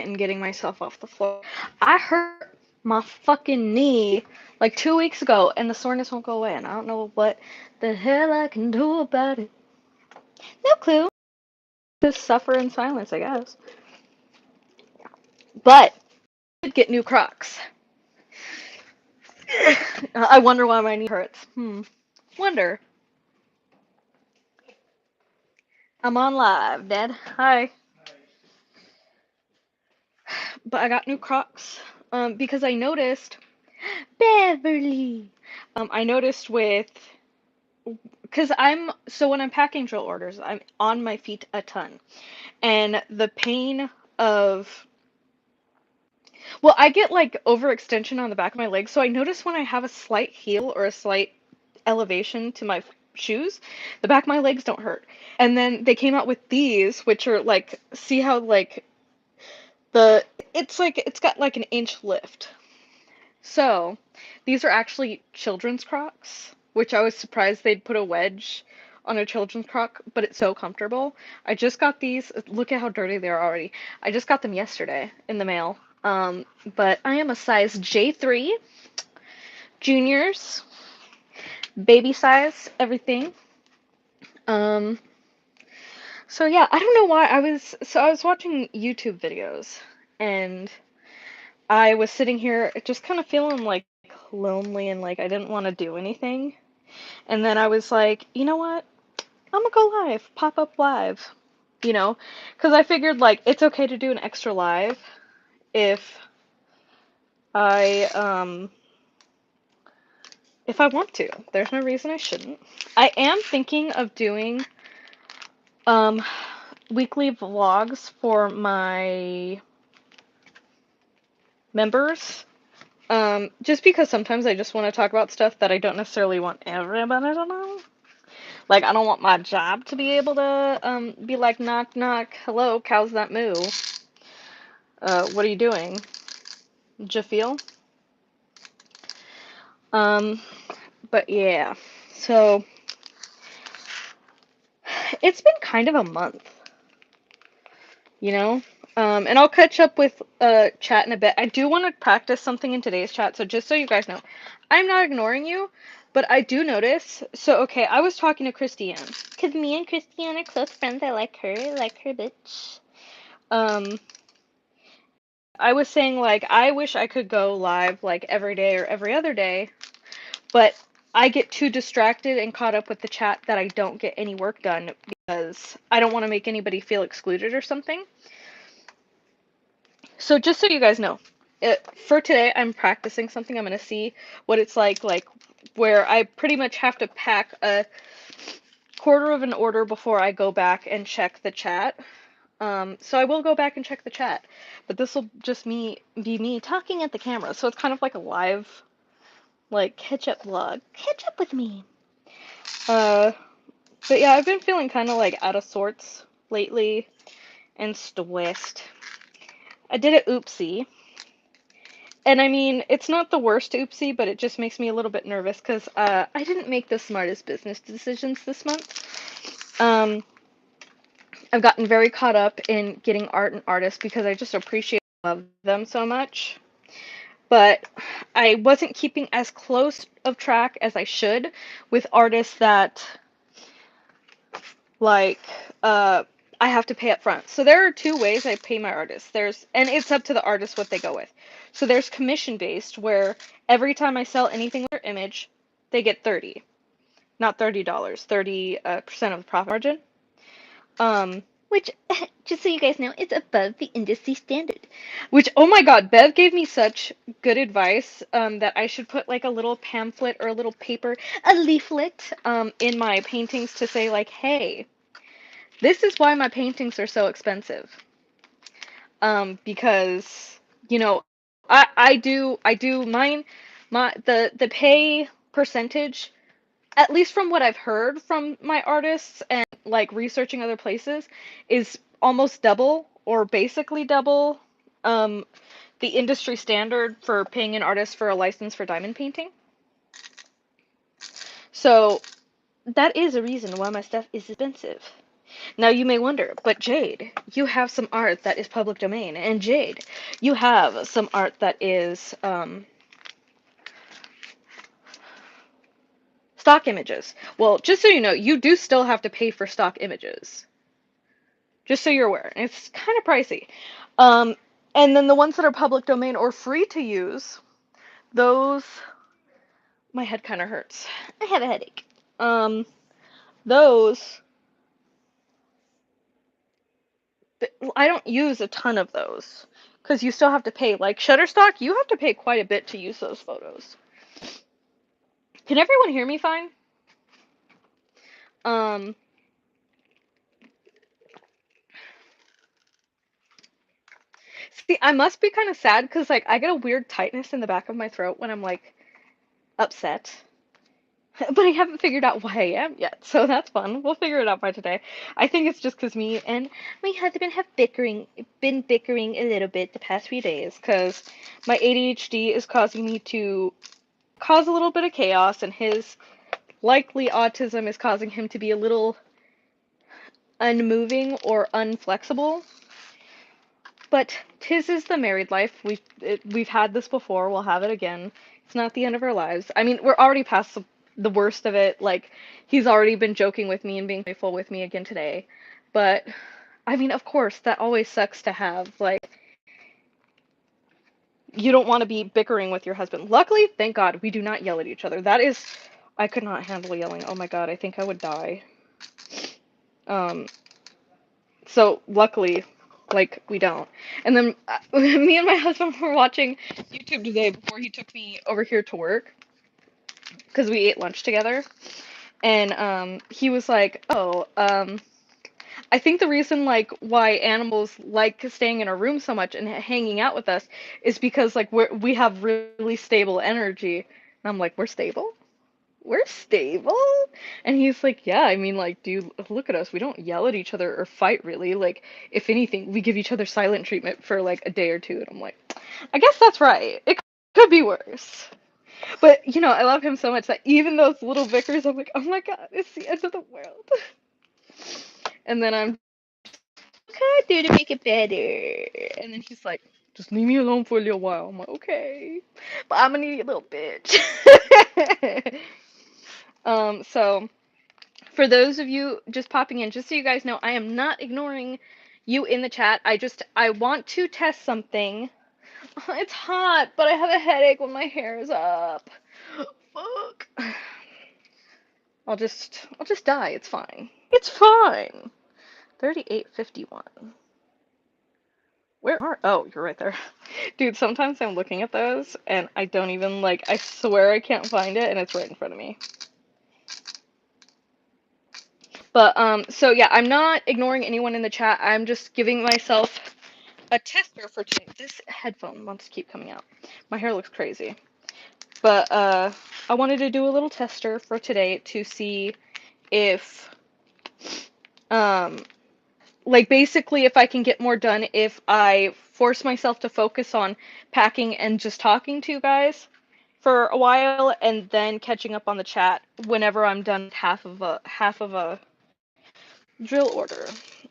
it and getting myself off the floor. I hurt my fucking knee like 2 weeks ago, and the soreness won't go away, and I don't know what the hell I can do about it. No clue. Just suffer in silence, I guess. But I did get new Crocs. I wonder why my knee hurts. Wonder. I'm on live, Dad. Hi. But I got new Crocs. Because I noticed Beverly. I noticed because when I'm packing drill orders, I'm on my feet a ton. And the pain of, well, I get like overextension on the back of my legs. So I notice when I have a slight heel or a slight elevation to my shoes, the back of my legs don't hurt. And then they came out with these, which are like, see how like it's got like an inch lift. So these are actually children's Crocs, which I was surprised they'd put a wedge on a children's Croc, but it's so comfortable. I just got these. Look at how dirty they are already. I just got them yesterday in the mail. But I am a size J3, juniors, baby size, everything. Um, so yeah, I don't know why I was watching YouTube videos and I was sitting here just kind of feeling like lonely and like I didn't want to do anything. And then I was like, you know what? I'm gonna go live, pop up live, you know? Because I figured like it's okay to do an extra live if I if I want to. There's no reason I shouldn't. I am thinking of doing um weekly vlogs for my members. Just because sometimes I just want to talk about stuff that I don't necessarily want everybody to know. Like, I don't want my job to be able to be like, knock, knock, hello, cows that moo. What are you doing? Jafeel? Um, but yeah. So, it's been kind of a month, you know? And I'll catch up with chat in a bit. I do want to practice something in today's chat, so just so you guys know, I'm not ignoring you, but I do notice. So, okay, I was talking to Christiane. Because me and Christiane are close friends. I like her bitch. I was saying, like, I wish I could go live, like, every day or every other day, but I get too distracted and caught up with the chat that I don't get any work done because I don't want to make anybody feel excluded or something. So just so you guys know, for today, I'm practicing something. I'm going to see what it's like, where I pretty much have to pack a quarter of an order before I go back and check the chat. So I will go back and check the chat, but this will just be me talking at the camera. So it's kind of like a live, like, catch-up vlog. Catch up with me. But yeah, I've been feeling kind of like out of sorts lately and stressed. I did an oopsie. And I mean, it's not the worst oopsie, but it just makes me a little bit nervous because I didn't make the smartest business decisions this month. I've gotten very caught up in getting art and artists because I just appreciate and love them so much. But I wasn't keeping as close of track as I should with artists that, like, I have to pay up front. So there are two ways I pay my artists. And it's up to the artist what they go with. So there's commission based, where every time I sell anything with their image, they get 30. Not $30, 30% of the profit margin. Which, just so you guys know, is above the industry standard. Which, oh my god, Bev gave me such good advice that I should put like a little pamphlet or a little paper, a leaflet, in my paintings to say like, hey, this is why my paintings are so expensive. Because, you know, I do mine, the pay percentage, at least from what I've heard from my artists and like researching other places, is almost double or basically double the industry standard for paying an artist for a license for diamond painting. So that is a reason why my stuff is expensive. Now you may wonder, but Jade, you have some art that is public domain, and Jade, you have some art that is stock images. Well, just so you know, you do still have to pay for stock images. Just so you're aware. It's kind of pricey. Um, and then the ones that are public domain or free to use, those, my head kind of hurts. I have a headache. Those, I don't use a ton of those because you still have to pay. Like Shutterstock, you have to pay quite a bit to use those photos. Can everyone hear me fine? Um, See, I must be kind of sad because like I get a weird tightness in the back of my throat when I'm like upset. But I haven't figured out why I am yet, so that's fun. We'll figure it out by today. I think it's just because me and my husband have been bickering a little bit the past few days, because my ADHD is causing me to cause a little bit of chaos, and his likely autism is causing him to be a little unmoving or unflexible. But 'tis is the married life. We've had this before. We'll have it again. It's not the end of our lives. I mean, we're already past the worst of it. Like he's already been joking with me and being playful with me again today. But I mean, of course, that always sucks to have. Like you don't want to be bickering with your husband. Luckily, thank God, we do not yell at each other. That is, I could not handle yelling. Oh my God, I think I would die. Um, So luckily, like we don't. And then me and my husband were watching YouTube today before he took me over here to work because we ate lunch together. And he was like, "Oh, I think the reason like why animals like staying in a room so much and hanging out with us is because like we have really stable energy." And I'm like, "We're stable? We're stable?" And he's like, "Yeah, I mean, like, dude, look at us. We don't yell at each other or fight really. Like, if anything, we give each other silent treatment for like a day or two." And I'm like, I guess that's right. It could be worse. But, you know, I love him so much that even those little bickers, I'm like, oh my God, it's the end of the world. And then I'm, what can I do to make it better? And then he's like, just leave me alone for a little while. I'm like, okay. But I'm gonna need you, little bitch. So for those of you just popping in, just so you guys know, I am not ignoring you in the chat. I want to test something. It's hot, but I have a headache when my hair is up. Fuck. I'll just die. It's fine. It's fine. 3851. Where are? Oh, you're right there. Dude, sometimes I'm looking at those and I don't even like, I swear I can't find it and it's right in front of me. But so yeah, I'm not ignoring anyone in the chat. I'm just giving myself a tester for today. This headphone wants to keep coming out. My hair looks crazy. But I wanted to do a little tester for today to see if like basically if I can get more done if I force myself to focus on packing and just talking to you guys for a while and then catching up on the chat whenever I'm done with half of a drill order.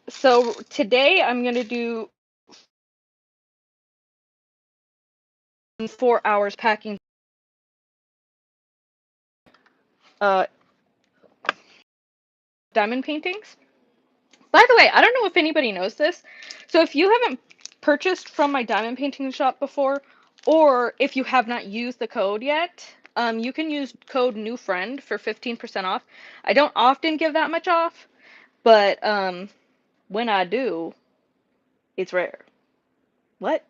So today I'm gonna do 4 hours packing uh diamond paintings. By the way, I don't know if anybody knows this. So if you haven't purchased from my diamond painting shop before, or if you have not used the code yet, you can use code NEWFRIEND for 15% off. I don't often give that much off, but when I do, it's rare. What?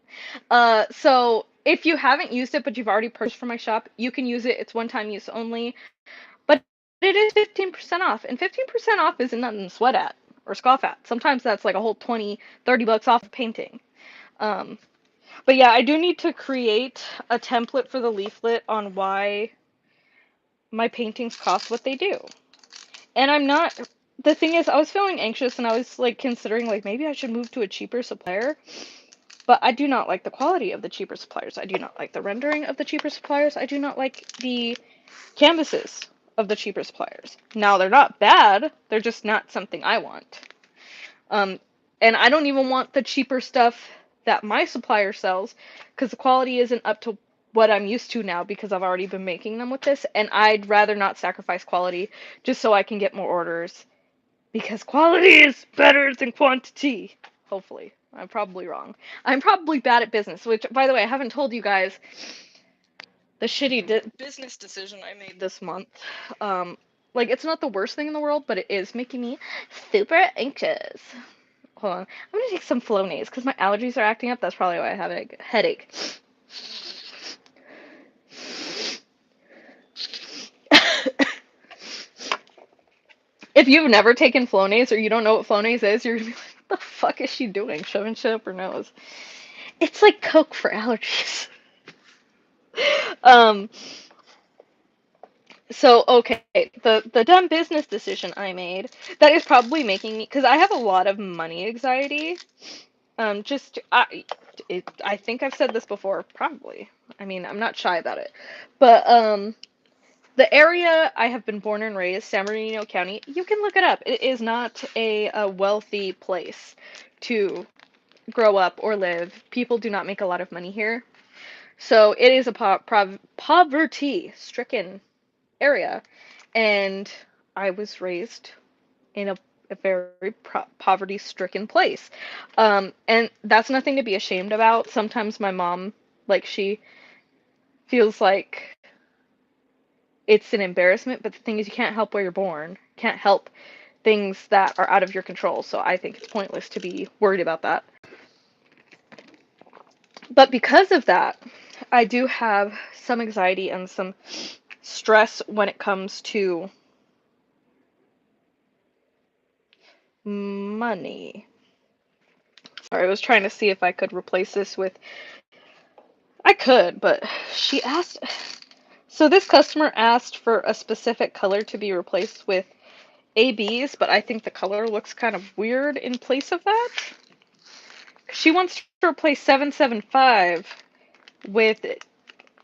So if you haven't used it, but you've already purchased from my shop, you can use it. It's one-time use only. But it is 15% off, and 15% off isn't nothing to sweat at or scoff at. Sometimes that's like a whole 20, 30 bucks off of painting. Um, but yeah, I do need to create a template for the leaflet on why my paintings cost what they do. And I'm not, the thing is, I was feeling anxious and I was like considering like maybe I should move to a cheaper supplier. But I do not like the quality of the cheaper suppliers. I do not like the rendering of the cheaper suppliers. I do not like the canvases of the cheaper suppliers. Now, they're not bad, they're just not something I want. Um, and I don't even want the cheaper stuff that my supplier sells because the quality isn't up to what I'm used to now because I've already been making them with this, and I'd rather not sacrifice quality just so I can get more orders because quality is better than quantity. Hopefully. I'm probably wrong. I'm probably bad at business, which, by the way, I haven't told you guys the shitty business decision I made this month. Like, it's not the worst thing in the world, but it is making me super anxious. Hold on. I'm gonna take some Flonase because my allergies are acting up. That's probably why I have a headache. If you've never taken Flonase or you don't know what Flonase is, you're gonna be like, what the fuck is she doing? Shoving shit up her nose. It's like Coke for allergies. um, so okay, the dumb business decision I made that is probably making me because I have a lot of money anxiety. Just I think I've said this before, probably. I mean, I'm not shy about it, but the area I have been born and raised, San Bernardino County, you can look it up. It is not a wealthy place to grow up or live. People do not make a lot of money here. So it is a poverty-stricken area. And I was raised in a very poverty-stricken place. And that's nothing to be ashamed about. Sometimes my mom, like, she feels like it's an embarrassment, but the thing is, you can't help where you're born. Can't help things that are out of your control. So I think it's pointless to be worried about that. But because of that, I do have some anxiety and some stress when it comes to money. Sorry, I was trying to see if I could replace this with. I could, but she asked. So this customer asked for a specific color to be replaced with ABs, but I think the color looks kind of weird in place of that. She wants to replace 775 with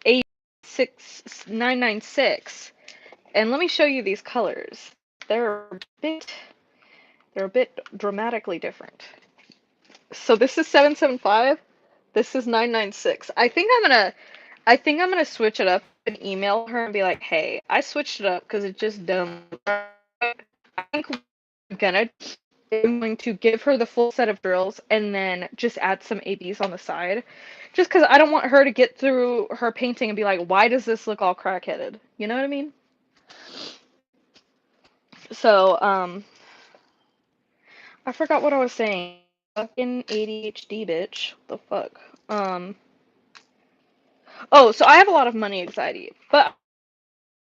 A6996. And let me show you these colors. They're a bit they're a bit dramatically different. So this is 775. This is 996. I think I'm gonna switch it up and email her and be like, hey, I switched it up because it's just dumb. I think I'm going to give her the full set of drills and then just add some ABs on the side. Just because I don't want her to get through her painting and be like, why does this look all crackheaded? You know what I mean? So, I forgot what I was saying. Fucking ADHD bitch. What the fuck? Oh, so I have a lot of money anxiety, but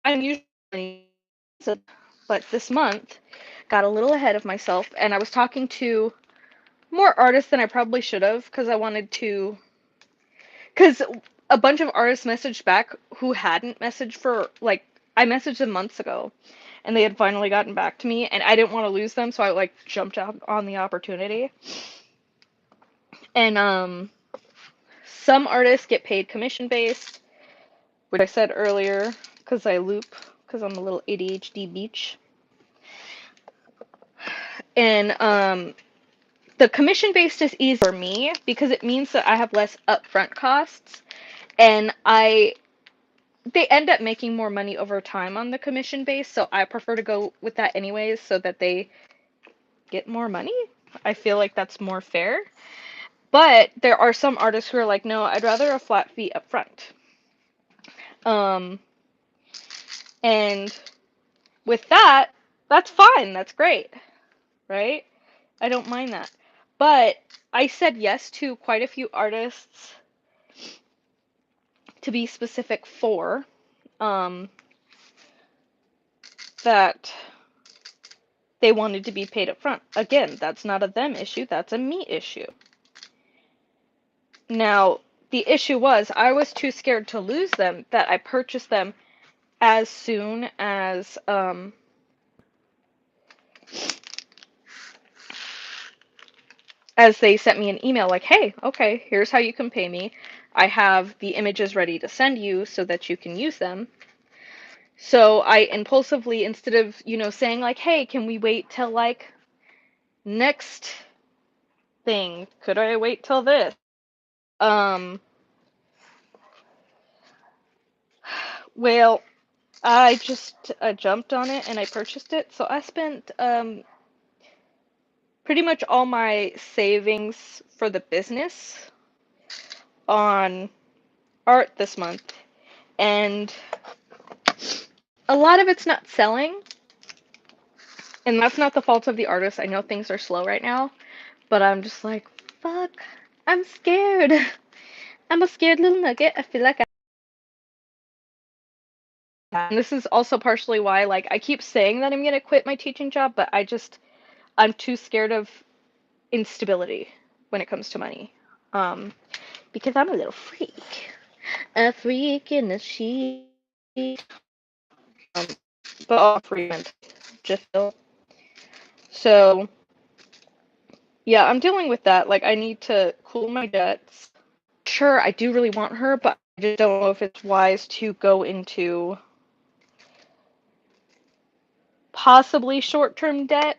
I'm usually, but this month got a little ahead of myself, and I was talking to more artists than I probably should have because I wanted to, because a bunch of artists messaged back who hadn't messaged for like I messaged them months ago, and they had finally gotten back to me, and I didn't want to lose them, so I like jumped out on the opportunity. And some artists get paid commission based, which I said earlier because I loop because I'm a little ADHD beach. And the commission based is easy for me because it means that I have less upfront costs, and they end up making more money over time on the commission base, so I prefer to go with that anyways so that they get more money. I feel like that's more fair. But there are some artists who are like, no, I'd rather a flat fee up front. Um, and with that, that's fine. That's great, right? I don't mind that. But I said yes to quite a few artists to be specific for that they wanted to be paid up front. Again, that's not a them issue, that's a me issue. Now, the issue was I was too scared to lose them that I purchased them as soon as they sent me an email like, hey, okay, here's how you can pay me. I have the images ready to send you so that you can use them. So I impulsively, instead of, saying like, hey, can we wait till like next thing. Could I wait till this? Um, well, I just jumped on it and I purchased it. So I spent pretty much all my savings for the business on art this month. And a lot of it's not selling, and that's not the fault of the artist. I know things are slow right now, but I'm just like, fuck, I'm scared. I'm a scared little nugget. I feel like and this is also partially why, like, I keep saying that I'm gonna quit my teaching job, but I'm too scared of instability when it comes to money. Um, because I'm a little freak. A freak in the sheet. Um, but all free mentally, just so. So, yeah, I'm dealing with that. Like, I need to cool my jets. Sure, I do really want her, but I just don't know if it's wise to go into possibly short-term debt.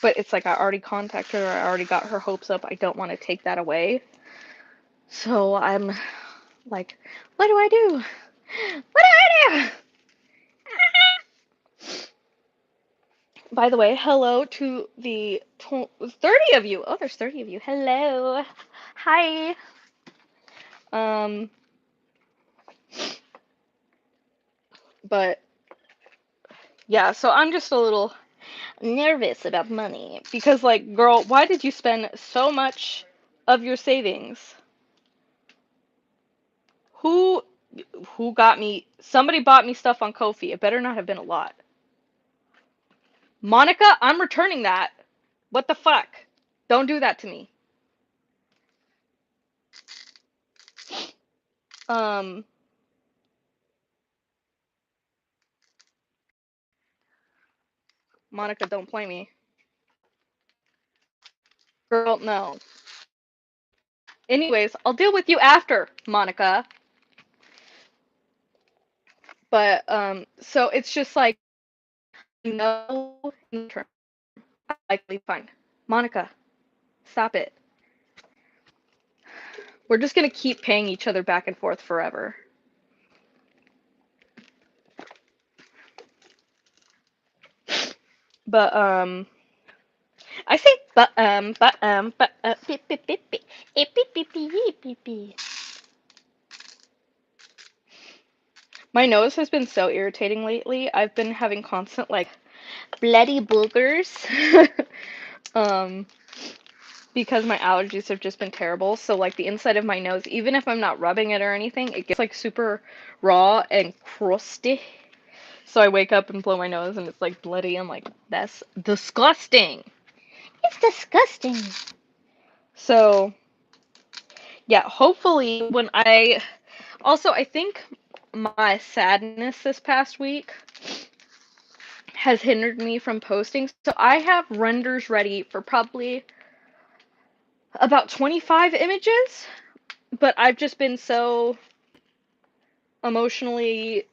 But it's like I already contacted her, I already got her hopes up. I don't want to take that away. So I'm like, what do I do? What do I do? By the way, hello to the 30 of you. Oh, there's 30 of you. Hello. Hi. Um, but yeah, so I'm just a little nervous about money because, like, girl, why did you spend so much of your savings? Who who got me? Somebody bought me stuff on Ko-fi. It better not have been a lot. Monica, I'm returning that. What the fuck? Don't do that to me. Um, Monica, don't play me. Girl, no. Anyways, I'll deal with you after, Monica. But so it's just like, no, likely fine. Monica, stop it. We're just gonna keep paying each other back and forth forever. But I say beep beep beep beep beep beep beep beep beep beep. My nose has been so irritating lately. I've been having constant like bloody boogers. um because my allergies have just been terrible. So like the inside of my nose, even if I'm not rubbing it or anything, it gets like super raw and crusty. So I wake up and blow my nose and it's like bloody. I'm like, that's disgusting. It's disgusting. So yeah, hopefully when I think my sadness this past week has hindered me from posting. So I have renders ready for probably about 25 images, but I've just been so emotionally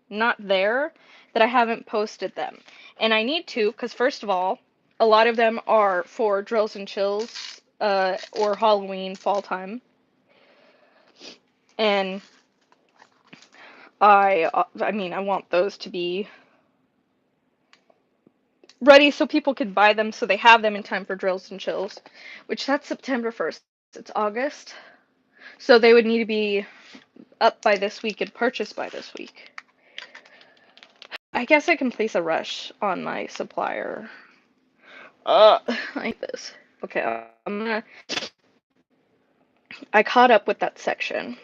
not there that I haven't posted them. And I need to, because first of all, a lot of them are for Drills and Chills, or Halloween fall time. And I mean, I want those to be ready so people can buy them so they have them in time for Drills and Chills, which that's September 1st. It's August. So they would need to be up by this week and purchased by this week. I guess I can place a rush on my supplier. I hate this. Okay, I caught up with that section.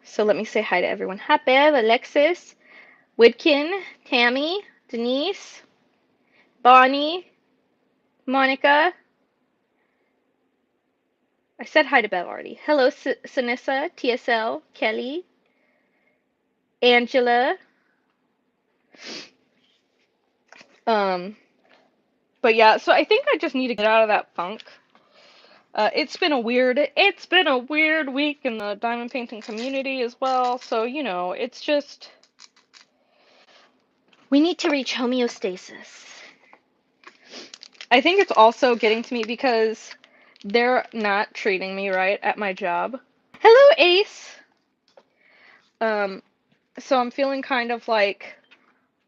So let me say hi to everyone. Hi, Bev, Alexis, Widkin, Tammy, Denise, Bonnie, Monica. I said hi to Bev already. Hello, Sanissa, TSL, Kelly, Angela. Um, but yeah, so I think I just need to get out of that funk. It's been a weird week in the diamond painting community as well. So, you know, it's just, we need to reach homeostasis. I think it's also getting to me because they're not treating me right at my job. Hello, Ace. Um, so I'm feeling kind of like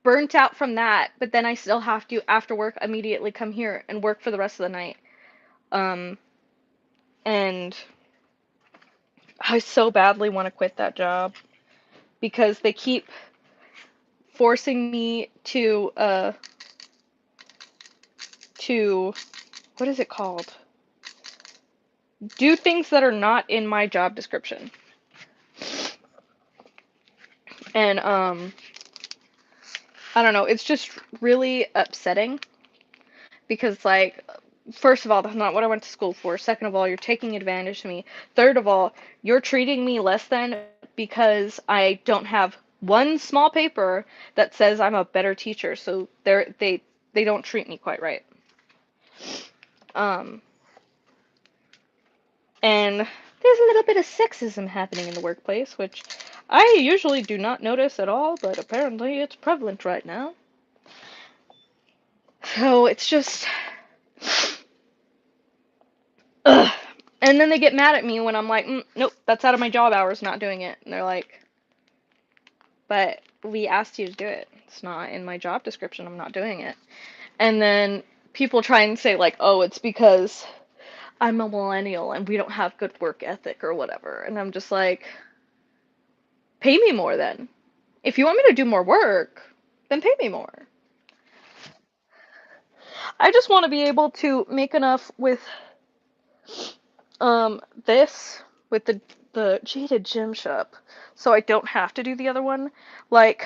burnt out from that, but then I still have to, after work, immediately come here and work for the rest of the night. Um, and I so badly want to quit that job because they keep forcing me to what is it called? Do things that are not in my job description. And I don't know, it's just really upsetting because like first of all, that's not what I went to school for. Second of all, you're taking advantage of me. Third of all, you're treating me less than because I don't have one small paper that says I'm a better teacher. So they don't treat me quite right. Um and there's a little bit of sexism happening in the workplace, which I usually do not notice at all, but apparently it's prevalent right now. So it's just ugh. And then they get mad at me when I'm like, nope, that's out of my job hours, not doing it. And they're like, but we asked you to do it. It's not in my job description. I'm not doing it. And then people try and say, like, oh, it's because I'm a millennial and we don't have good work ethic or whatever. And I'm just like, pay me more then. If you want me to do more work, then pay me more. I just want to be able to make enough with this with the JadedGemShop so I don't have to do the other one. Like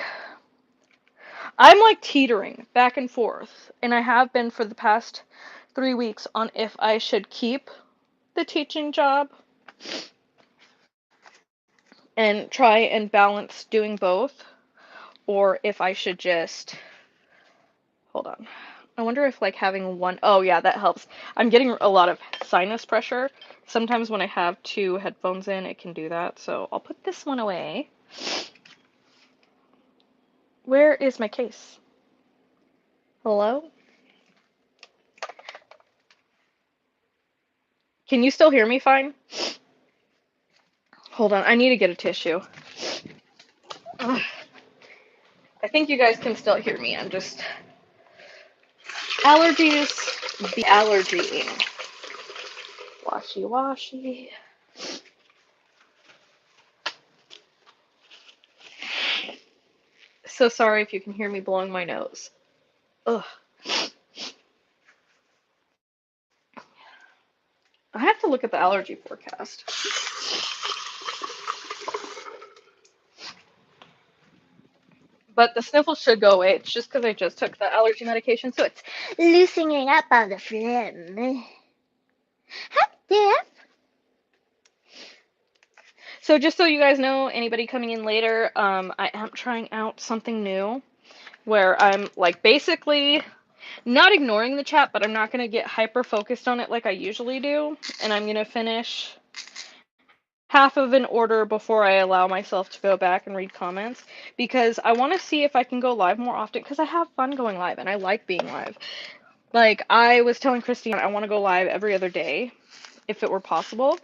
I'm like teetering back and forth, and I have been for the past 3 weeks on if I should keep the teaching job and try and balance doing both, or if I should just hold on. I wonder if like having one, oh yeah, that helps. I'm getting a lot of sinus pressure. Sometimes when I have two headphones in, it can do that. So I'll put this one away. Where is my case? Hello? Can you still hear me fine? Hold on, I need to get a tissue. Ugh. I think you guys can still hear me. I'm just allergies be allergying. Washy washy. So sorry if you can hear me blowing my nose. Ugh. I have to look at the allergy forecast. But the sniffles should go away. It's just because I just took the allergy medication, so it's loosening up on the phlegm. Hi, Dad. So just so you guys know, anybody coming in later, I am trying out something new where I'm like basically not ignoring the chat, but I'm not going to get hyper focused on it like I usually do, and I'm going to finish half of an order before I allow myself to go back and read comments because I want to see if I can go live more often because I have fun going live and I like being live. Like I was telling Christine, I want to go live every other day if it were possible,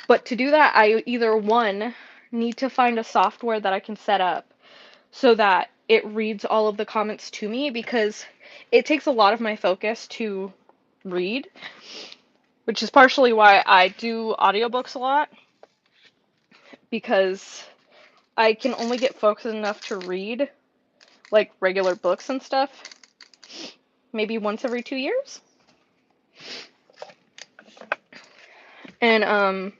but to do that I either one need to find a software that I can set up so that it reads all of the comments to me because it takes a lot of my focus to read, which is partially why I do audiobooks a lot because I can only get focused enough to read like regular books and stuff maybe once every 2 years. And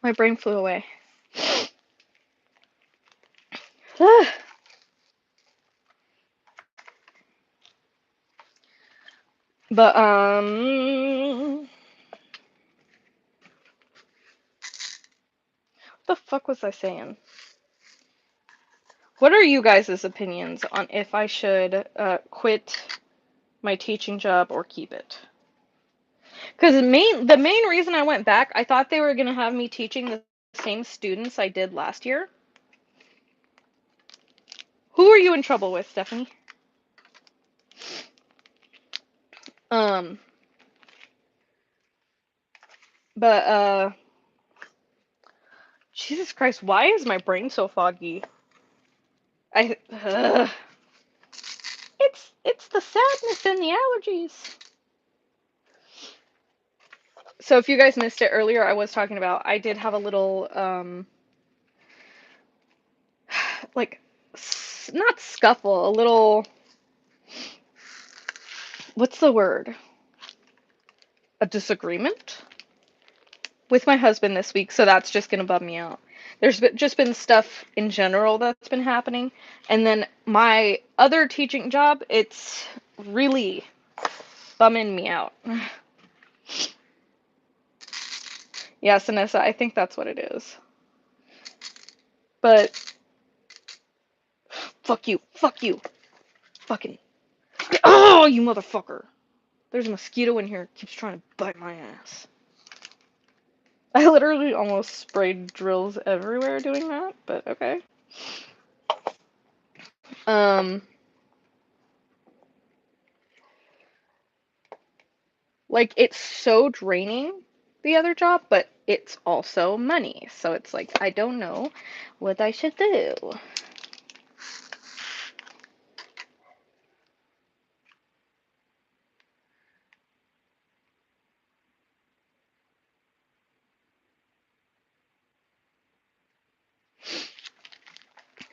my brain flew away. But what the fuck was I saying? What are you guys' opinions on if I should quit my teaching job or keep it? Because the main reason I went back, I thought they were gonna have me teaching the same students I did last year. Who are you in trouble with, Stephanie? Um, but Jesus Christ, why is my brain so foggy? I it's the sadness and the allergies. So if you guys missed it earlier, I was talking about I did have a little like not scuffle, a little, what's the word? A disagreement with my husband this week, so that's just gonna bum me out. Just been stuff in general that's been happening, and then my other teaching job, it's really bumming me out. Yeah, Sanessa, I think that's what it is. But fuck you, fucking. Oh, you motherfucker! There's a mosquito in here, keeps trying to bite my ass. I literally almost sprayed drills everywhere doing that, but okay. Um, like it's so draining, the other job, but it's also money. So it's like I don't know what I should do.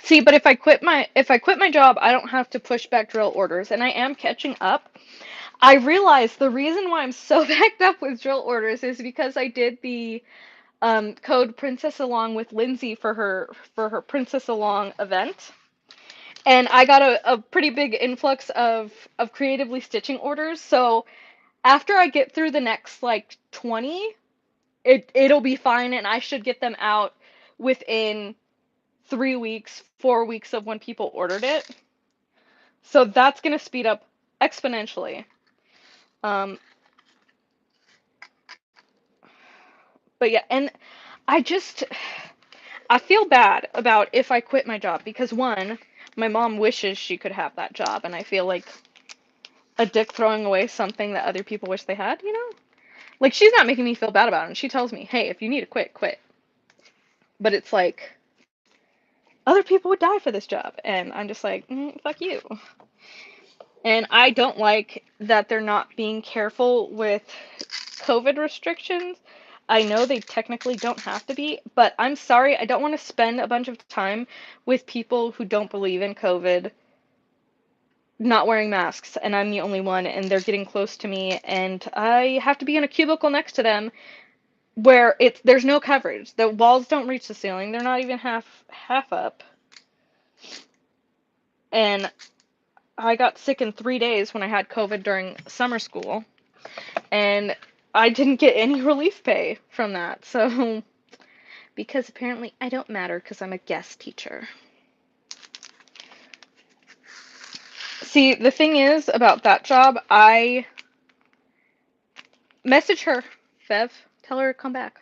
See, but if I quit my job, I don't have to push back drill orders, and I am catching up. I realize the reason why I'm so backed up with drill orders is because I did the code Princess Along with Lindsay for her Princess Along event. And I got a pretty big influx of creatively stitching orders. So after I get through the next like 20, it'll be fine, and I should get them out within 3 weeks, 4 weeks of when people ordered it. So that's gonna speed up exponentially. Um, but yeah, and I just I feel bad about if I quit my job because one, my mom wishes she could have that job, and I feel like a dick throwing away something that other people wish they had, you know? Like she's not making me feel bad about it, and she tells me, "Hey, if you need to quit, quit." But it's like other people would die for this job, and I'm just like, fuck you. And I don't like that they're not being careful with COVID restrictions. I know they technically don't have to be, but I'm sorry, I don't want to spend a bunch of time with people who don't believe in COVID not wearing masks, and I'm the only one, and they're getting close to me, and I have to be in a cubicle next to them where there's no coverage. The walls don't reach the ceiling. They're not even half up. And I got sick in 3 days when I had COVID during summer school, and I didn't get any relief pay from that. So, because apparently I don't matter because I'm a guest teacher. See, the thing is about that job, I message her, Bev, tell her to come back.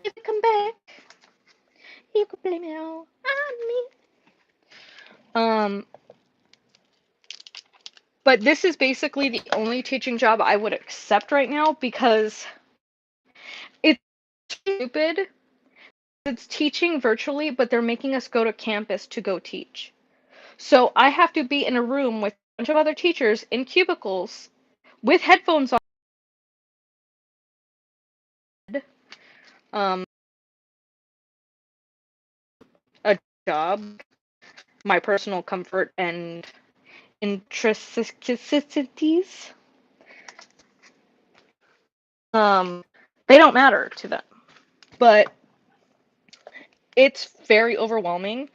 If you come back, you can blame it all on me. But this is basically the only teaching job I would accept right now because it's stupid. It's teaching virtually, but they're making us go to campus to go teach. So I have to be in a room with a bunch of other teachers in cubicles with headphones on. Um, a job, my personal comfort and intricacies, they don't matter to them. But it's very overwhelming.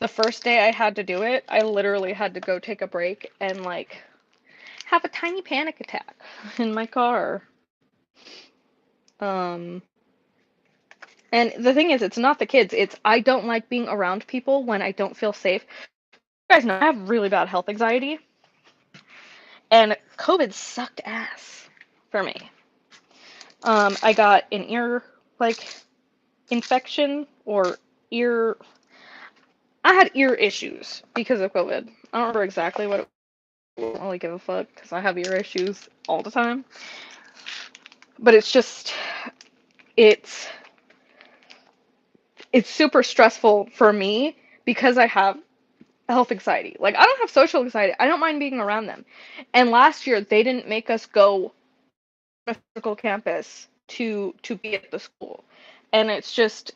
The first day I had to do it, I literally had to go take a break and like have a tiny panic attack in my car. Um, and the thing is, it's not the kids. It's I don't like being around people when I don't feel safe. You guys know I have really bad health anxiety, and COVID sucked ass for me. I got an ear, like, infection or ear. I had ear issues because of COVID. I don't remember exactly what it was. I don't really give a fuck because I have ear issues all the time. But it's just, it's it's super stressful for me because I have health anxiety. Like, I don't have social anxiety. I don't mind being around them. And last year they didn't make us go to a physical campus to be at the school. And it's just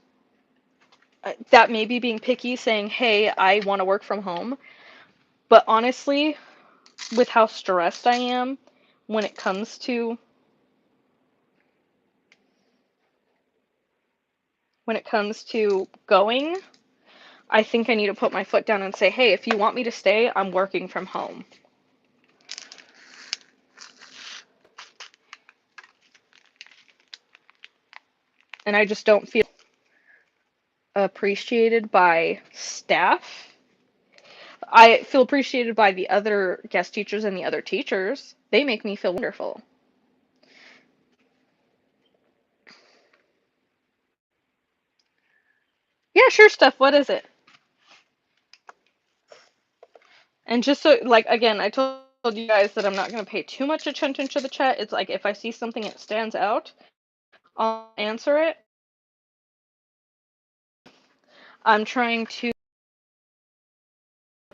that may be being picky, saying, "Hey, I want to work from home." But honestly, with how stressed I am when it comes to going, I think I need to put my foot down and say, "Hey, if you want me to stay, I'm working from home." And I just don't feel appreciated by staff. I feel appreciated by the other guest teachers and the other teachers. They make me feel wonderful. Yeah, sure, Steph, what is it? And just so, like, again, I told you guys that I'm not going to pay too much attention to the chat. It's like if I see something that stands out, I'll answer it. I'm trying to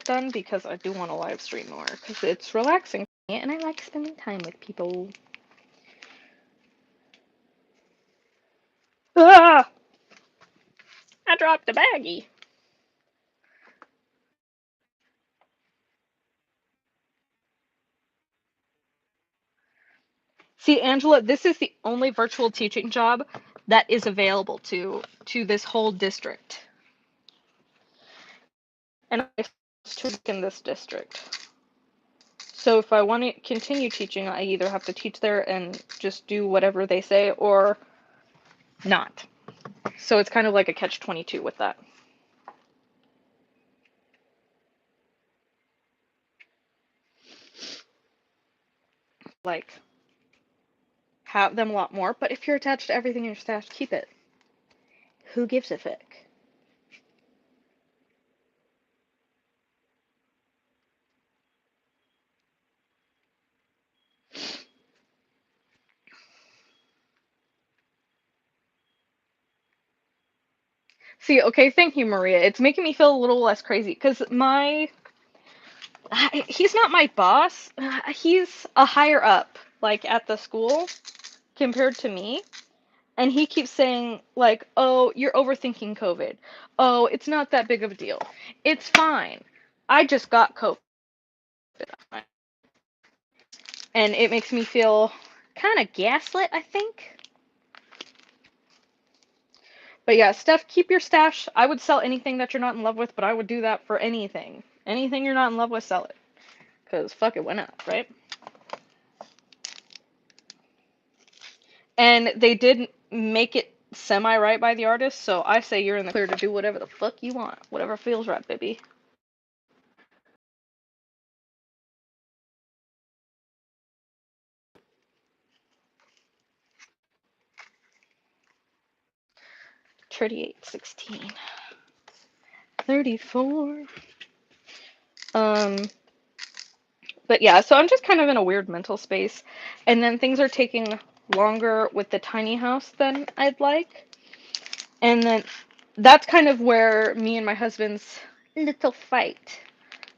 done because I do want to live stream more because it's relaxing for me and I like spending time with people. Ah! I dropped a baggie. See, Angela, this is the only virtual teaching job that is available to this whole district. And I to work in this district. So if I want to continue teaching, I either have to teach there and just do whatever they say or not. So it's kind of like a catch-22 with that. Like, have them a lot more, but if you're attached to everything in your stash, keep it. Who gives a fuck? See, okay, thank you, Maria. It's making me feel a little less crazy because he's not my boss. He's a higher up, like at the school compared to me. And he keeps saying, like, oh, you're overthinking COVID. Oh, it's not that big of a deal. It's fine. I just got COVID. And it makes me feel kind of gaslit, I think. But yeah, Steph, keep your stash. I would sell anything that you're not in love with, but I would do that for anything. Anything you're not in love with, sell it. Because fuck it, why not, right? And they did make it semi-right by the artist, so I say you're in the clear to do whatever the fuck you want. Whatever feels right, baby. $38, 16, 34. Um, but yeah, so I'm just kind of in a weird mental space. And then things are taking longer with the tiny house than I'd like. And then that's kind of where me and my husband's little fight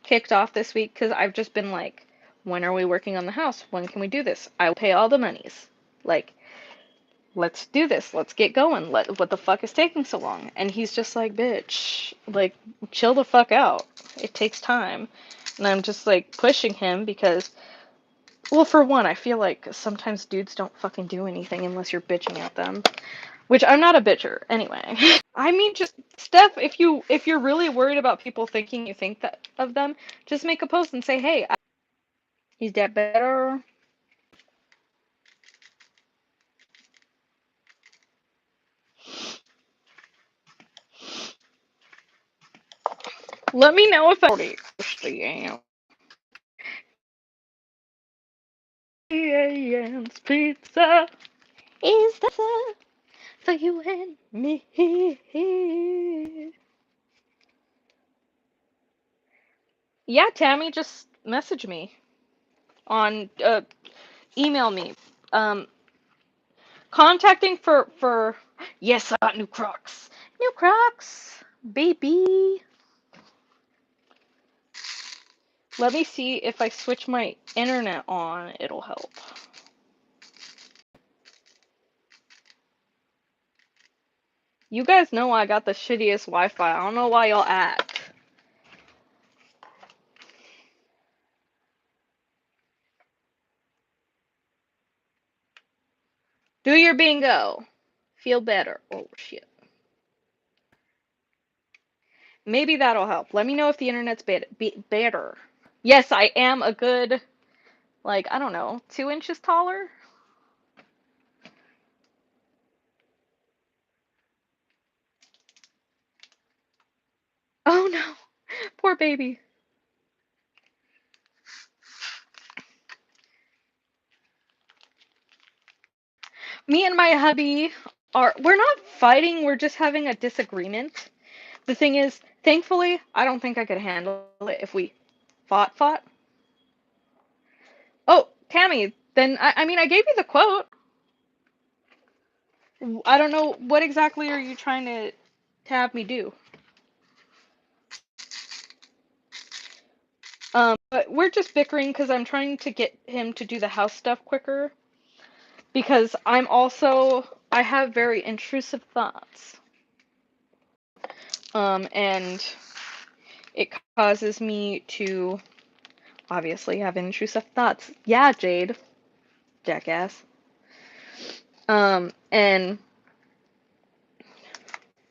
kicked off this week because I've just been like, when are we working on the house? When can we do this? I'll pay all the monies. Like, let's do this. Let's get going. What the fuck is taking so long? And he's just like, bitch, like, chill the fuck out. It takes time. And I'm just like pushing him because, well, for one, I feel like sometimes dudes don't fucking do anything unless you're bitching at them. Which I'm not a bitcher anyway. I mean, just Steph, if you're really worried about people thinking you think that of them, just make a post and say, "Hey, is that better?" Let me know if I'm Jadeikens pizza. Is that for you and me? Yeah, Tammy, just message me on email me. Um, Contacting for yes, I got new Crocs. New Crocs, baby. Let me see if I switch my internet on, it'll help. You guys know I got the shittiest Wi-Fi. I don't know why y'all act. Do your bingo. Feel better. Oh shit. Maybe that'll help. Let me know if the internet's better. Yes, I am a good, like, I don't know, 2 inches taller? Oh no. Poor baby. Me and my hubby we're not fighting, we're just having a disagreement. The thing is, thankfully, I don't think I could handle it if we fought. Oh, Tammy, then I mean I gave you the quote. I don't know what exactly are you trying to have me do. But we're just bickering because I'm trying to get him to do the house stuff quicker because I have very intrusive thoughts. And it causes me to obviously have intrusive thoughts. Yeah, Jade, jackass. And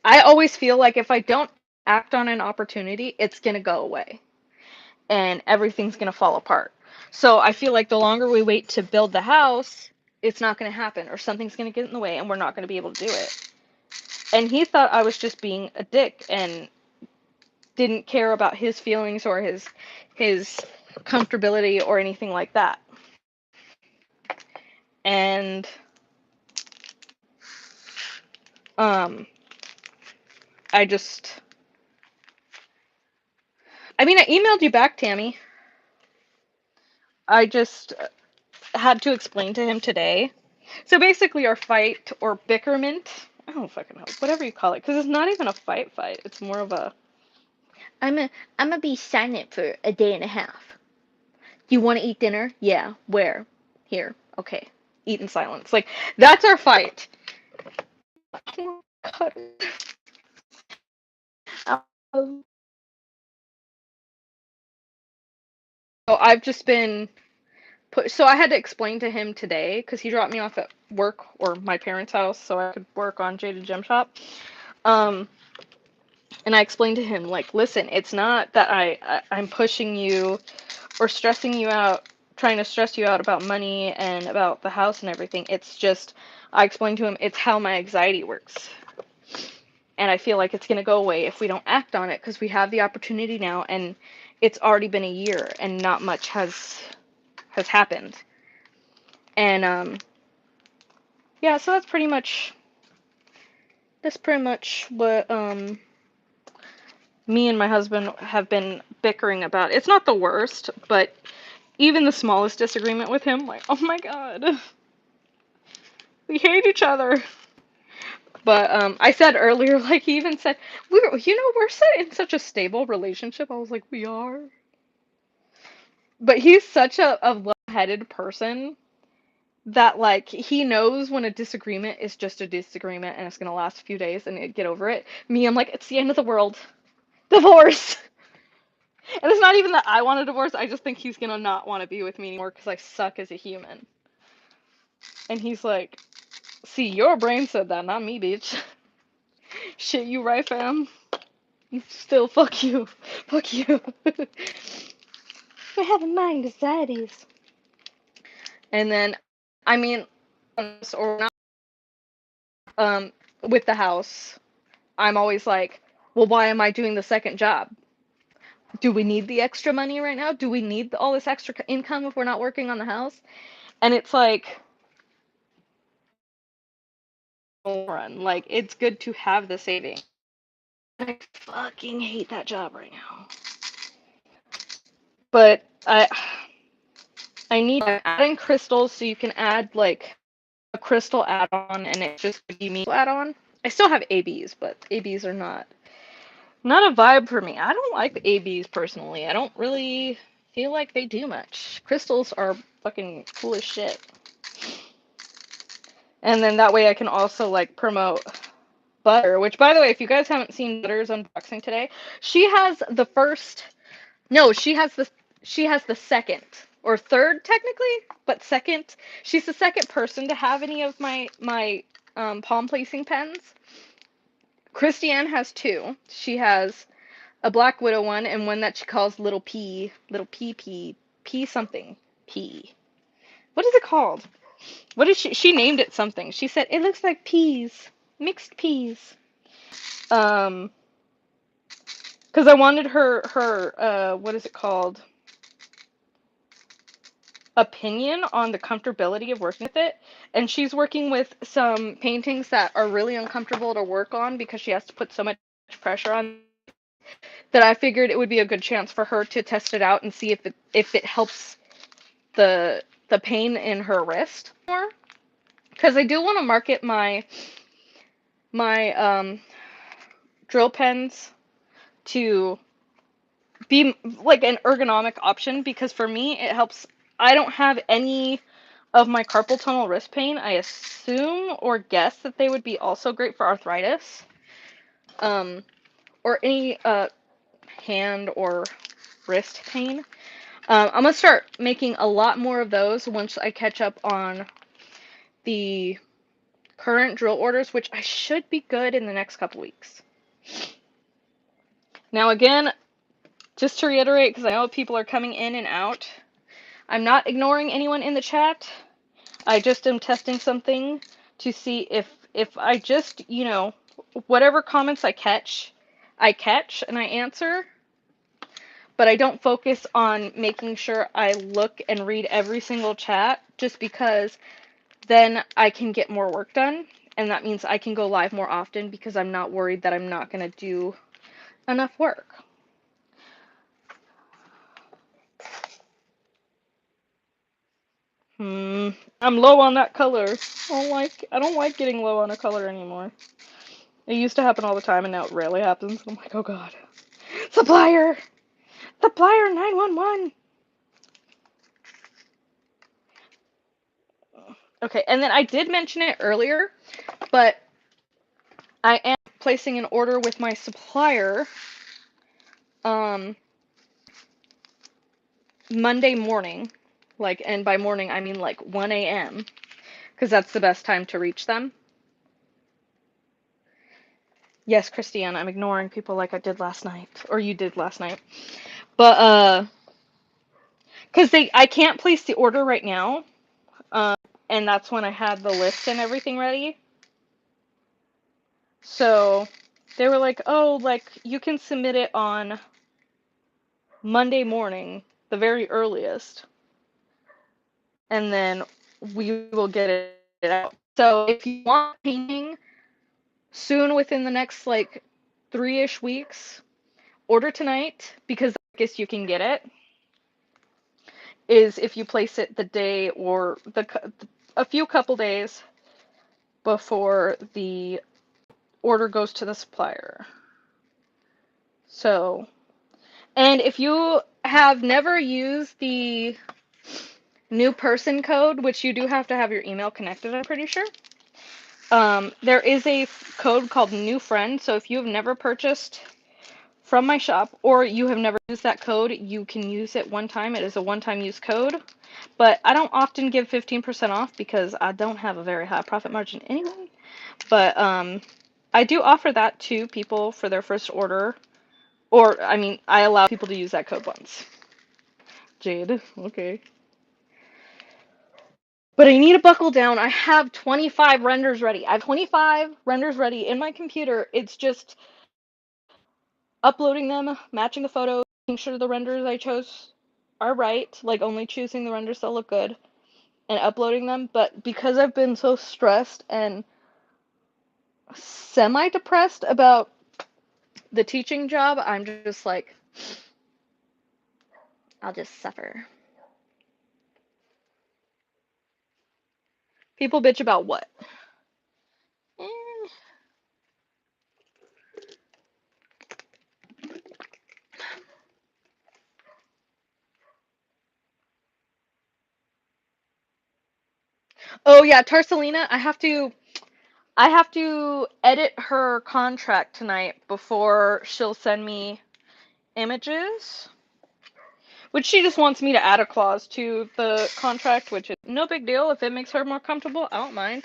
I always feel like if I don't act on an opportunity, it's gonna go away and everything's gonna fall apart. So I feel like the longer we wait to build the house, it's not gonna happen, or something's gonna get in the way and we're not gonna be able to do it. And he thought I was just being a dick and didn't care about his feelings or his comfortability or anything like that. And um I just I mean I emailed you back, Tammy. I just had to explain to him today. So basically our fight or bickerment, I don't fucking know, whatever you call it, because it's not even a fight. It's more of a I'm a I'm gonna be silent for a day and a half. You want to eat dinner? Yeah. Where? Here. Okay. Eat in silence. Like that's our fight. Oh, God. Um, so I've just been so I had to explain to him today because he dropped me off at work or my parents' house so I could work on JadedGemShop. Um, and I explained to him like, listen, it's not that I'm pushing you or stressing you out, trying to stress you out about money and about the house and everything. It's just I explained to him it's how my anxiety works. And I feel like it's going to go away if we don't act on it because we have the opportunity now and it's already been a year and not much has happened. And yeah, so that's pretty much what me and my husband have been bickering about. It's not the worst, but even the smallest disagreement with him, like, oh my god, we hate each other. But I said earlier, like he even said, we're set in such a stable relationship. I was like, we are. But he's such a level-headed person that like he knows when a disagreement is just a disagreement and it's gonna last a few days and get over it. Me, I'm like, it's the end of the world. Divorce. And it's not even that I want a divorce. I just think he's gonna not want to be with me anymore because I suck as a human. And he's like, see, your brain said that, not me, bitch. Shit, you right, fam? Still, fuck you. Fuck you. We're having mind anxieties. And then, I mean, or not, with the house, I'm always like, well, why am I doing the second job? Do we need the extra money right now? Do we need all this extra income if we're not working on the house? And it's like, run. Like, it's good to have the saving. I fucking hate that job right now. But I need adding crystals so you can add like a crystal add-on and it just gives me add-on. I still have ABs, but ABs are not a vibe for me. I don't like ABs personally. I don't really feel like they do much. Crystals are fucking cool as shit. And then that way I can also like promote Butter, which by the way, if you guys haven't seen Butter's unboxing today, she has the first, no, she has the second or third technically, but second. She's the second person to have any of my palm placing pens. Christiane has two. She has a Black Widow one and one that she calls Little P, P something, P. What is it called? What is she named it something. She said it looks like peas, mixed peas. Because I wanted her what is it called? Opinion on the comfortability of working with it. And she's working with some paintings that are really uncomfortable to work on because she has to put so much pressure on that I figured it would be a good chance for her to test it out and see if it helps the pain in her wrist more. Because I do want to market my drill pens to be like an ergonomic option, because for me it helps. I don't have any of my carpal tunnel wrist pain. I assume or guess that they would be also great for arthritis, or any hand or wrist pain. I'm gonna start making a lot more of those once I catch up on the current drill orders, which I should be good in the next couple weeks. Now again, just to reiterate, because I know people are coming in and out, I'm not ignoring anyone in the chat. I just am testing something to see if I just, whatever comments I catch and I answer, but I don't focus on making sure I look and read every single chat, just because then I can get more work done, and that means I can go live more often because I'm not worried that I'm not going to do enough work. I'm low on that color. I don't like getting low on a color anymore. It used to happen all the time, and now it rarely happens. I'm like, oh god. Supplier! Supplier 911! Okay, and then I did mention it earlier, but I am placing an order with my supplier Monday morning. And by morning I mean 1 a.m. because that's the best time to reach them. Yes, Christiane, I'm ignoring people like I did last night, or you did last night. But because I can't place the order right now, and that's when I had the list and everything ready. So they were like, oh, you can submit it on Monday morning, the very earliest, and then we will get it out. So if you want painting soon, within the next 3-ish weeks, order tonight, because I guess you can get it, is if you place it the day or a few couple days before the order goes to the supplier. So, and if you have never used the new person code, which you do have to have your email connected, I'm pretty sure, there is a code called new friend. So if you have never purchased from my shop, or you have never used that code, you can use it one time. It is a one-time use code, but I don't often give 15% off because I don't have a very high profit margin anyway. But I do offer that to people for their first order, or I allow people to use that code once. Jade, okay. But I need to buckle down. I have 25 renders ready. I have 25 renders ready in my computer. It's just uploading them, matching the photos, making sure the renders I chose are right, only choosing the renders that look good, and uploading them. But because I've been so stressed and semi-depressed about the teaching job. I'm just like, I'll just suffer. People bitch about what? Eh. Oh yeah, Tarsalina, I have to edit her contract tonight before she'll send me images, which she just wants me to add a clause to the contract, which is no big deal. If it makes her more comfortable, I don't mind,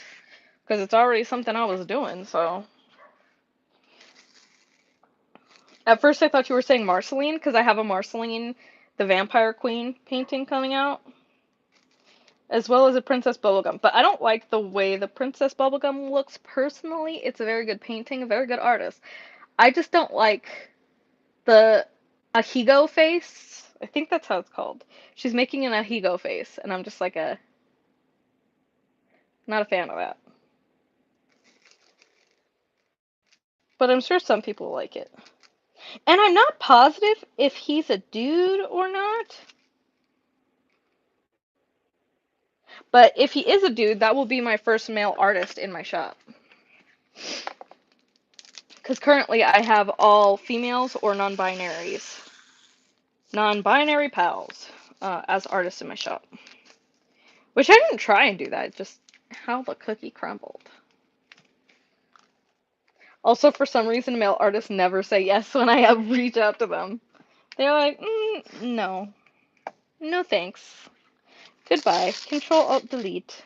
because it's already something I was doing, so. At first I thought you were saying Marceline, because I have a Marceline, the Vampire Queen painting coming out, as well as a Princess Bubblegum. But I don't like the way the Princess Bubblegum looks personally. It's a very good painting, a very good artist. I just don't like the Ahigo face. I think that's how it's called. She's making an Ahigo face, and I'm just like not a fan of that. But I'm sure some people like it. And I'm not positive if he's a dude or not. But if he is a dude, that will be my first male artist in my shop. Because currently I have all females or non-binaries. Non-binary pals as artists in my shop. Which I didn't try and do that, just how the cookie crumbled. Also, for some reason, male artists never say yes when I reach out to them. They're like, no. No thanks. Goodbye. Control Alt Delete.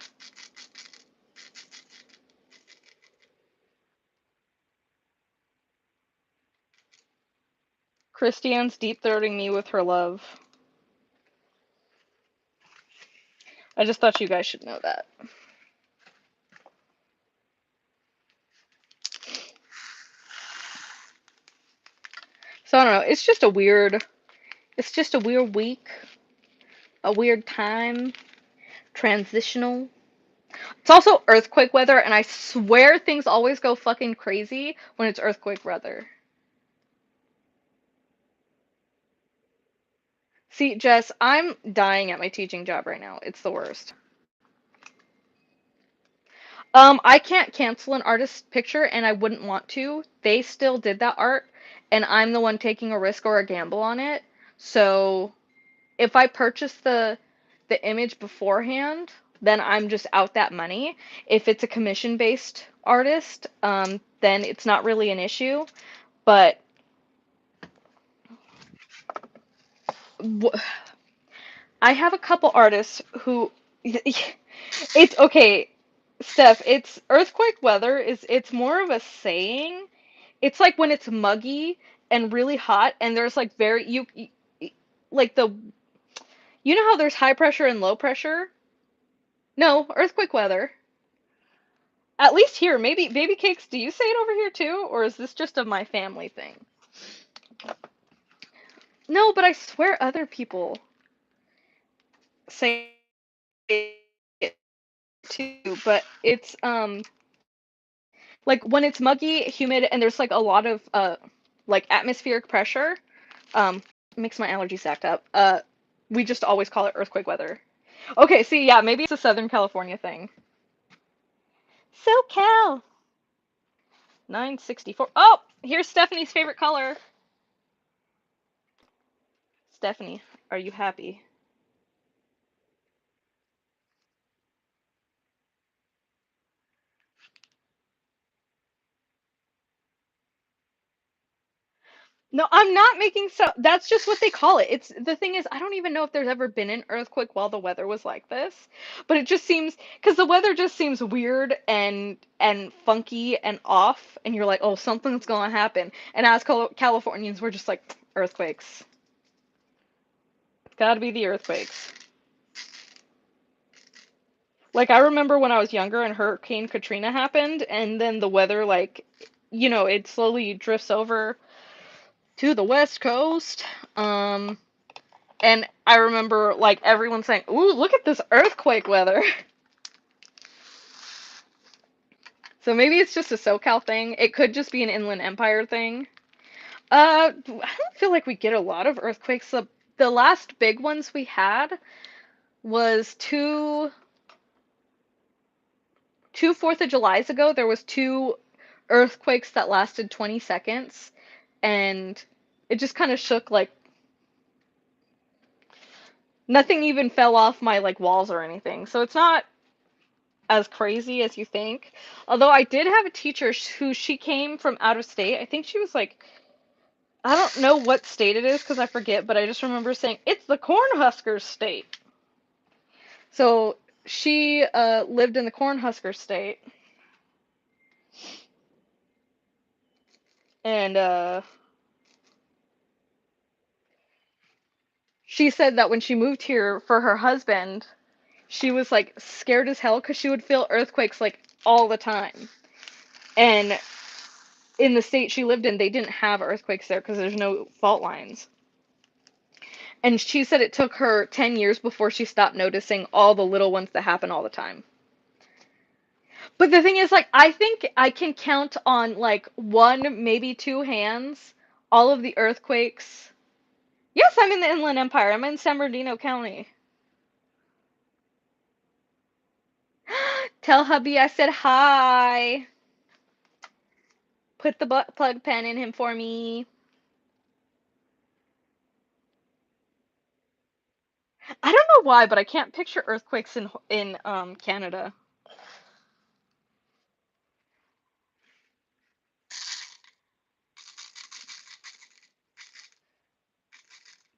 Christiane's deep throating me with her love. I just thought you guys should know that. So I don't know. It's just a weird week, a weird time, transitional. It's also earthquake weather, and I swear things always go fucking crazy when it's earthquake weather. See, Jess, I'm dying at my teaching job right now. It's the worst. I can't cancel an artist's picture, and I wouldn't want to. They still did that art, and I'm the one taking a risk or a gamble on it. So if I purchase the image beforehand, then I'm just out that money. If it's a commission-based artist, then it's not really an issue. But I have a couple artists who it's okay, Steph, it's earthquake weather is it's more of a saying. It's like when it's muggy and really hot and there's like very like the you know how there's high pressure and low pressure? No, earthquake weather. At least here, maybe baby cakes, do you say it over here too or is this just a my family thing? No, but I swear other people say it too, but it's like when it's muggy, humid, and there's like a lot of like atmospheric pressure, um, makes my allergies act up. We just always call it earthquake weather. Okay, see, yeah, maybe it's a Southern California thing. SoCal 964. Oh, here's Stephanie's favorite color. Stephanie, are you happy? No, I'm not making so. That's just what they call it. It's the thing is, I don't even know if there's ever been an earthquake while the weather was like this, but it just seems because the weather just seems weird and funky and off, and you're like, oh, something's gonna happen. And as Californians, we're just like earthquakes. Gotta be the earthquakes. Like I remember when I was younger and Hurricane Katrina happened, and then the weather it slowly drifts over to the West Coast. And I remember like everyone saying, "Ooh, look at this earthquake weather." So maybe it's just a SoCal thing. It could just be an Inland Empire thing. I don't feel like we get a lot of earthquakes. The last big ones we had was two 4th of Julys ago. There was two earthquakes that lasted 20 seconds, and it just kind of shook, like nothing even fell off my like walls or anything. So it's not as crazy as you think. Although I did have a teacher who she came from out of state. I think she was like, I don't know what state it is because I forget, but I just remember saying it's the Cornhuskers state. So she lived in the Cornhusker state, and she said that when she moved here for her husband, she was like scared as hell because she would feel earthquakes like all the time. And in the state she lived in, they didn't have earthquakes there because there's no fault lines. And she said it took her 10 years before she stopped noticing all the little ones that happen all the time. But the thing is, like, I think I can count on like one, maybe two hands, all of the earthquakes. Yes, I'm in the Inland Empire. I'm in San Bernardino County. Tell hubby I said hi. Put the butt plug pen in him for me. I don't know why, but I can't picture earthquakes in Canada.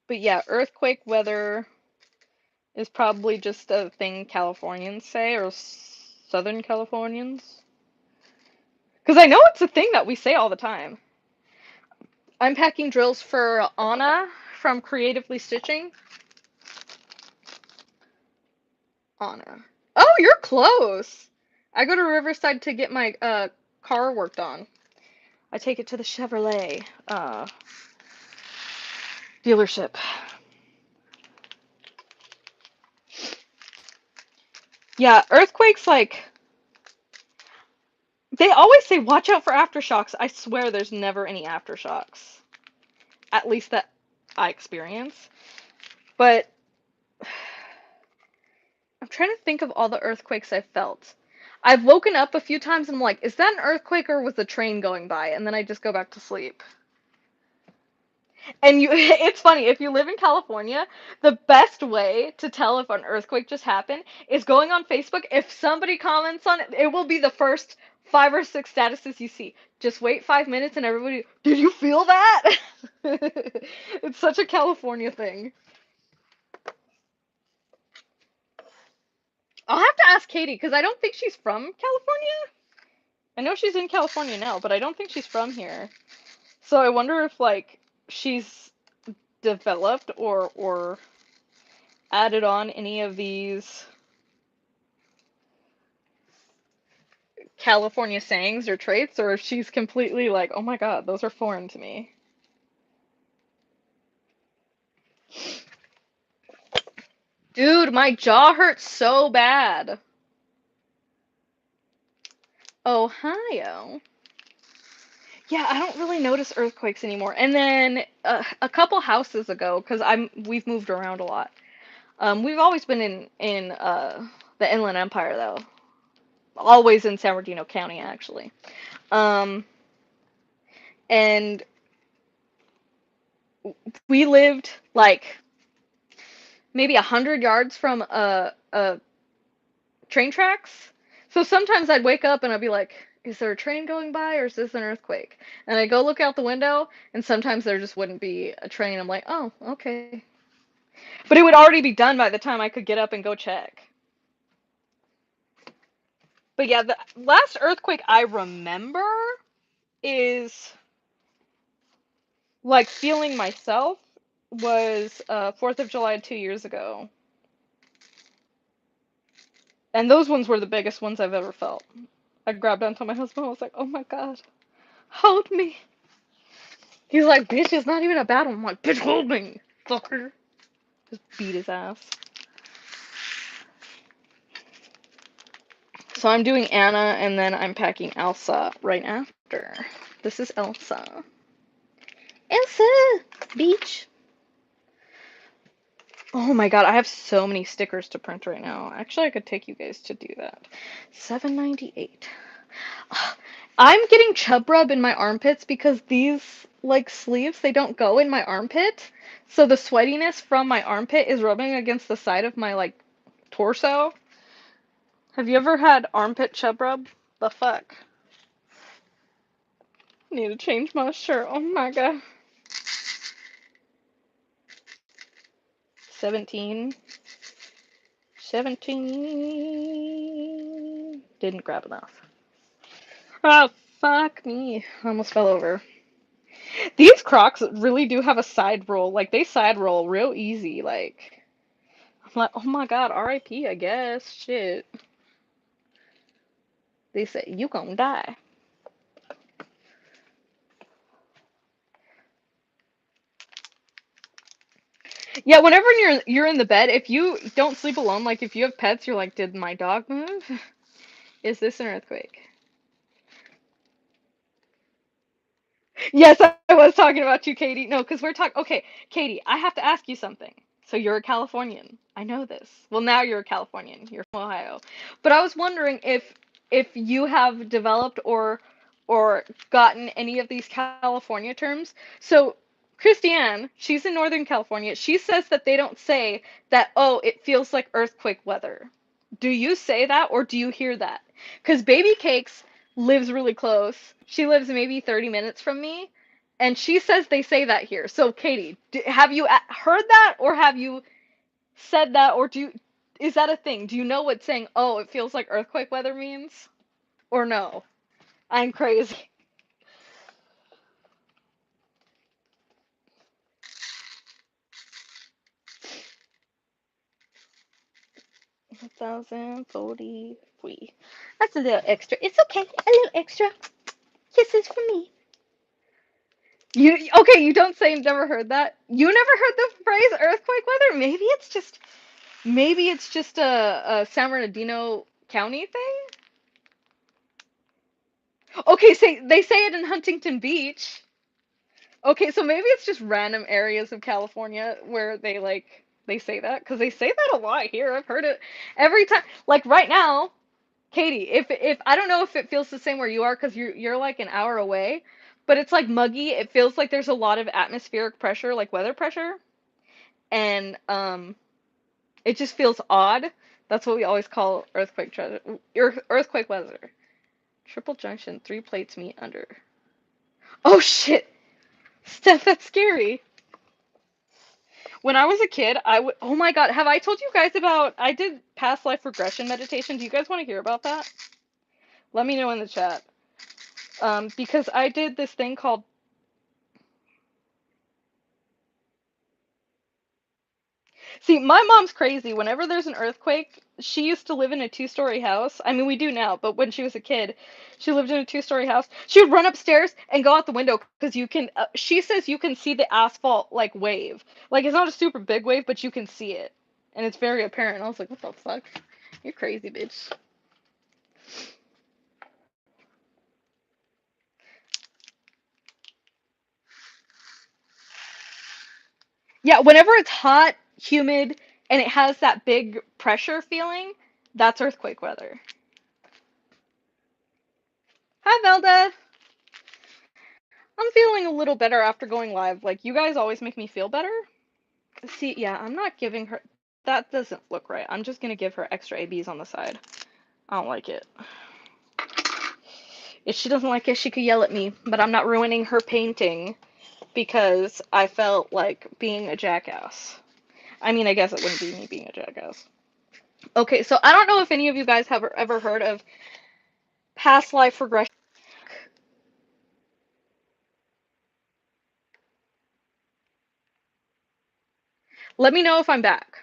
But yeah, earthquake weather is probably just a thing Californians say, or Southern Californians. Because I know it's a thing that we say all the time. I'm packing drills for Anna from Creatively Stitching. Anna. Oh, you're close. I go to Riverside to get my car worked on. I take it to the Chevrolet dealership. Yeah, earthquakes, like, they always say watch out for aftershocks. I swear there's never any aftershocks. At least that I experience. But I'm trying to think of all the earthquakes I've felt. I've woken up a few times and I'm like, is that an earthquake or was the train going by? And then I just go back to sleep. And you, it's funny, if you live in California, the best way to tell if an earthquake just happened is going on Facebook. If somebody comments on it, it will be the first 5 or 6 statuses you see. Just wait 5 minutes and everybody, did you feel that? It's such a California thing. I'll have to ask Katie because I don't think she's from California. I know she's in California now, but I don't think she's from here. So I wonder if like she's developed or added on any of these California sayings or traits, or if she's completely like, oh my god, those are foreign to me. Dude, my jaw hurts so bad. Ohio. Yeah, I don't really notice earthquakes anymore. And then a couple houses ago, because we've moved around a lot. We've always been in the Inland Empire though, always in San Bernardino County actually. Um, and we lived like maybe 100 yards from a train tracks. So sometimes I'd wake up and I'd be like, is there a train going by or is this an earthquake? And I go look out the window and sometimes there just wouldn't be a train. I'm like, oh, okay. But it would already be done by the time I could get up and go check. But yeah, the last earthquake I remember is like feeling myself was 4th of July 2 years ago. And those ones were the biggest ones I've ever felt. I grabbed onto my husband. I was like, oh my god, hold me. He's like, bitch, it's not even a bad one. I'm like, bitch, hold me, fucker. Just beat his ass. So I'm doing Anna, and then I'm packing Elsa right after. This is Elsa. Elsa! Beach. Oh my god, I have so many stickers to print right now. Actually, I could take you guys to do that. $7.98. I'm getting chub rub in my armpits because these, like, sleeves, they don't go in my armpit. So the sweatiness from my armpit is rubbing against the side of my, like, torso. Have you ever had armpit chub rub? The fuck? Need to change my shirt. Oh my god. 17. 17. Didn't grab enough. Oh, fuck me. I almost fell over. These Crocs really do have a side roll. Like, they side roll real easy. Like, I'm like, oh my god, RIP, I guess. Shit. They say, you gonna die. Yeah, whenever you're in the bed, if you don't sleep alone, like if you have pets, you're like, did my dog move? Is this an earthquake? Yes, I was talking about you, Katie. No, because we're talking. Okay, Katie, I have to ask you something. So you're a Californian. I know this. Well, now you're a Californian. You're from Ohio. But I was wondering if you have developed or gotten any of these California terms. So Christiane, she's in Northern California. She says that they don't say that, oh, it feels like earthquake weather. Do you say that or do you hear that? Because Baby Cakes lives really close. She lives maybe 30 minutes from me, and she says they say that here. So, Katie, have you heard that, or have you said that, or is that a thing? Do you know what saying, oh, it feels like earthquake weather means? Or no? I'm crazy. 1,043. That's a little extra. It's okay. A little extra. Kisses for me. You okay? You don't say you've never heard that. You never heard the phrase earthquake weather? Maybe it's just a San Bernardino County thing. Okay, say they say it in Huntington Beach. Okay, so maybe it's just random areas of California where they say that because they say that a lot here. I've heard it every time. Like right now, Katie, if I don't know if it feels the same where you are because you're like an hour away, but it's like muggy. It feels like there's a lot of atmospheric pressure, like weather pressure, and it just feels odd. That's what we always call earthquake weather. Triple junction, 3 plates meet under. Oh shit! Steph, that's scary. When I was a kid, I would. Oh my god, have I told you guys about? I did past life regression meditation. Do you guys want to hear about that? Let me know in the chat. Because I did this thing called. See, my mom's crazy. Whenever there's an earthquake, she used to live in a two-story house. I mean, we do now, but when she was a kid, she lived in a two-story house. She would run upstairs and go out the window because you can. She says you can see the asphalt like wave. Like it's not a super big wave, but you can see it, and it's very apparent. And I was like, what the fuck? You're crazy, bitch. Yeah, whenever it's hot, humid, and it has that big pressure feeling, that's earthquake weather. Hi, Velda. I'm feeling a little better after going live. Like, you guys always make me feel better. See, yeah, I'm not giving her. That doesn't look right. I'm just gonna give her extra ABs on the side. I don't like it. If she doesn't like it, she could yell at me, but I'm not ruining her painting because I felt like being a jackass. I mean, I guess it wouldn't be me being a jackass. Okay, so I don't know if any of you guys have ever heard of past life regression. Let me know if I'm back.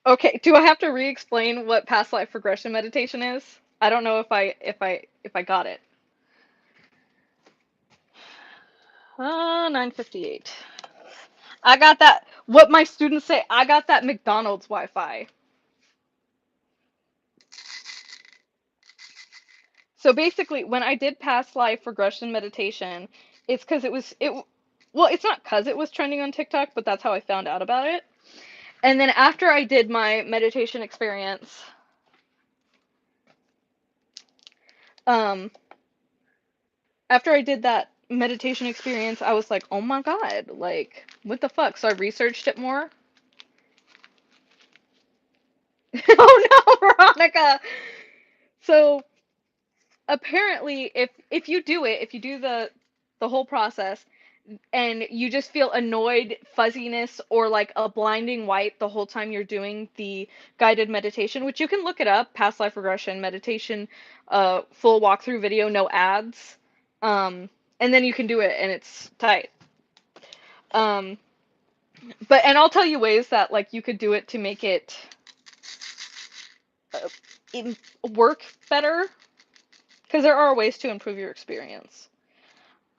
Okay, do I have to re-explain what past life regression meditation is? I don't know if I got it. 9:58. I got that. What my students say, I got that McDonald's Wi-Fi. So basically, when I did past life regression meditation, it's because well, it's not because it was trending on TikTok, but that's how I found out about it. And then after I did my meditation experience, um, after I did that meditation experience, I was like, oh my God, like, what the fuck? So I researched it more. Oh no, Veronica. So apparently, if you do the whole process, and you just feel annoyed, fuzziness, or like a blinding white the whole time you're doing the guided meditation, which you can look it up, past life regression meditation, full walkthrough video, no ads. And then you can do it and it's tight. Um, and I'll tell you ways that like you could do it to make it uh, work better, because there are ways to improve your experience.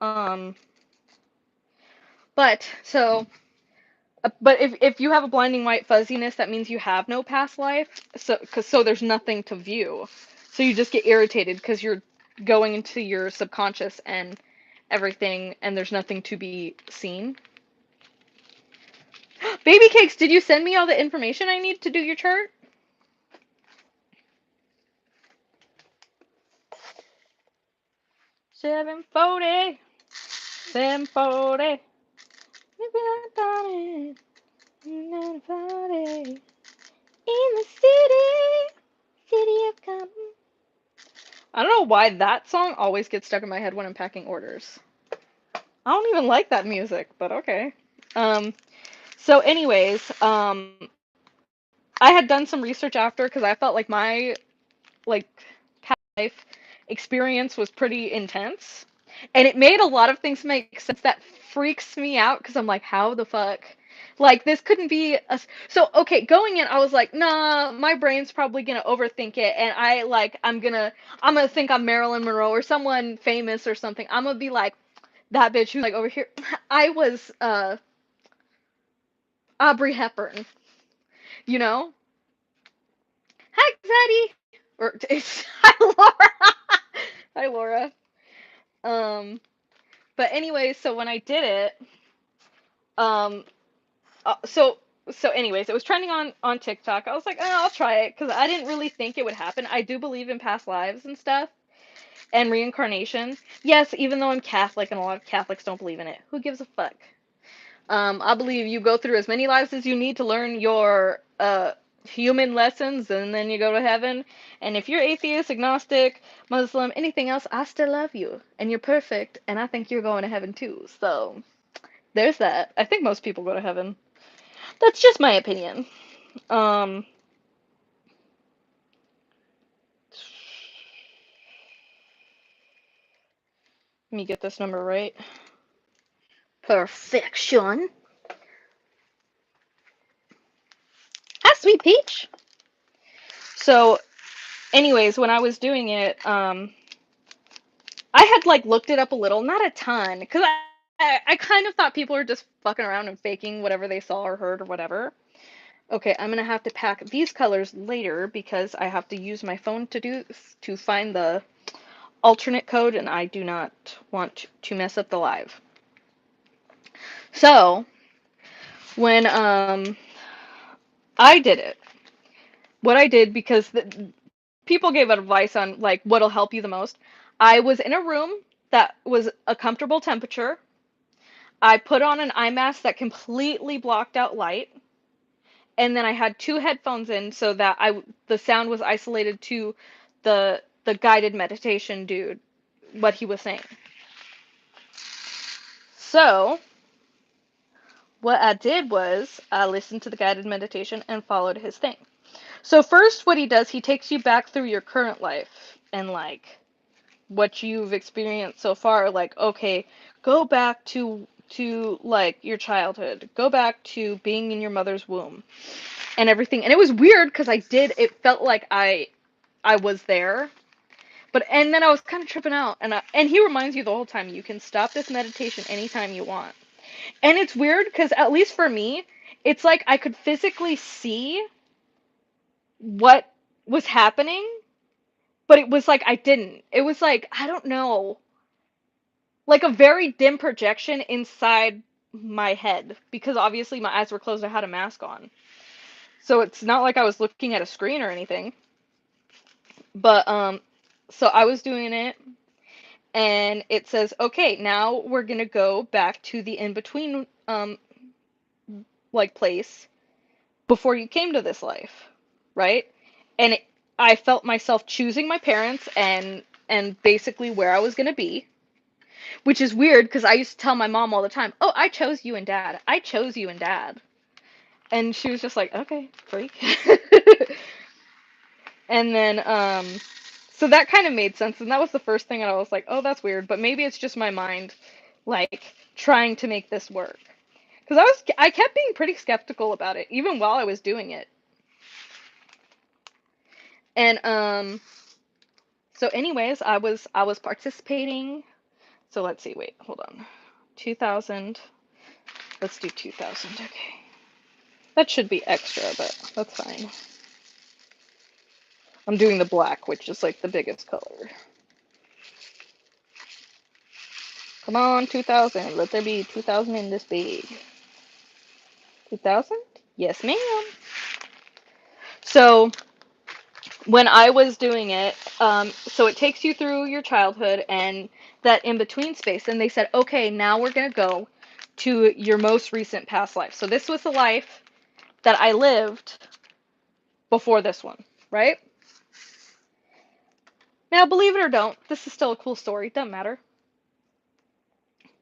Um, but so But if you have a blinding white fuzziness, that means you have no past life. So there's nothing to view. So you just get irritated because you're going into your subconscious and everything, and there's nothing to be seen. Baby cakes, did you send me all the information I need to do your chart? 740, 740. Maybe I've done it. 940. In the city of come. I don't know why that song always gets stuck in my head when I'm packing orders. I don't even like that music, but okay. Um, so anyways, I had done some research after because I felt like my like past life experience was pretty intense, and it made a lot of things make sense that freaks me out because I'm like, how the fuck? Like this couldn't be a so okay, going in I was like, nah, my brain's probably gonna overthink it and I'm gonna think I'm Marilyn Monroe or someone famous or something. I'm gonna be like that bitch who's like over here. I was Aubrey Hepburn, you know? Hi Zaddy! Or hi Laura. Hi Laura. Um but anyway, so when I did it, um uh, so anyways, it was trending on TikTok. I was like, oh, I'll try it because I didn't really think it would happen. I do believe in past lives and stuff and reincarnation. Yes, even though I'm Catholic and a lot of Catholics don't believe in it. Who gives a fuck? I believe you go through as many lives as you need to learn your human lessons, and then you go to heaven. And if you're atheist, agnostic, Muslim, anything else, I still love you, and you're perfect, and I think you're going to heaven too. So there's that. I think most people go to heaven. That's just my opinion. Um, Let me get this number right. Perfection. Hi, sweet peach. So, anyways, when I was doing it, I had like looked it up a little, not a ton, because I kind of thought people were just fucking around and faking whatever they saw or heard or whatever. Okay, I'm gonna have to pack these colors later because I have to use my phone to find the alternate code, and I do not want to mess up the live. So when I did it, what I did because people gave advice on like what'll help you the most. I was in a room that was a comfortable temperature. I put on an eye mask that completely blocked out light, and then I had two headphones in so that the sound was isolated to the guided meditation dude, what he was saying. So what I did was I listened to the guided meditation and followed his thing. So first what he does, he takes you back through your current life and like what you've experienced so far, like okay, go back to like your childhood, go back to being in your mother's womb and everything. And it was weird because it felt like I was there, but and then I was kind of tripping out, and he reminds you the whole time you can stop this meditation anytime you want. And it's weird because, at least for me, it's like I could physically see what was happening, but it was like I didn't. It was like, I don't know, like a very dim projection inside my head because obviously my eyes were closed. I had a mask on. So it's not like I was looking at a screen or anything. But so I was doing it, and it says, "Okay, now we're going to go back to the in-between like place before you came to this life." Right? And I felt myself choosing my parents and basically where I was going to be, which is weird because I used to tell my mom all the time, "Oh, I chose you and dad. I chose you and dad." And she was just like, "Okay, freak." And then so that kind of made sense, and that was the first thing that I was like, "Oh, that's weird," but maybe it's just my mind like trying to make this work. Cuz I kept being pretty skeptical about it even while I was doing it. And so anyways, I was participating. So let's see, wait, hold on. 2000. Let's do 2000. Okay. That should be extra, but that's fine. I'm doing the black, which is like the biggest color. Come on, 2000. Let there be 2000 in this big. 2000? Yes, ma'am. So when I was doing it, so it takes you through your childhood and that in between space, and they said, okay, now we're gonna go to your most recent past life. So this was the life that I lived before this one, right? Now, believe it or don't, this is still a cool story. Doesn't matter.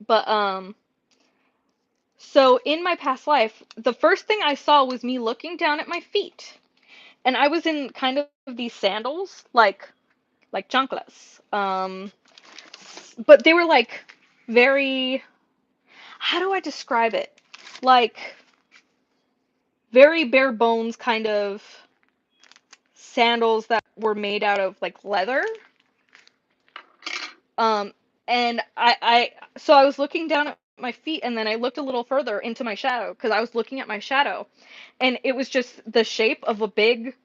But so in my past life, the first thing I saw was me looking down at my feet, and I was in kind of these sandals, like chanclas. But they were like very, how do I describe it? Like very bare bones kind of sandals that were made out of like leather. Um, and so I was looking down at my feet, and then I looked a little further into my shadow because I was looking at my shadow, and it was just the shape of a big,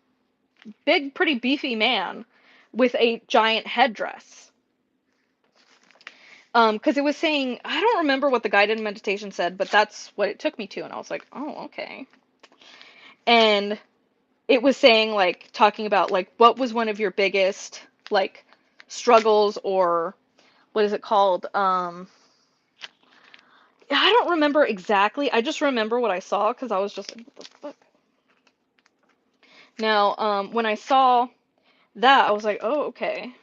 big, pretty beefy man with a giant headdress. Because it was saying, I don't remember what the guided meditation said, but that's what it took me to, and I was like, oh, okay. And it was saying, like, talking about, like, what was one of your biggest, like, struggles, or what is it called? I don't remember exactly. I just remember what I saw because I was just like, what the fuck? Now, when I saw that, I was like, oh, okay.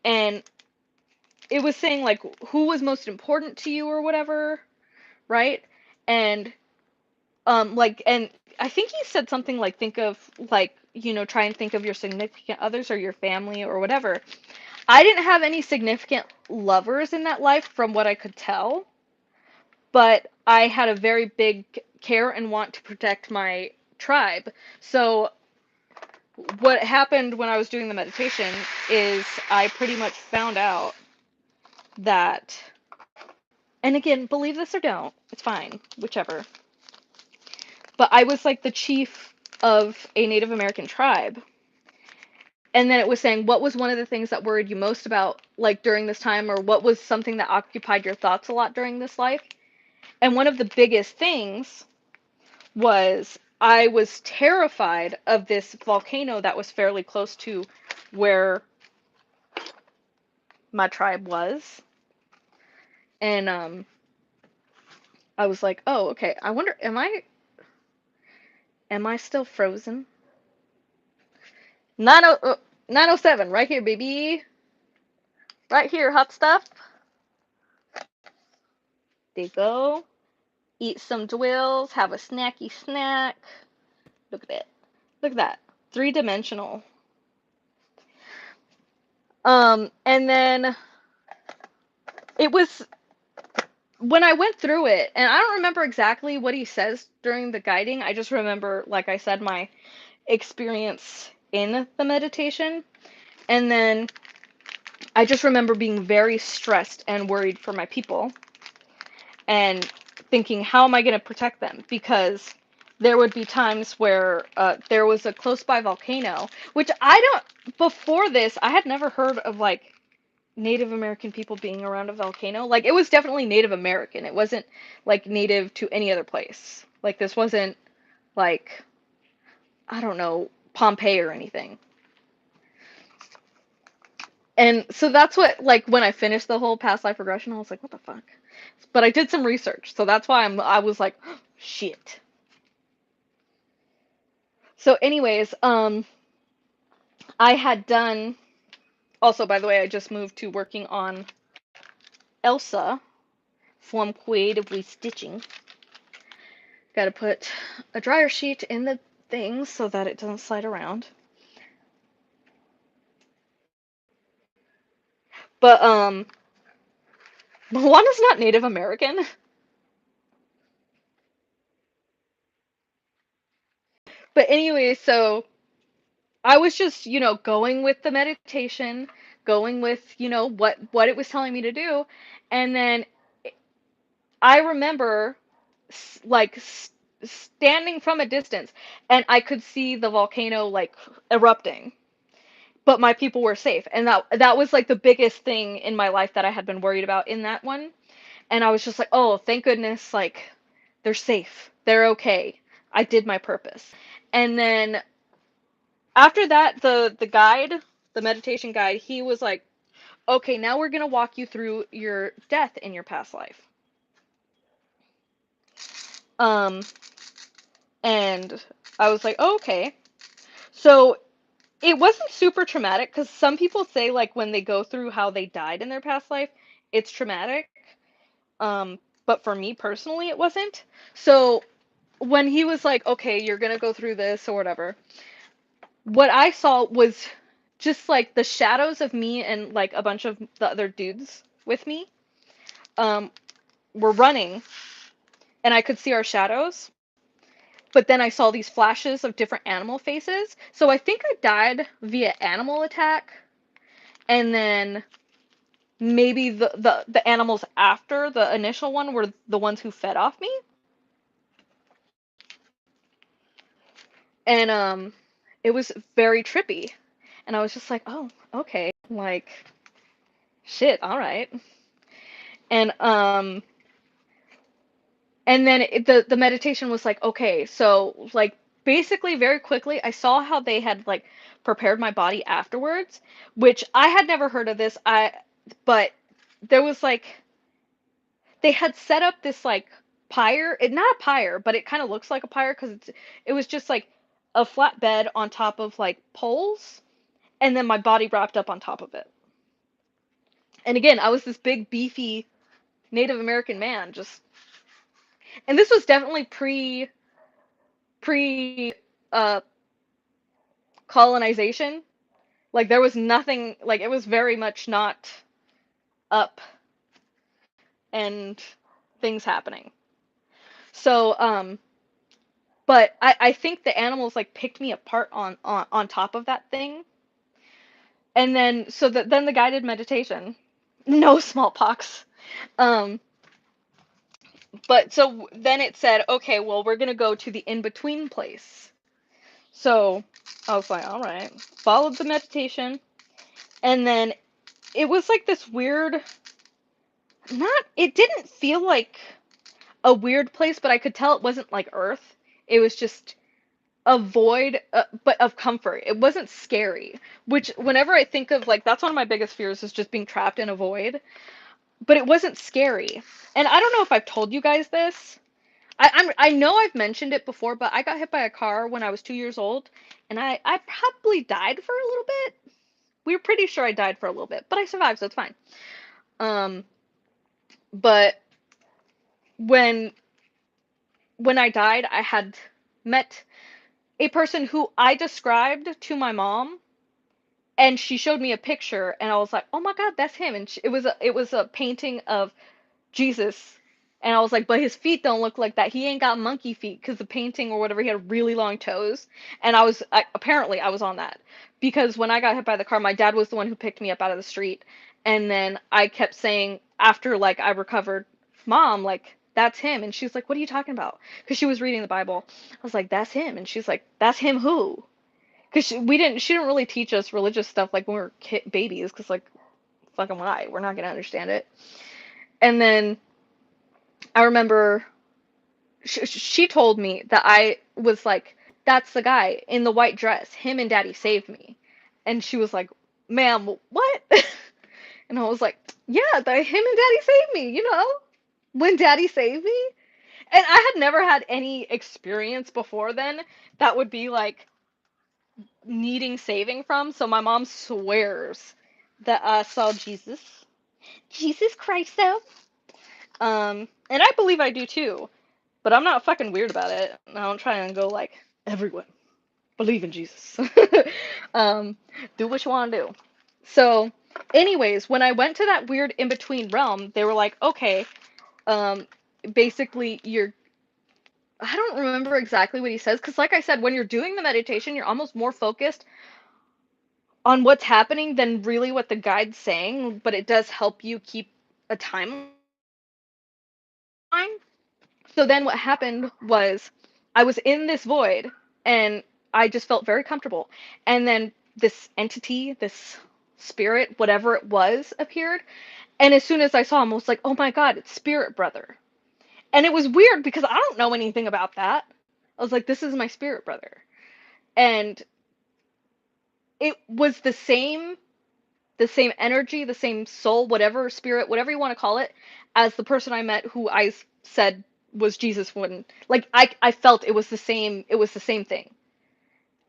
And it was saying, like, who was most important to you or whatever, right? And like, and I think he said something like, think of, like, try and think of your significant others or your family or whatever. I didn't have any significant lovers in that life from what I could tell, but I had a very big care and want to protect my tribe. So what happened when I was doing the meditation is I pretty much found out that, and again, believe this or don't, it's fine, whichever. But I was like the chief of a Native American tribe. And then it was saying, what was one of the things that worried you most about, like, during this time, or what was something that occupied your thoughts a lot during this life? And one of the biggest things was I was terrified of this volcano that was fairly close to where my tribe was. And I was like, oh, okay. I wonder, am I still frozen? 907, right here, baby. Right here, hot stuff. There you go. Eat some dwells, have a snacky snack. Look at it. Look at that. Three-dimensional. And then it was when I went through it, and I don't remember exactly what he says during the guiding. I just remember, like I said, my experience in the meditation. And then I just remember being very stressed and worried for my people. And thinking, how am I going to protect them? Because there would be times where there was a close by volcano, which before this, I had never heard of like Native American people being around a volcano. Like it was definitely Native American. It wasn't like native to any other place. Like this wasn't like, I don't know, Pompeii or anything. And so that's what, like, when I finished the whole past life regression, I was like, what the fuck? But I did some research, so that's why I was like, oh, shit. So anyways, I had done, also, by the way, I just moved to working on Elsa from creatively stitching. Got to put a dryer sheet in the thing so that it doesn't slide around. But Moana's not Native American. But anyway, so I was just, going with the meditation, going with, what it was telling me to do. And then I remember like standing from a distance and I could see the volcano like erupting, but my people were safe. And that was like the biggest thing in my life that I had been worried about in that one. And I was just like, "Oh, thank goodness, like they're safe. They're okay. I did my purpose." And then after that, the meditation guide, he was like, "Okay, now we're going to walk you through your death in your past life." Um and I was like, oh, "Okay." So it wasn't super traumatic because some people say like when they go through how they died in their past life, it's traumatic. But for me personally, it wasn't. So when he was like, "Okay, you're gonna go through this or whatever," what I saw was just like the shadows of me and like a bunch of the other dudes with me, um, were running, and I could see our shadows. But then I saw these flashes of different animal faces. So I think I died via animal attack, and then maybe the animals after the initial one were the ones who fed off me. And it was very trippy. And I was just like, "Oh, okay." Like, shit, all right. And then the meditation was like, "Okay, so like basically very quickly I saw how they had like prepared my body afterwards, which I had never heard of this. But there was like they had set up this like pyre, not a pyre, but it kind of looks like a pyre because it was just like a flat bed on top of like poles, and then my body wrapped up on top of it. And again, I was this big beefy Native American man, just, and this was definitely pre uh colonization. Like there was nothing, like it was very much not up and things happening. So but I think the animals like picked me apart on top of that thing. And then then the guided meditation. No smallpox. Um but so then it said, "Okay, well we're gonna go to the in-between place." So I was like, all right. Followed the meditation, and then it was like this weird, not, it didn't feel like a weird place, but I could tell it wasn't like Earth. It was just a void, but of comfort. It wasn't scary, which whenever I think of like, that's one of my biggest fears is just being trapped in a void, but it wasn't scary. And I don't know if I've told you guys this. I know I've mentioned it before, but I got hit by a car when I was 2 years old, and I probably died for a little bit. We were pretty sure I died for a little bit, but I survived, so it's fine. Um, but when I died, I had met a person who I described to my mom, and she showed me a picture, and I was like, "Oh my God, that's him!" And it was a painting of Jesus, and I was like, "But his feet don't look like that. He ain't got monkey feet because the painting or whatever, he had really long toes." And apparently I was on that because when I got hit by the car, my dad was the one who picked me up out of the street, and then I kept saying after like I recovered, "Mom, like that's him. And she's like, what are you talking about? Because she was reading the Bible. I was like, that's him. And she's like, that's him who? Because she didn't really teach us religious stuff like when we were babies. Because like, fucking why? We're not gonna understand it. And then I remember she told me that I was like, that's the guy in the white dress. Him and Daddy saved me. And she was like, ma'am, what? And I was like, yeah, him and Daddy saved me, when Daddy saved me. And I had never had any experience before then that would be like needing saving from. So my mom swears that I saw Jesus Christ though. And I believe I do too, but I'm not fucking weird about it. I don't try and go like, everyone believe in Jesus. um, do what you want to do. So, anyways, when I went to that weird in between realm, they were like, okay, um, basically I don't remember exactly what he says, because like I said, when you're doing the meditation, you're almost more focused on what's happening than really what the guide's saying, but it does help you keep a timeline. So then what happened was I was in this void and I just felt very comfortable. And then this entity, this spirit, whatever it was, appeared. And as soon as I saw him, I was like, oh my God, it's Spirit Brother. And it was weird because I don't know anything about that. I was like, this is my Spirit Brother. And it was the same energy, the same soul, whatever spirit, whatever you want to call it, as the person I met who I said was Jesus when like I felt it was the same thing.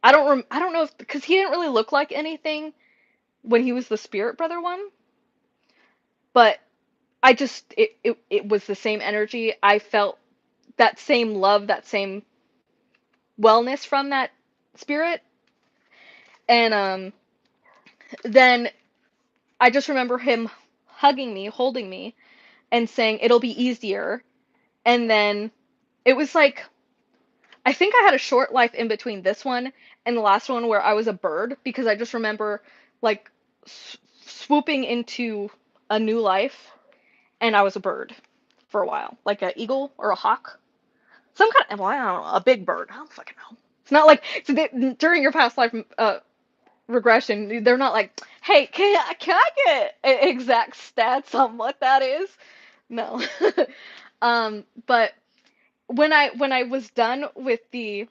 I don't know if because he didn't really look like anything when he was the spirit brother one, but I just it was the same energy. I felt that same love, that same wellness from that spirit. And then I just remember him hugging me, holding me, and saying it'll be easier. And then it was like, I think I had a short life in between this one and the last one where I was a bird because I just remember like swooping into a new life and I was a bird for a while, like an eagle or a hawk. Some kind of, well, I don't know, a big bird. I don't fucking know. It's not like so during your past life regression, they're not like, hey, can I get exact stats on what that is? No. But when I was done with the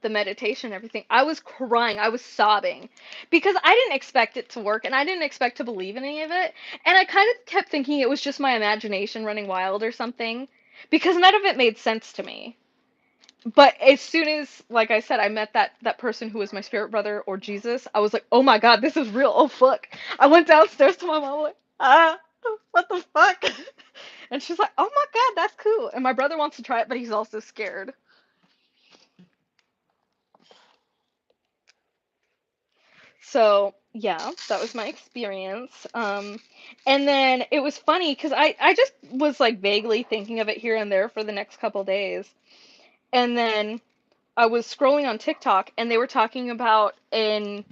meditation and everything, I was crying. I was sobbing because I didn't expect it to work and I didn't expect to believe in any of it. And I kind of kept thinking it was just my imagination running wild or something because none of it made sense to me. But as soon as, like I said, I met that person who was my spirit brother or Jesus, I was like, oh my God, this is real. Oh fuck. I went downstairs to my mom like, what the fuck? And she's like, oh my God, that's cool. And my brother wants to try it, but he's also scared. So yeah, that was my experience. And then it was funny because I just was like vaguely thinking of it here and there for the next couple days. And then I was scrolling on TikTok and they were talking about in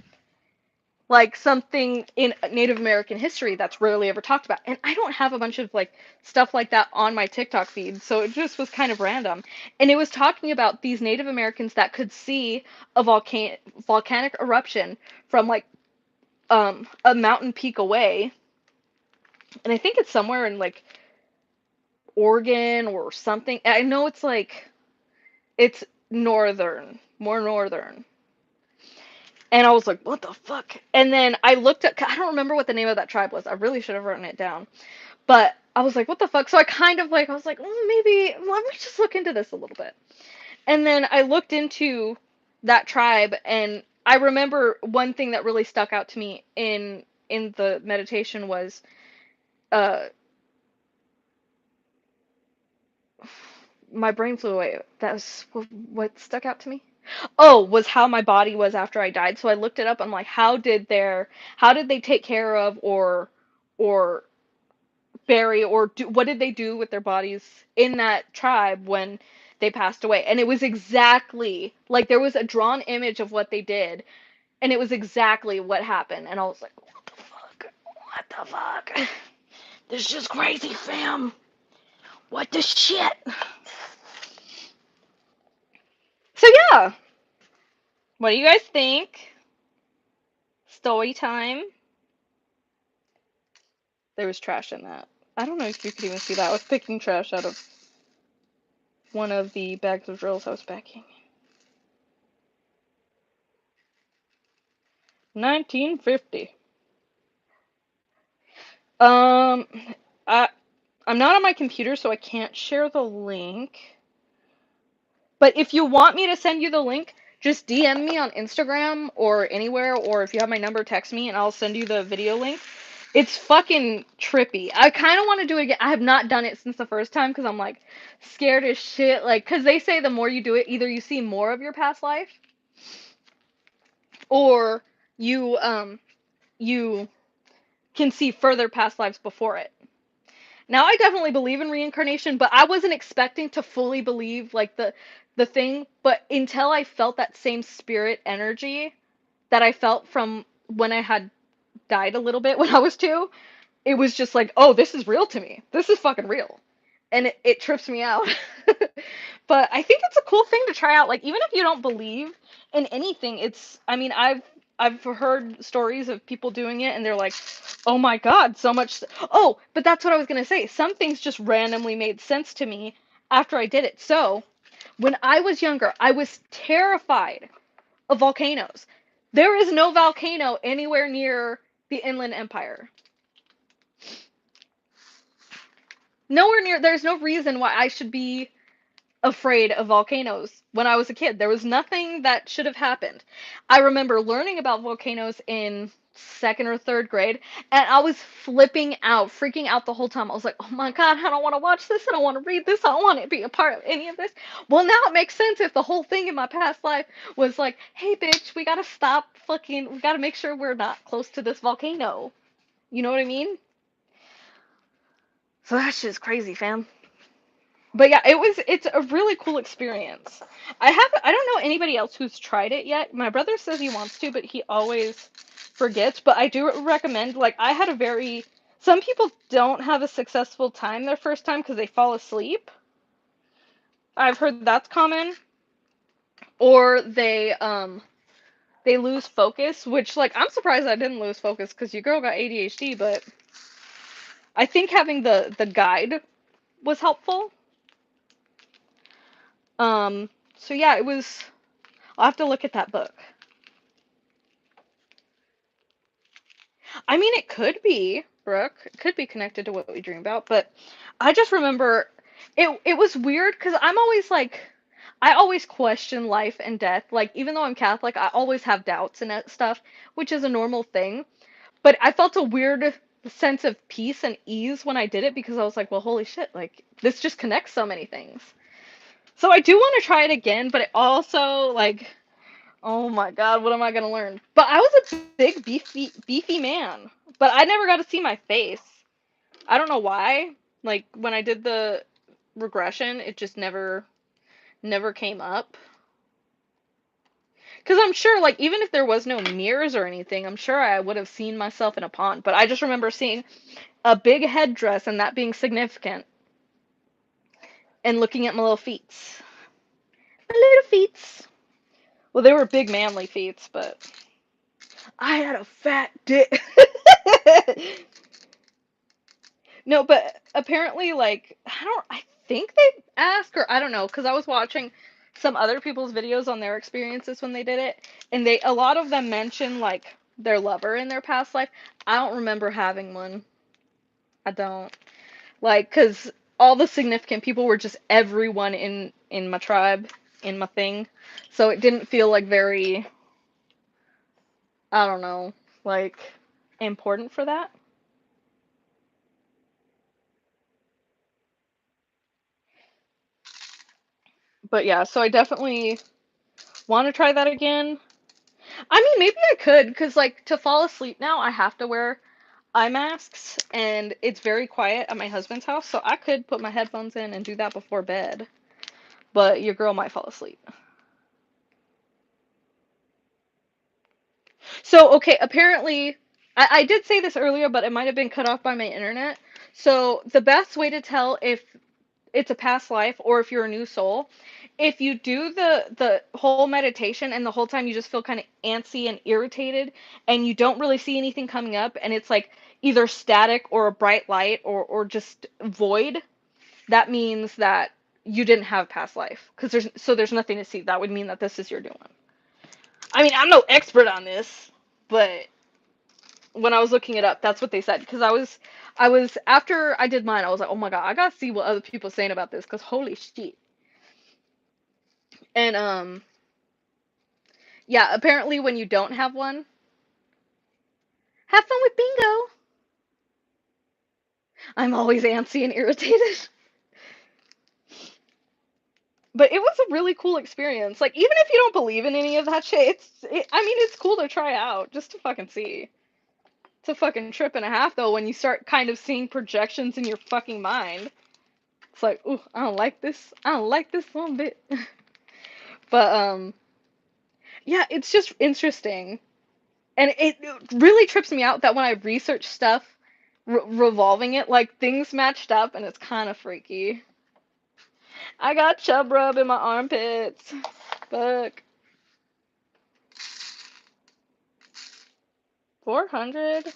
like something in Native American history that's rarely ever talked about. And I don't have a bunch of like stuff like that on my TikTok feed, so it just was kind of random. And it was talking about these Native Americans that could see a volcanic eruption from like a mountain peak away. And I think it's somewhere in like Oregon or something. I know it's like it's northern, more northern. And I was like, what the fuck? And then I looked at, I don't remember what the name of that tribe was. I really should have written it down. But I was like, what the fuck? So I kind of like, I was like, maybe, let me just look into this a little bit. And then I looked into that tribe, and I remember one thing that really stuck out to me in the meditation was, uh, my brain flew away. That was what stuck out to me. Oh, was how my body was after I died. So I looked it up. I'm like, how did they take care of or bury or do what did they do with their bodies in that tribe when they passed away? And it was exactly like there was a drawn image of what they did, and it was exactly what happened. And I was like, what the fuck? What the fuck? This is just crazy, fam. What the shit? So yeah, what do you guys think? Story time. There was trash in that. I don't know if you could even see that. I was picking trash out of one of the bags of drills I was packing. 1950. Um, I I'm not on my computer, so I can't share the link. But if you want me to send you the link, just DM me on Instagram or anywhere, or if you have my number, text me and I'll send you the video link. It's fucking trippy. I kind of want to do it again. I have not done it since the first time because I'm like scared as shit. Like, because they say the more you do it, either you see more of your past life or you can see further past lives before it. Now I definitely believe in reincarnation, but I wasn't expecting to fully believe like the thing, but until I felt that same spirit energy that I felt from when I had died a little bit when I was 2, it was just like, oh, this is real to me. This is fucking real. And it trips me out. But I think it's a cool thing to try out. Like, even if you don't believe in anything, I mean, I've heard stories of people doing it and they're like, oh my God, so much. Oh, but that's what I was going to say. Some things just randomly made sense to me after I did it. So, when I was younger, I was terrified of volcanoes. There is no volcano anywhere near the Inland Empire. Nowhere near, there's no reason why I should be afraid of volcanoes when I was a kid. There was nothing that should have happened. I remember learning about volcanoes in second or third grade, and I was flipping out, freaking out the whole time. I was like, oh my God, I don't want to watch this. I don't want to read this. I don't want to be a part of any of this. Well, now it makes sense if the whole thing in my past life was like, hey, bitch, we gotta stop fucking, we gotta make sure we're not close to this volcano. You know what I mean? So that shit's crazy, fam. But yeah, it's a really cool experience. I don't know anybody else who's tried it yet. My brother says he wants to, but he always forgets. But I do recommend, like, I had a very, some people don't have a successful time their first time because they fall asleep. I've heard that's common. Or they lose focus, which, like, I'm surprised I didn't lose focus because your girl got ADHD, but I think having the guide was helpful. So yeah, it was, I'll have to look at that book. I mean, it could be, Brooke. It could be connected to what we dream about, but I just remember it was weird because I'm always like I always question life and death. Like, even though I'm Catholic, I always have doubts and that stuff, which is a normal thing. But I felt a weird sense of peace and ease when I did it because I was like, well, holy shit, like this just connects so many things. So I do want to try it again, but it also like, oh my God, what am I gonna learn? But I was a big beefy man, but I never got to see my face. I don't know why. Like, when I did the regression, it just never came up. Because I'm sure, like, even if there was no mirrors or anything, I'm sure I would have seen myself in a pond. But I just remember seeing a big headdress and that being significant, and looking at my little feet. My little feet. Well, they were big manly feet, but I had a fat dick. No, but apparently, like, I think they ask, or I don't know, because I was watching some other people's videos on their experiences when they did it, and a lot of them mention, like, their lover in their past life. I don't remember having one. I don't. Like, because all the significant people were just everyone in my tribe, in my thing. So it didn't feel, like, very, I don't know, like, important for that. But yeah, so I definitely want to try that again. I mean, maybe I could, because, like, to fall asleep now, I have to wear eye masks, and it's very quiet at my husband's house, so I could put my headphones in and do that before bed. But your girl might fall asleep. So, okay, apparently, I did say this earlier, but it might have been cut off by my internet. So, the best way to tell if it's a past life, or if you're a new soul, if you do the whole meditation and the whole time you just feel kind of antsy and irritated and you don't really see anything coming up and it's like either static or a bright light or just void, that means that you didn't have past life because there's nothing to see. That would mean that this is your new one. I mean, I'm no expert on this, but when I was looking it up, that's what they said. Because I was after I did mine, I was like, oh my god, I gotta see what other people are saying about this. Because holy shit. And yeah, apparently when you don't have one, have fun with bingo. I'm always antsy and irritated. But it was a really cool experience. Like even if you don't believe in any of that shit, I mean, it's cool to try out just to fucking see. It's a fucking trip and a half though when you start kind of seeing projections in your fucking mind. It's like, ooh, I don't like this. I don't like this one bit. But yeah, it's just interesting. And it really trips me out that when I research stuff revolving it, like things matched up and it's kind of freaky. I got chub rub in my armpits. Fuck. 400,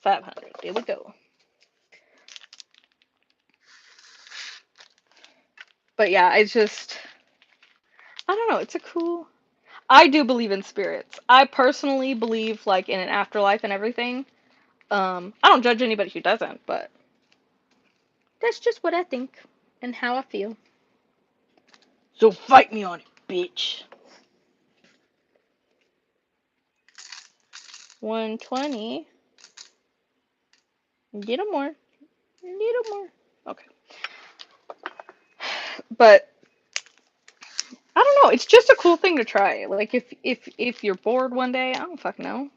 500. There we go. But yeah, I don't know, it's a cool. I do believe in spirits. I personally believe like in an afterlife and everything. I don't judge anybody who doesn't, but that's just what I think and how I feel. So fight me on it, bitch. 120. Little more. Little more. Okay. But I don't know. It's just a cool thing to try. Like if you're bored one day, I don't fucking know.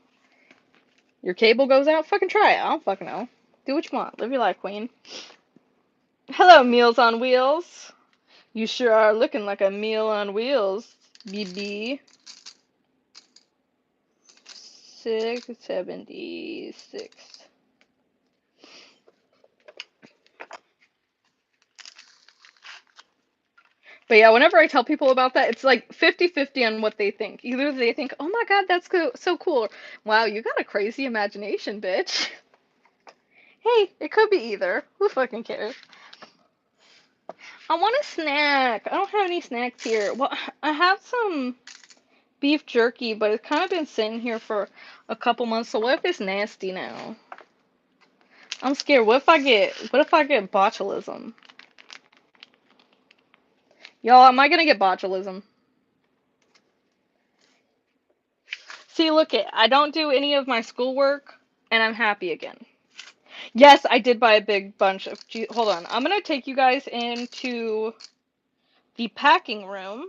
Your cable goes out, fucking try it. I don't fucking know. Do what you want. Live your life, queen. Hello, Meals on Wheels. You sure are looking like a meal on wheels, BB. 676. But yeah, whenever I tell people about that, it's like 50-50 on what they think. Either they think, oh my god, that's so cool. Or, wow, you got a crazy imagination, bitch. Hey, it could be either. Who fucking cares? I want a snack. I don't have any snacks here. Well, I have some beef jerky, but it's kind of been sitting here for a couple months. So what if it's nasty now? I'm scared. What if I get botulism? Y'all, am I gonna get botulism? See, look it. I don't do any of my schoolwork, and I'm happy again. Yes, I did buy a big bunch of. Hold on. I'm gonna take you guys into the packing room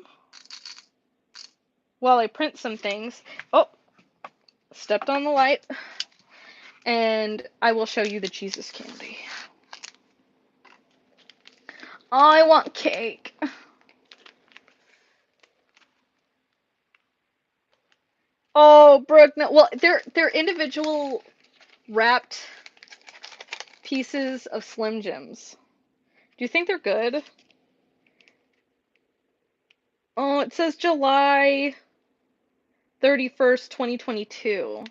while I print some things. Oh, stepped on the light. And I will show you the Jesus candy. I want cake. Oh, Brooke, no. Well, they're individual wrapped pieces of Slim Jims. Do you think they're good? Oh, it says July 31st, 2022.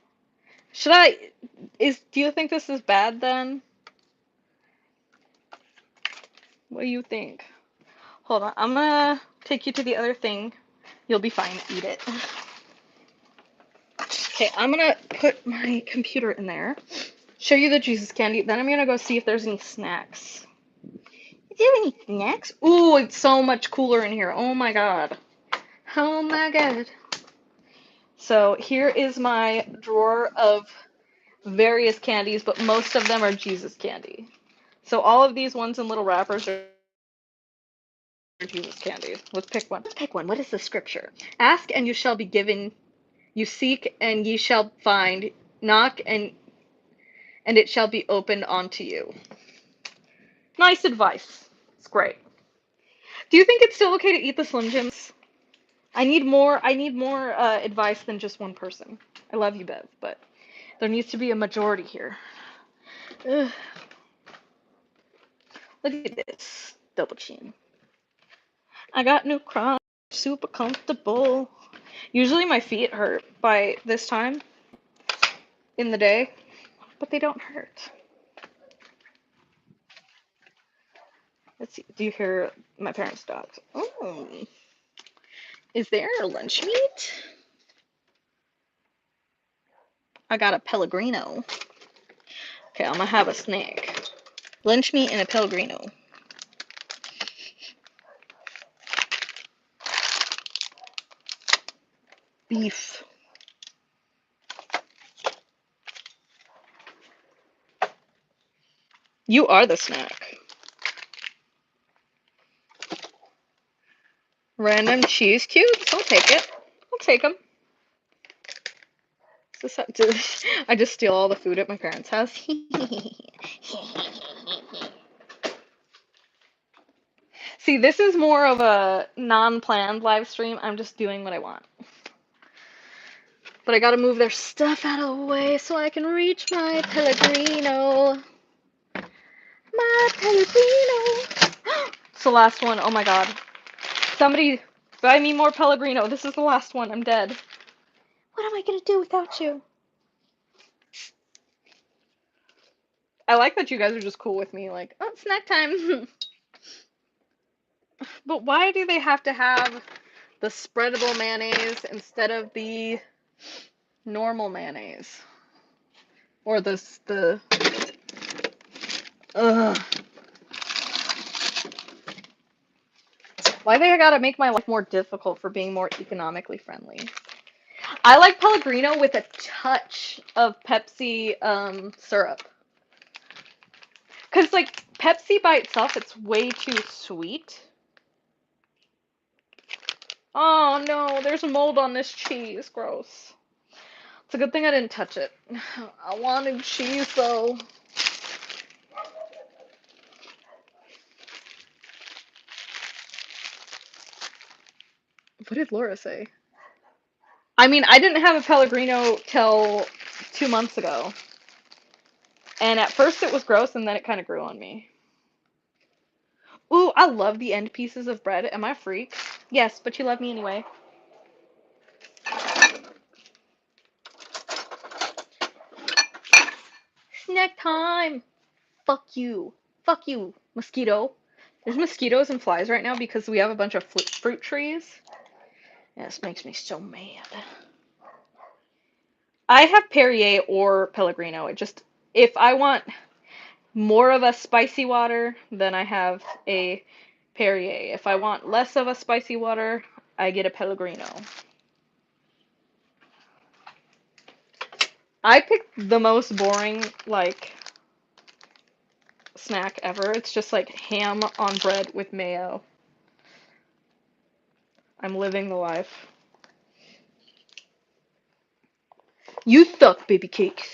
Should I do you think this is bad then? What do you think? Hold on. I'm gonna take you to the other thing. You'll be fine. Eat it. Okay, I'm gonna put my computer in there. Show you the Jesus candy. Then I'm gonna go see if there's any snacks. Is there any snacks? Ooh, it's so much cooler in here. Oh my god. Oh my god. So here is my drawer of various candies, but most of them are Jesus candy. So all of these ones in little wrappers are Jesus candy. Let's pick one. Let's pick one. What is the scripture? Ask and you shall be given. You seek and ye shall find. Knock and it shall be opened unto you. Nice advice. It's great. Do you think it's still okay to eat the Slim Jims? I need more advice than just one person. I love you, Bev, but there needs to be a majority here. Ugh. Look at this. Double chin. I got new crocs. Super comfortable. Usually my feet hurt by this time in the day, but they don't hurt. Let's see. Do you hear my parents' dogs? Oh. Is there lunch meat? I got a Pellegrino. Okay, I'm gonna have a snack. Lunch meat and a Pellegrino. Beef. You are the snack. Random cheese cubes? I'll take it. I'll take them. I just steal all the food at my parents' house. See, this is more of a non-planned live stream. I'm just doing what I want. But I gotta move their stuff out of the way so I can reach my Pellegrino. My Pellegrino. It's the last one. Oh my god. Somebody buy me more Pellegrino. This is the last one. I'm dead. What am I gonna do without you? I like that you guys are just cool with me. Like, oh, snack time. But why do they have to have the spreadable mayonnaise instead of the normal mayonnaise? Or the ugh. Why they gotta make my life more difficult for being more economically friendly? I like Pellegrino with a touch of Pepsi syrup. Cause like Pepsi by itself, it's way too sweet. Oh no, there's mold on this cheese. Gross. It's a good thing I didn't touch it. I wanted cheese though. What did Laura say? I mean, I didn't have a Pellegrino till 2 months ago. And at first it was gross and then it kind of grew on me. Ooh, I love the end pieces of bread. Am I a freak? Yes, but you love me anyway. Snack time! Fuck you. Fuck you, mosquito. There's mosquitoes and flies right now because we have a bunch of fruit trees. And this makes me so mad. I have Perrier or Pellegrino. If I want more of a spicy water, then I have a Perrier. If I want less of a spicy water, I get a Pellegrino. I picked the most boring, like, snack ever. It's just like ham on bread with mayo. I'm living the life. You suck, baby cakes.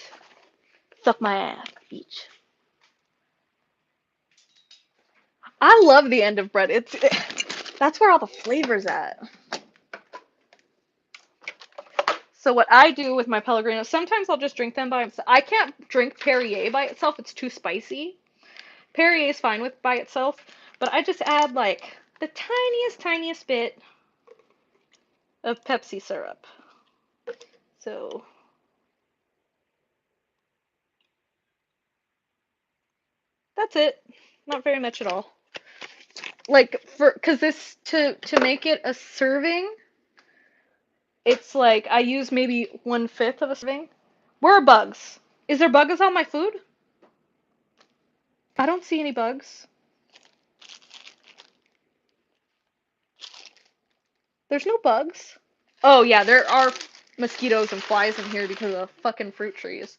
Suck my ass, bitch. I love the end of bread. That's where all the flavor's at. So what I do with my Pellegrino, sometimes I'll just drink them by themselves. I can't drink Perrier by itself. It's too spicy. Perrier is fine with by itself, but I just add like the tiniest bit of Pepsi syrup. So that's it. Not very much at all. Like cause this to make it a serving, it's like I use maybe 1/5 of a serving. Where are bugs? Is there bugs on my food? I don't see any bugs. There's no bugs. Oh yeah, there are mosquitoes and flies in here because of fucking fruit trees.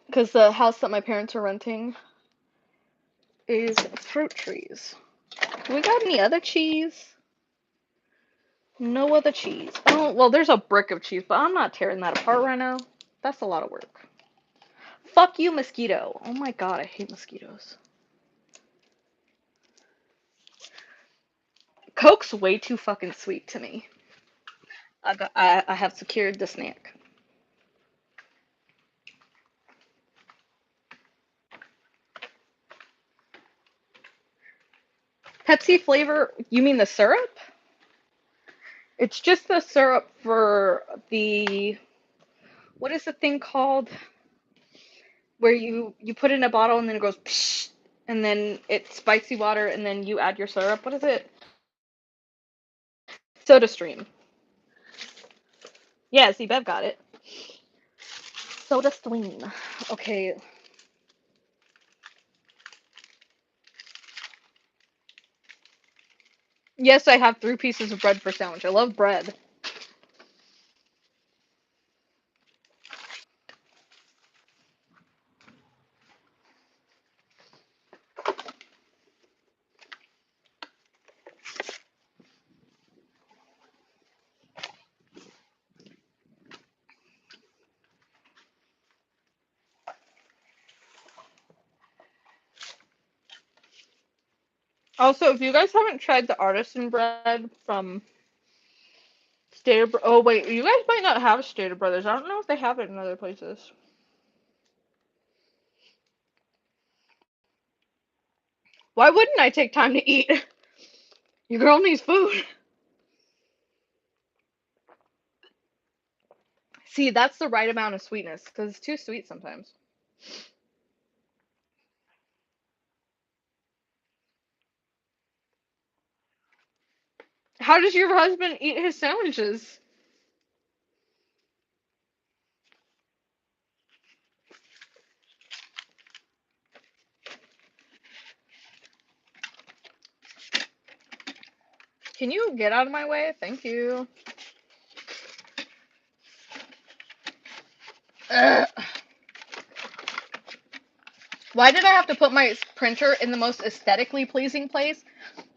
Because the house that my parents are renting is fruit trees. Do we got any other cheese? No other cheese. Oh, well, there's a brick of cheese, but I'm not tearing that apart right now. That's a lot of work. Fuck you, mosquito. Oh my god, I hate mosquitoes. Coke's way too fucking sweet to me. I have secured the snack. Pepsi flavor, you mean the syrup? It's just the syrup for the, what is the thing called? Where you put it in a bottle and then it goes psh, and then it's spicy water and then you add your syrup. What is it? Soda Stream. Yeah, see, Bev got it. Soda Stream. Okay. Yes, I have 3 pieces of bread for sandwich. I love bread. Also, if you guys haven't tried the artisan bread from oh wait, you guys might not have Stater Brothers. I don't know if they have it in other places. Why wouldn't I take time to eat? Your girl needs food. See, that's the right amount of sweetness because it's too sweet sometimes. How does your husband eat his sandwiches? Can you get out of my way? Thank you. Ugh. Why did I have to put my printer in the most aesthetically pleasing place,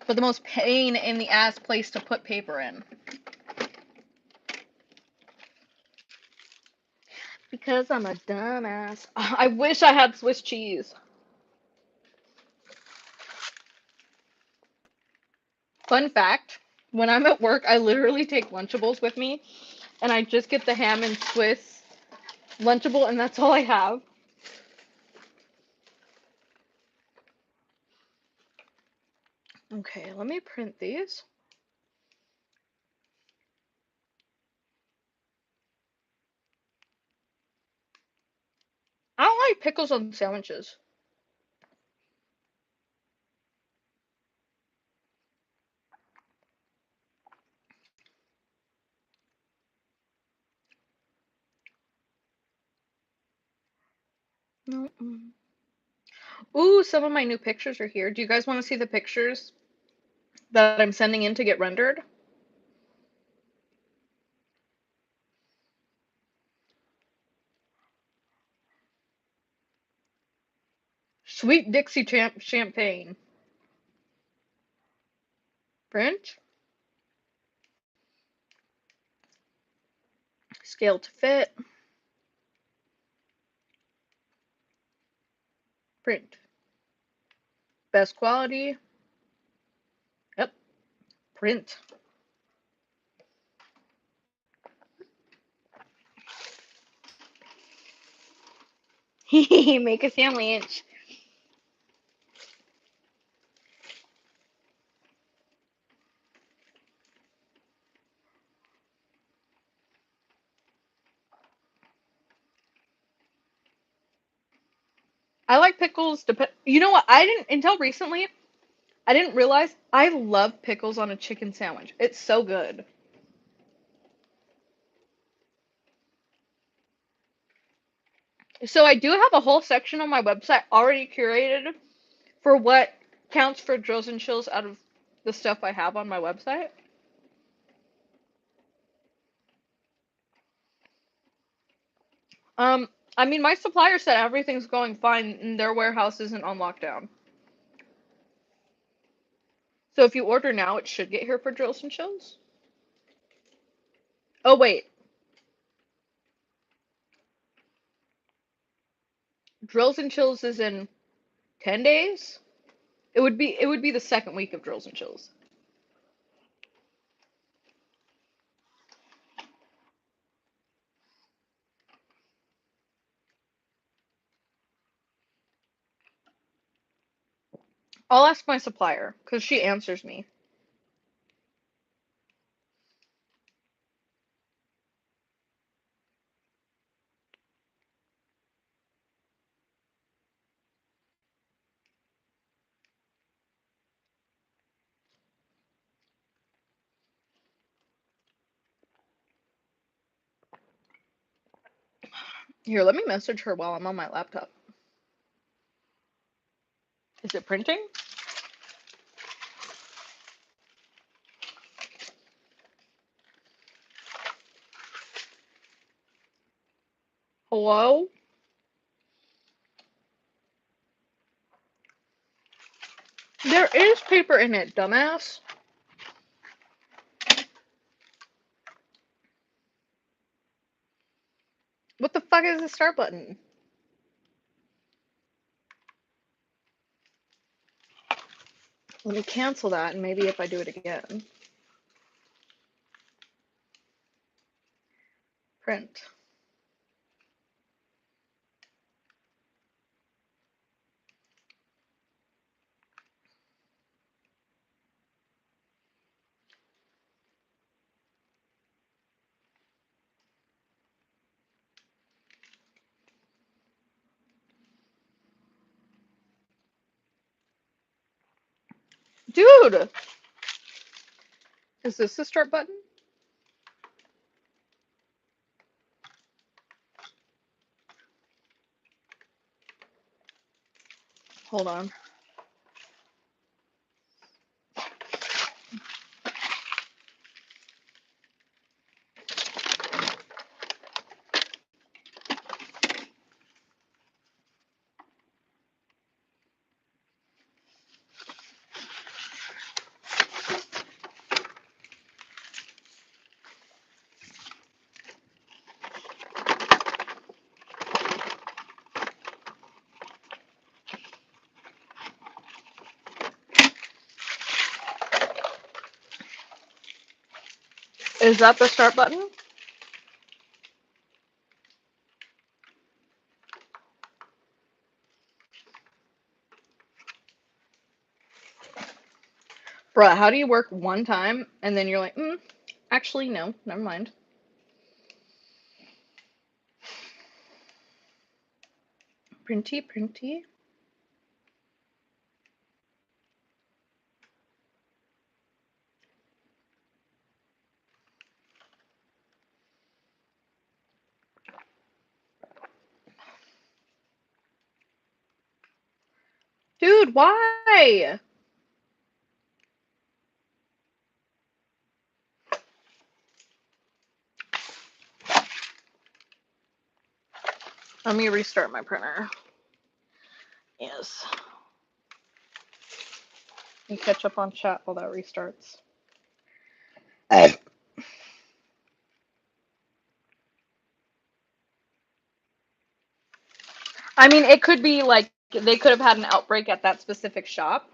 but the most pain in the ass place to put paper in? Because I'm a dumbass. I wish I had Swiss cheese. Fun fact, when I'm at work, I literally take Lunchables with me, and I just get the ham and Swiss Lunchable, and that's all I have. Okay, let me print these. I don't like pickles on sandwiches. No. Ooh, some of my new pictures are here. Do you guys want to see the pictures that I'm sending in to get rendered? Sweet Dixie champagne. Print. Scale to fit. Print. Best quality. Yep. Print. Make a sandwich. I like pickles. You know what? I didn't until recently. I didn't realize I love pickles on a chicken sandwich. It's so good. So I do have a whole section on my website already curated for what counts for drills and chills out of the stuff I have on my website. Um, I mean, my supplier said everything's going fine and their warehouse isn't on lockdown. So if you order now, it should get here for drills and chills. Oh wait, drills and chills is in 10 days? It would be the second week of drills and chills. I'll ask my supplier, because she answers me. Here, let me message her while I'm on my laptop. Is it printing? Hello? There is paper in it, dumbass. What the fuck is the start button? Let me cancel that, and maybe if I do it again. Print. Dude! Is this the start button? Hold on. Is that the start button? Bruh, how do you work one time and then you're like, actually, no, never mind. Printy, printy. Dude, why? Let me restart my printer. Yes. And catch up on chat while that restarts. I mean, it could be like they could have had an outbreak at that specific shop.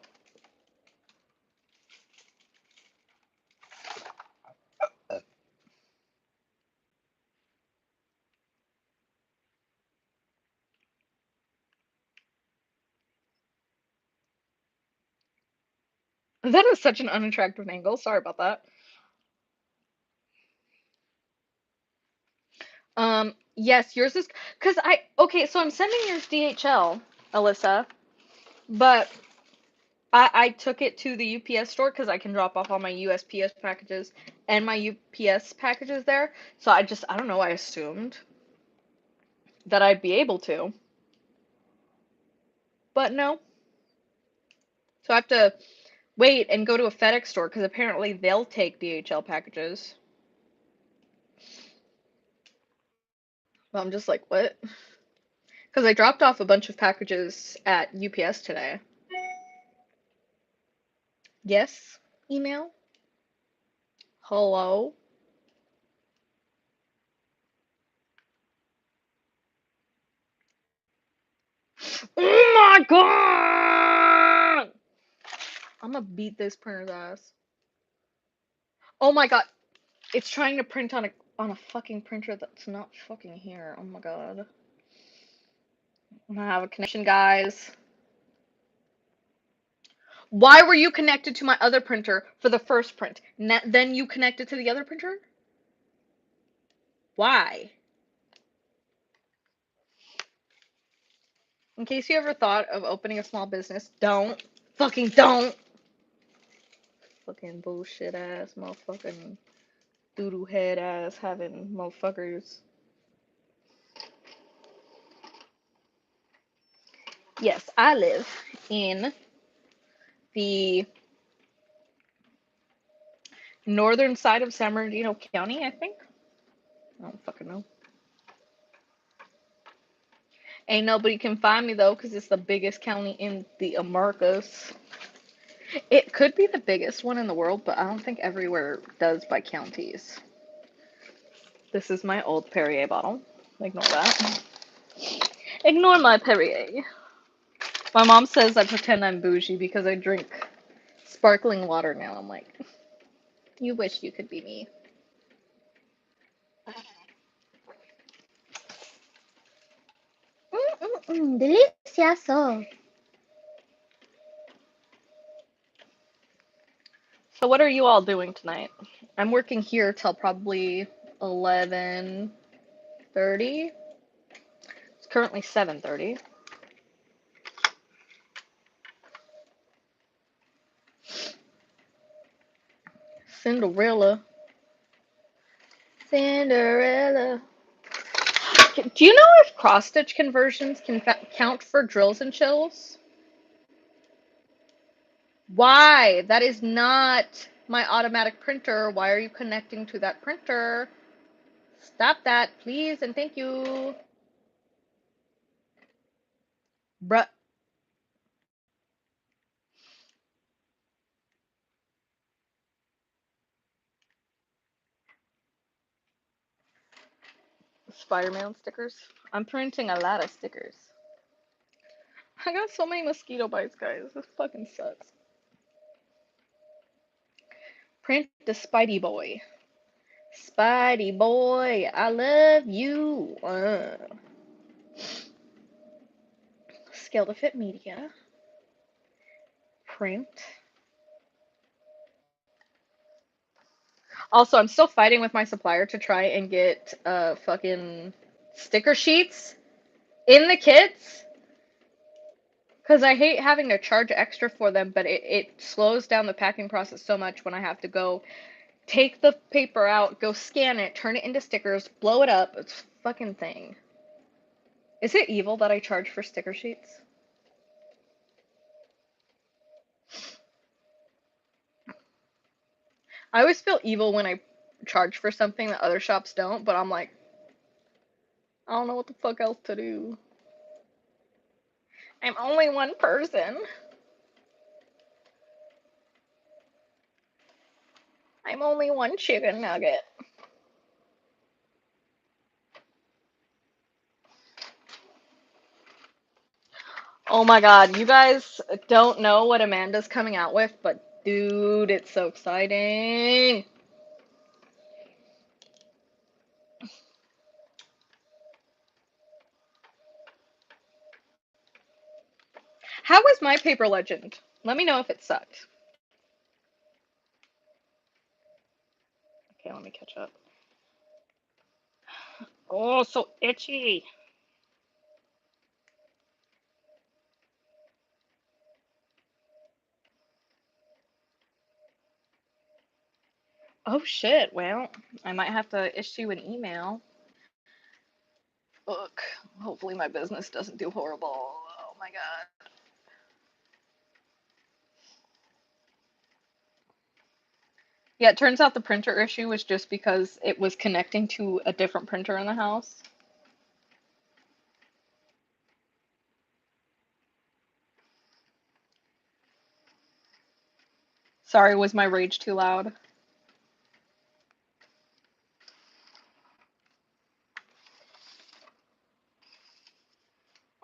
That is such an unattractive angle. Sorry about that. Yes, yours is because okay, so I'm sending yours DHL, Alyssa, but I took it to the UPS store because I can drop off all my USPS packages and my UPS packages there. So I don't know, I assumed that I'd be able to, but no. So I have to wait and go to a FedEx store because apparently they'll take DHL packages. Well, I'm just like, what? Because I dropped off a bunch of packages at UPS today. Yes, email. Hello. Oh my god! I'm gonna beat this printer's ass. Oh my god. It's trying to print on a fucking printer that's not fucking here. Oh my god. I'm gonna have a connection, guys. Why were you connected to my other printer for the first print? Then you connected to the other printer? Why? In case you ever thought of opening a small business, don't. Fucking don't. Fucking bullshit ass motherfucking doodoo head ass having motherfuckers. Yes, I live in the northern side of San Bernardino County, I think. I don't fucking know. Ain't nobody can find me though, because it's the biggest county in the Americas. It could be the biggest one in the world, but I don't think everywhere does by counties. This is my old Perrier bottle. Ignore that. Ignore my Perrier. My mom says I pretend I'm bougie because I drink sparkling water now. I'm like, you wish you could be me. Delicioso. So what are you all doing tonight? I'm working here till probably 11:30. It's currently 7:30. Cinderella. Cinderella. Do you know if cross stitch conversions can count for drills and chills? Why? That is not my automatic printer. Why are you connecting to that printer? Stop that, please, and thank you. Bruh. Spider-Man stickers. I'm printing a lot of stickers. I got so many mosquito bites, guys. This fucking sucks. Print the Spidey boy. Spidey boy, I love you. Scale to fit media. Print. Also, I'm still fighting with my supplier to try and get fucking sticker sheets in the kits. Because I hate having to charge extra for them, but it slows down the packing process so much when I have to go take the paper out, go scan it, turn it into stickers, blow it up. It's a fucking thing. Is it evil that I charge for sticker sheets? I always feel evil when I charge for something that other shops don't, but I'm like, I don't know what the fuck else to do. I'm only one person. I'm only one chicken nugget. Oh my god, you guys don't know what Amanda's coming out with, but dude, it's so exciting. How was my paper legend? Let me know if it sucked. Okay, let me catch up. Oh, so itchy. Oh shit, well, I might have to issue an email. Look, hopefully my business doesn't do horrible. Oh my god. Yeah, it turns out the printer issue was just because it was connecting to a different printer in the house. Sorry, was my rage too loud?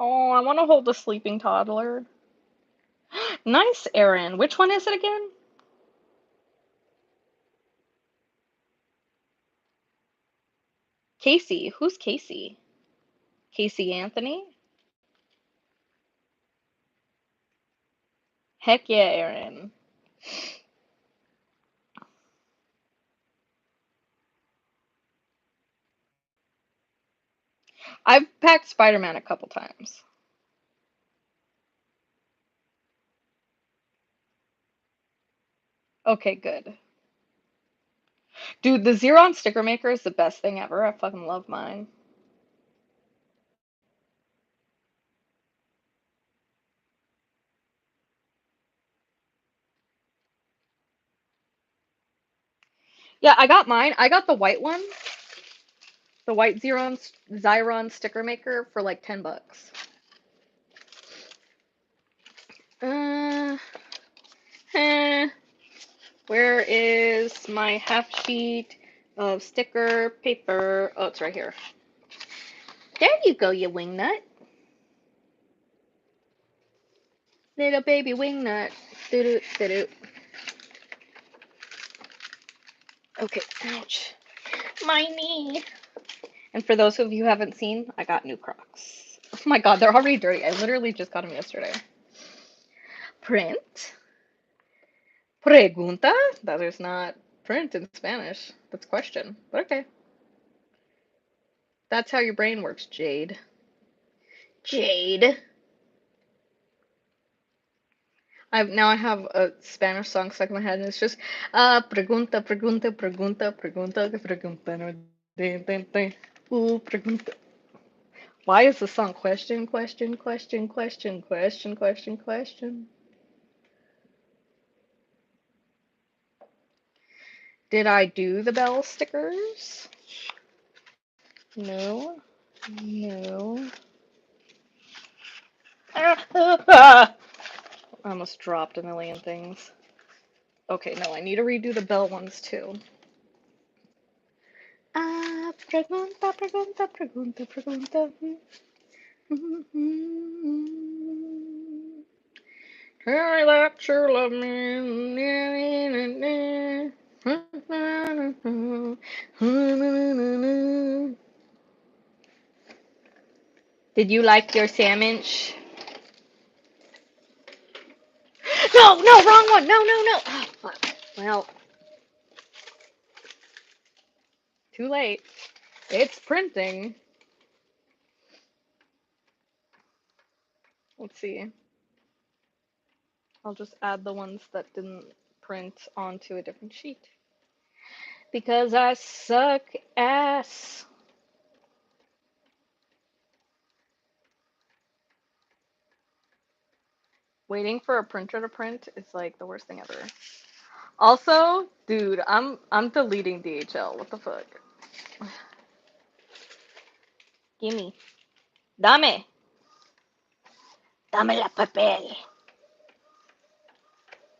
Oh, I want to hold the sleeping toddler. Nice, Erin. Which one is it again? Casey. Who's Casey? Casey Anthony? Heck yeah, Aaron. I've packed Spider-Man a couple times. Okay, good. Dude, the Xeron sticker maker is the best thing ever. I fucking love mine. Yeah, I got mine. I got the white one, the white Xeron sticker maker for like $10. Uh, eh, where is my half sheet of sticker paper? Oh, it's right here. There you go, you wingnut. Little baby wingnut. Doo-doo, doo-doo. Okay, ouch. My knee. And for those of you who haven't seen, I got new Crocs. Oh my god, they're already dirty. I literally just got them yesterday. Print? Pregunta? That is not print in Spanish. That's question. But okay. That's how your brain works, Jade. Jade. I have a Spanish song stuck in my head, and it's just pregunta, pregunta, pregunta, pregunta, pregunta, no, pregunta. Why is the song question, question, question, question, question, question, question? Did I do the bell stickers? No. No. I almost dropped a million things. Okay, no, I need to redo the bell ones too. Pregunta, pregunta, pregunta, pregunta. Tell me that you love me. Did you like your sandwich? No, no, wrong one. No, no, no. Oh, fuck. Well, too late. It's printing. Let's see. I'll just add the ones that didn't print onto a different sheet. Because I suck ass. Waiting for a printer to print is like the worst thing ever. Also, dude, I'm deleting DHL. What the fuck? Gimme. Dame. Dame la papel.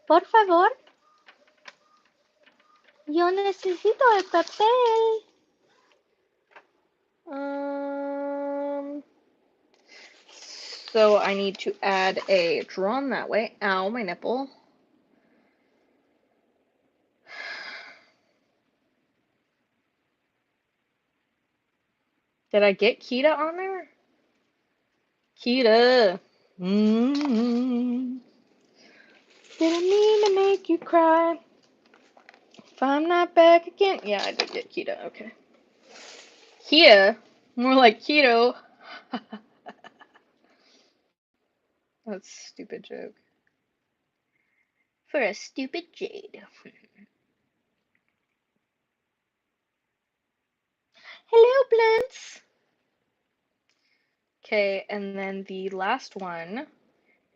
Por favor. Yo necesito el papel. Um, so I need to add a drum that way. Ow, my nipple. Did I get Kita on there? Kita. Mm-hmm. Didn't mean to make you cry. If I'm not back again. Yeah, I did get Kita. Okay. Kia. More like keto. That's a stupid joke. For a stupid Jade. Hello, plants. Okay, and then the last one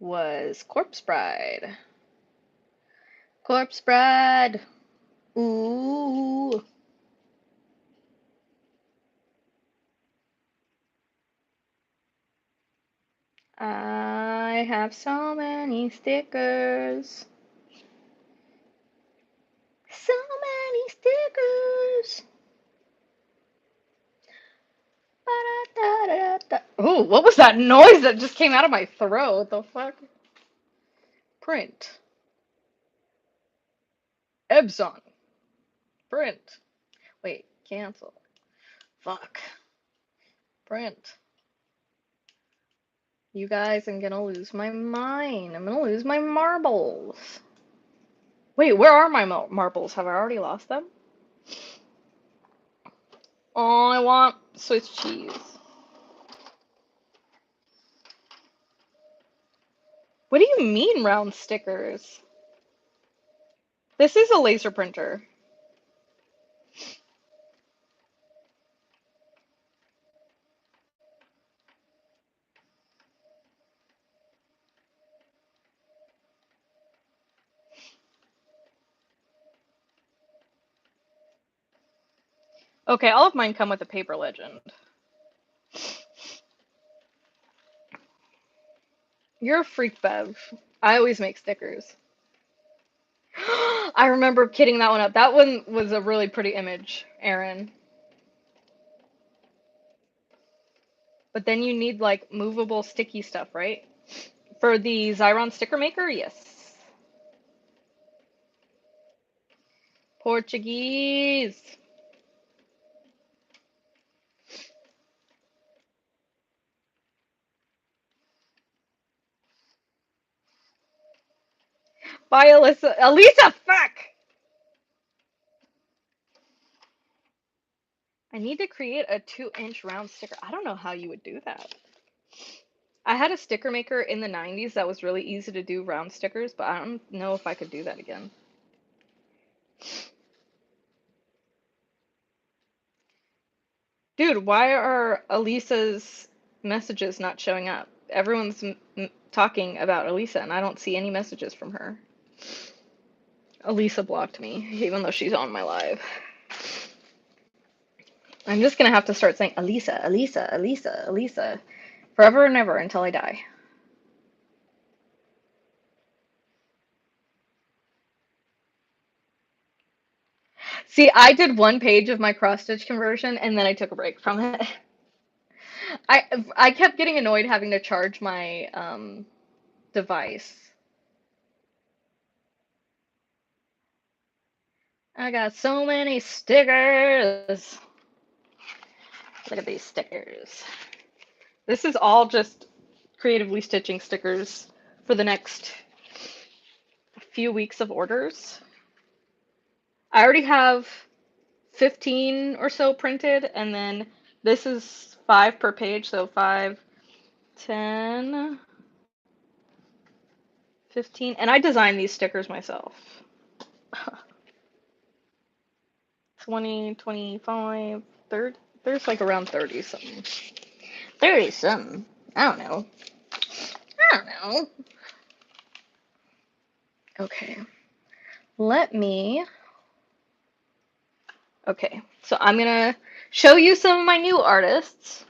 was Corpse Bride. Corpse Bride. Ooh. I have so many stickers. So many stickers. Oh, what was that noise that just came out of my throat? What the fuck? Print. Epson. Print. Wait, cancel. Fuck. Print. You guys, I'm gonna lose my mind. I'm gonna lose my marbles. Wait, where are my marbles? Have I already lost them? Oh, I want Swiss cheese. What do you mean round stickers? This is a laser printer. Okay, all of mine come with a paper legend. You're a freak, Bev. I always make stickers. I remember kidding that one up. That one was a really pretty image, Aaron. But then you need like movable sticky stuff, right? For the Xyron sticker maker, yes. Portuguese. Bye, Alyssa. Elisa, fuck! I need to create a 2-inch round sticker. I don't know how you would do that. I had a sticker maker in the 90s that was really easy to do round stickers, but I don't know if I could do that again. Dude, why are Elisa's messages not showing up? Everyone's talking about Elisa, and I don't see any messages from her. Elisa blocked me, even though she's on my live. I'm just gonna have to start saying Elisa, Elisa, Elisa, Elisa, forever and ever until I die. See, I did one page of my cross stitch conversion, and then I took a break from it. I I kept getting annoyed having to charge my device. I got so many stickers. Look at these stickers. This is all just creatively stitching stickers for the next few weeks of orders. I already have 15 or so printed, and then this is 5 per page, so 5, 10, 15, and I designed these stickers myself. 20, 25, 30, there's like around 30 something. 30 something. I don't know. I don't know. Okay. Let me. Okay. So I'm gonna show you some of my new artists.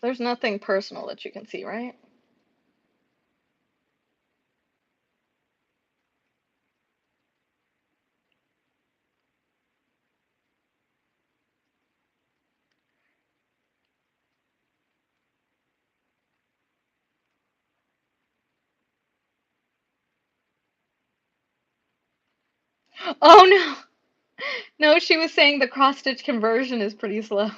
There's nothing personal that you can see, right? Oh no! No, she was saying the cross stitch conversion is pretty slow.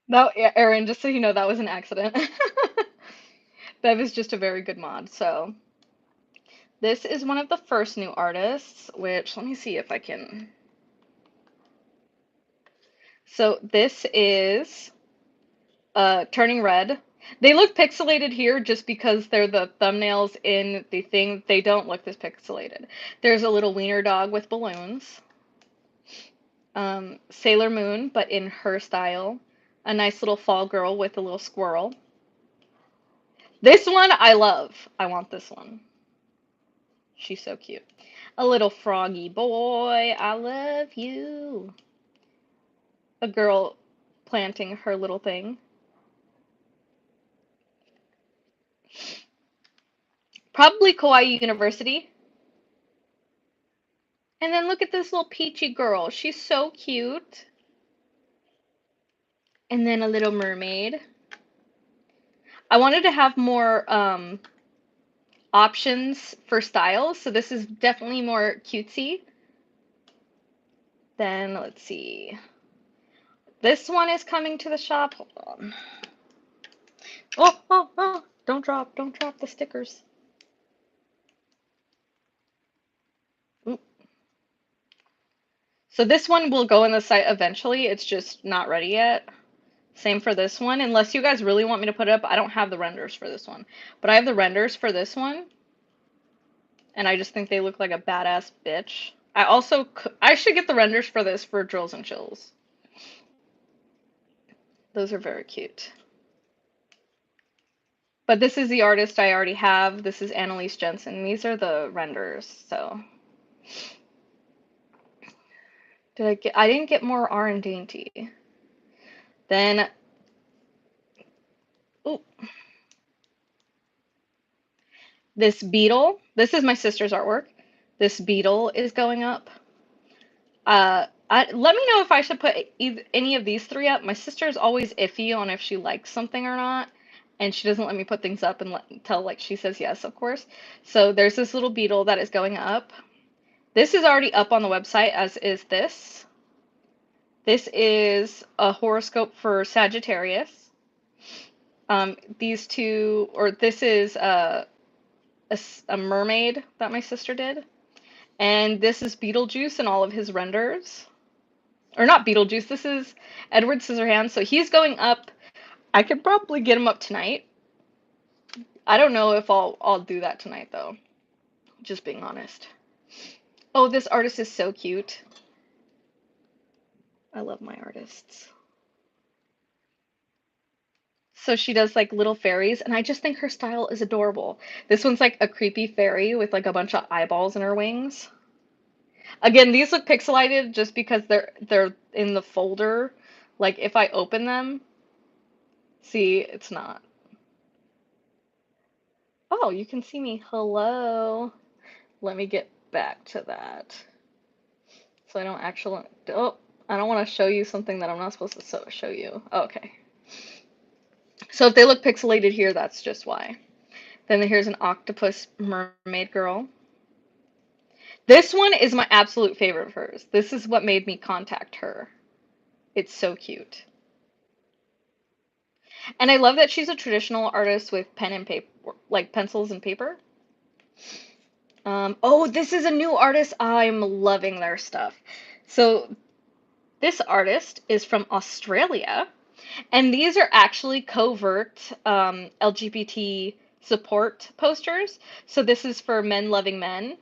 No, yeah, Erin, just so you know, that was an accident. Bev is just a very good mod, so. This is one of the first new artists, which, let me see if I can. So this is Turning Red. They look pixelated here just because they're the thumbnails in the thing. They don't look this pixelated. There's a little wiener dog with balloons. Sailor Moon, but in her style. A nice little fall girl with a little squirrel. This one I love. I want this one. She's so cute. A little froggy boy, I love you. A girl planting her little thing. Probably Kawaii University. And then look at this little peachy girl. She's so cute. And then a little mermaid. I wanted to have more options for styles, so this is definitely more cutesy. Then let's see. This one is coming to the shop. Hold on. Oh, oh, oh! Don't drop the stickers. Oop. So this one will go in the site eventually. It's just not ready yet. Same for this one. Unless you guys really want me to put it up, I don't have the renders for this one. But I have the renders for this one. And I just think they look like a badass bitch. I should get the renders for this for Drills and Chills. Those are very cute. But this is the artist I already have. This is Annalise Jensen. These are the renders, so. I didn't get more R and Dainty. Then, ooh, this beetle. This is my sister's artwork. This beetle is going up. Let me know if I should put any of these three up. My sister's always iffy on if she likes something or not, and she doesn't let me put things up until like she says yes, of course. So there's this little beetle that is going up. This is already up on the website, as is this. This is a horoscope for Sagittarius. These two, or this is a mermaid that my sister did. And this is Beetlejuice and all of his renders. Or not Beetlejuice, this is Edward Scissorhands. So he's going up. I could probably get him up tonight. I don't know if I'll do that tonight though. Just being honest. Oh, this artist is so cute. I love my artists. So she does like little fairies, and I just think her style is adorable. This one's like a creepy fairy with like a bunch of eyeballs in her wings. Again, these look pixelated just because they're in the folder. Like if I open them, see, it's not. Oh, you can see me. Hello. Let me get back to that. So I don't actually, oh, I don't want to show you something that I'm not supposed to show you. Okay. So if they look pixelated here, that's just why. Then here's an octopus mermaid girl. This one is my absolute favorite of hers. This is what made me contact her. It's so cute. And I love that she's a traditional artist with pen and paper, like pencils and paper. Oh, this is a new artist. I'm loving their stuff. So this artist is from Australia, and these are actually covert LGBT support posters. So this is for men loving men.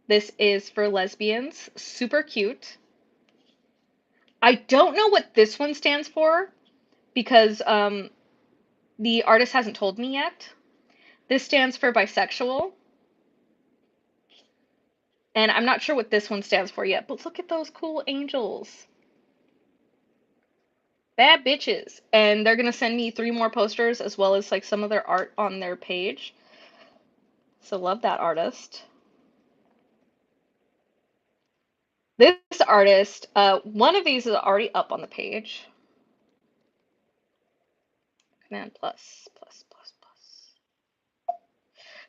This is for lesbians. Super cute. I don't know what this one stands for because the artist hasn't told me yet. This stands for bisexual. And I'm not sure what this one stands for yet, but look at those cool angels. Bad bitches. And they're gonna send me 3 more posters as well as like some of their art on their page. So love that artist. This artist, one of these is already up on the page. Command plus, plus, plus, plus.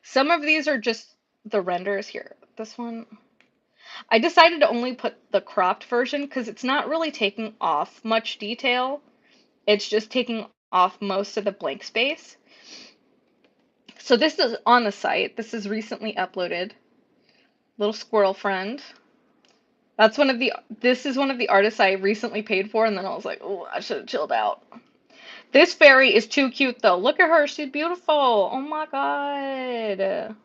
Some of these are just the renders here. This one, I decided to only put the cropped version because it's not really taking off much detail. It's just taking off most of the blank space. So this is on the site. This is recently uploaded. Little squirrel friend. This is one of the artists I recently paid for, and then I was like, oh, I should have chilled out. This fairy is too cute though. Look at her, she's beautiful. Oh my god.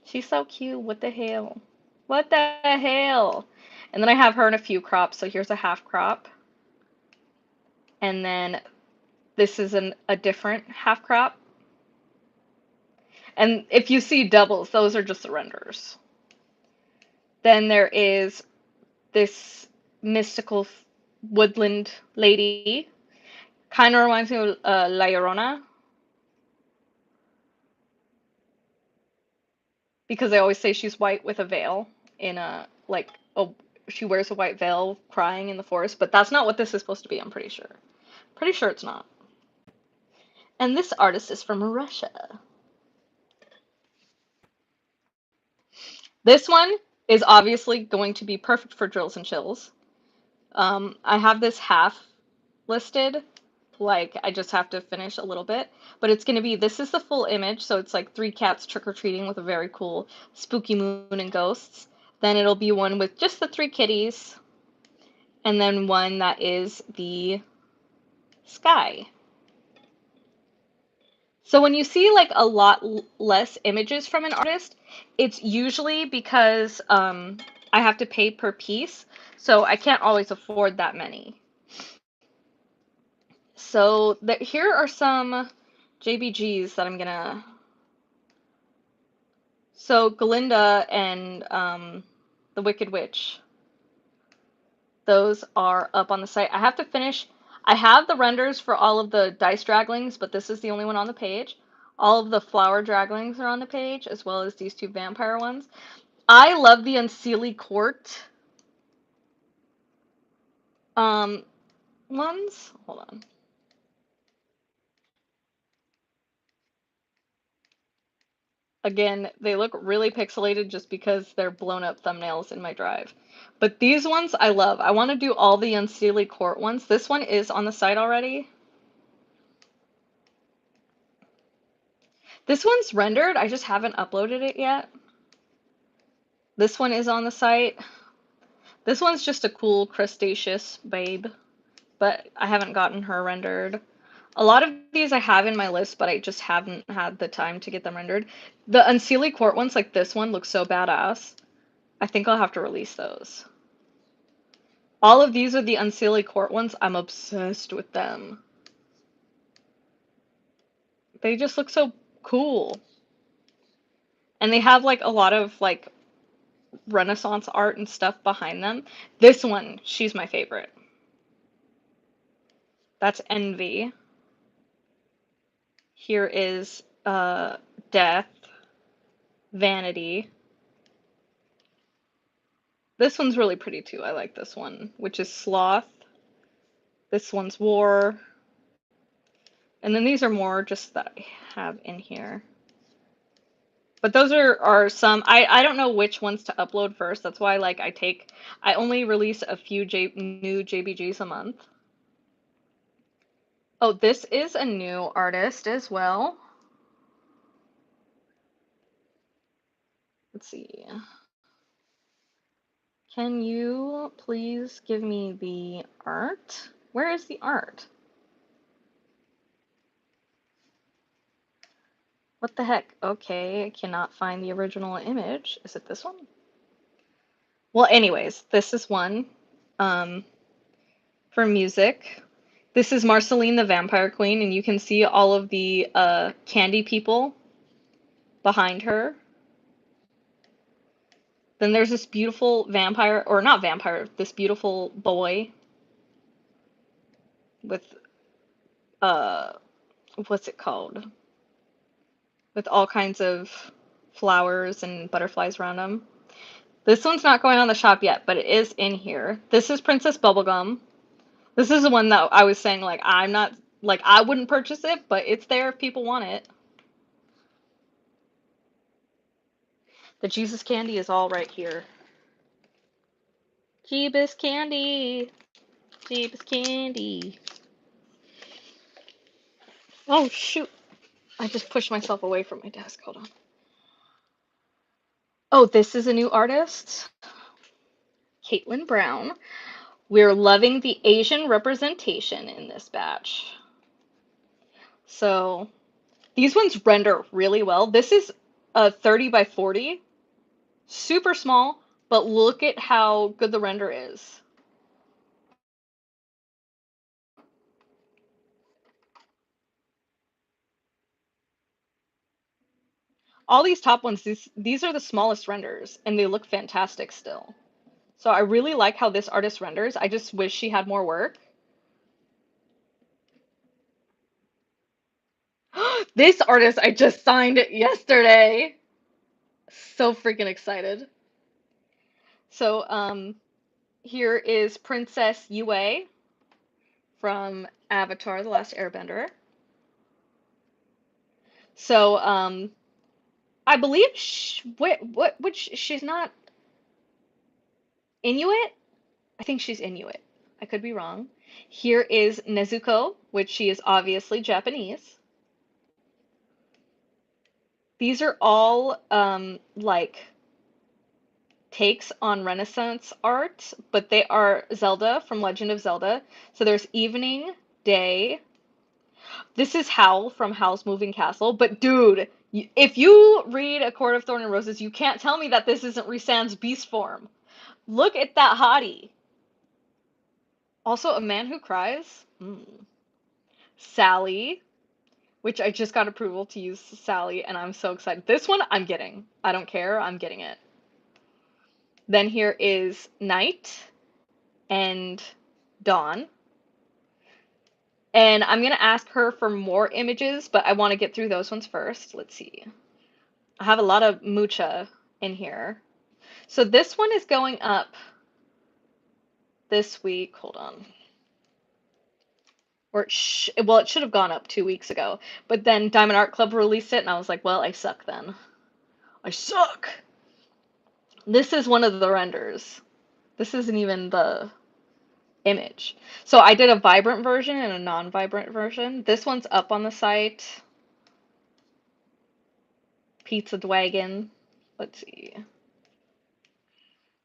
She's so cute. What the hell? What the hell? And then I have her in a few crops. So here's a half crop. And then this is a different half crop. And if you see doubles, those are just the renders. Then there is this mystical woodland lady. Kind of reminds me of La Llorona. Because they always say she's white with a veil in she wears a white veil crying in the forest, but that's not what this is supposed to be, I'm pretty sure. Pretty sure it's not. And this artist is from Russia. This one is obviously going to be perfect for drills and chills. I have this half listed, like I just have to finish a little bit, but it's going to be, this is the full image, so it's like three cats trick-or-treating with a very cool spooky moon and ghosts. Then it'll be one with just the three kitties, and then one that is the sky. So when you see like a lot less images from an artist, it's usually because I have to pay per piece, so I can't always afford that many. So here are some JBGs that I'm gonna. So Glinda and the Wicked Witch, those are up on the site. I have to finish. I have the renders for all of the dice draglings, but this is the only one on the page. All of the flower draglings are on the page, as well as these two vampire ones. I love the Unseelie Court um, ones. Hold on. Again, they look really pixelated just because they're blown up thumbnails in my drive. But these ones I love. I want to do all the Unseelie Court ones. This one is on the site already. This one's rendered. I just haven't uploaded it yet. This one is on the site. This one's just a cool crustaceous babe, but I haven't gotten her rendered. A lot of these I have in my list, but I just haven't had the time to get them rendered. The Unseelie Court ones, like this one, look so badass. I think I'll have to release those. All of these are the Unseelie Court ones. I'm obsessed with them. They just look so cool. And they have like a lot of like Renaissance art and stuff behind them. This one, she's my favorite. That's Envy. Here is Death, Vanity. This one's really pretty too. I like this one, which is Sloth. This one's War. And then these are more just that I have in here. But those are some, I don't know which ones to upload first. That's why like I only release a few new JBGs a month. Oh, this is a new artist as well. Let's see. Can you please give me the art? Where is the art? What the heck? Okay, I cannot find the original image. Is it this one? Well, anyways, this is one um, for music. This is Marceline the Vampire Queen, and you can see all of the candy people behind her. Then there's this beautiful vampire, or not vampire, this beautiful boy with, uh, what's it called? With all kinds of flowers and butterflies around him. This one's not going on the shop yet, but it is in here. This is Princess Bubblegum. This is the one that I was saying, like, I'm not, like, I wouldn't purchase it, but it's there if people want it. The Jesus candy is all right here. Jeebus candy. Jeebus candy. Oh, shoot. I just pushed myself away from my desk. Hold on. Oh, this is a new artist. Caitlin Brown. We're loving the Asian representation in this batch. So these ones render really well. This is a 30 by 40. Super small, but look at how good the render is. All these top ones, these are the smallest renders, and they look fantastic still. So I really like how this artist renders. I just wish she had more work. This artist I just signed yesterday. So freaking excited. So here is Princess Yue from Avatar: The Last Airbender. So, I believe which she's not Inuit? I think she's Inuit. I could be wrong. Here is Nezuko, which she is obviously Japanese. These are all like takes on Renaissance art, but they are Zelda from Legend of Zelda. So there's evening, day. This is Howl from Howl's Moving Castle. But dude, if you read A Court of Thorn and Roses, you can't tell me that this isn't Risan's beast form. Look at that hottie. Also, A Man Who Cries. Sally, which I just got approval to use Sally, and I'm so excited. This one I'm getting. I don't care, I'm getting it. Then here is Night and Dawn. And I'm gonna ask her for more images, but I want to get through those ones first. Let's see. I have a lot of mucha in here. So this one is going up this week. Hold on. Or well, it should have gone up 2 weeks ago. But then Diamond Art Club released it, and I was like, well, I suck then. I suck! This is one of the renders. This isn't even the image. So I did a vibrant version and a non-vibrant version. This one's up on the site. Pizza Dwagon. Let's see.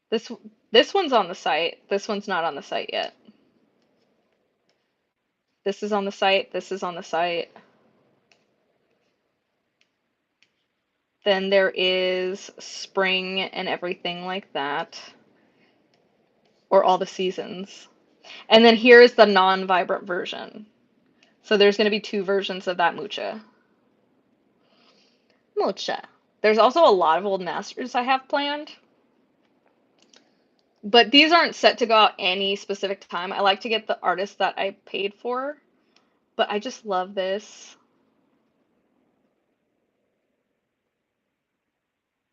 This this one's on the site. This one's not on the site yet. This is on the site. This is on the site. Then there is spring and everything like that. Or all the seasons. And then here is the non-vibrant version. So there's going to be two versions of that mucha. Mucha. There's also a lot of old masters I have planned. But these aren't set to go out any specific time. I like to get the artist that I paid for. But I just love this.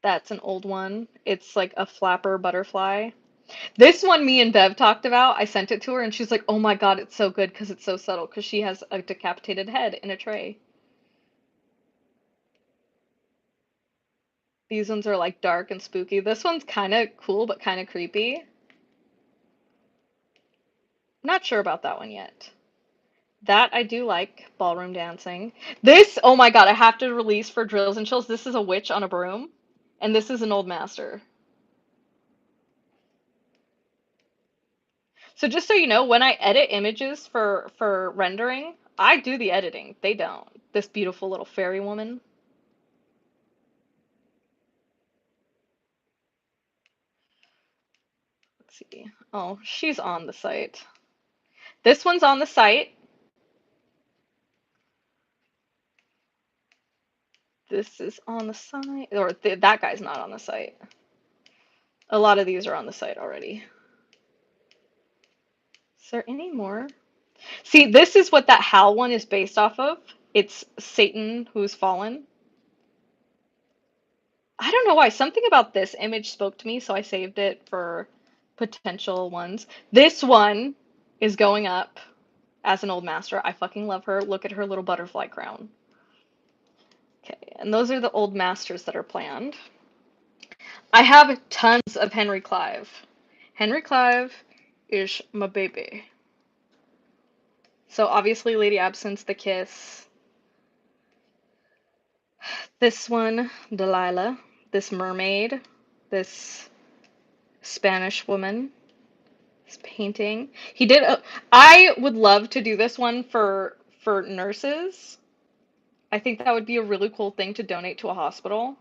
That's an old one. It's like a flapper butterfly. This one me and Bev talked about. I sent it to her and she's like, "Oh my God, it's so good because it's so subtle because she has a decapitated head in a tray." These ones are like dark and spooky. This one's kind of cool but kind of creepy. Not sure about that one yet. That I do like, ballroom dancing. This, oh my God, I have to release for Drills and Chills. This is a witch on a broom, and this is an old master. So just so you know, when I edit images for rendering, I do the editing. They don't. This beautiful little fairy woman. Let's see. Oh, she's on the site. This one's on the site. This is on the site, or that guy's not on the site. A lot of these are on the site already. Is there any more? See, this is what that Hal one is based off of. It's Satan who's fallen. I don't know why. Something about this image spoke to me, so I saved it for potential ones. This one is going up as an old master. I fucking love her. Look at her little butterfly crown. Okay, and those are the old masters that are planned. I have tons of Henry Clive. Henry Clive is my baby. So obviously Lady Absence, The Kiss. This one, Delilah. This mermaid. This Spanish woman. This painting. He did I would love to do this one for nurses. I think that would be a really cool thing to donate to a hospital.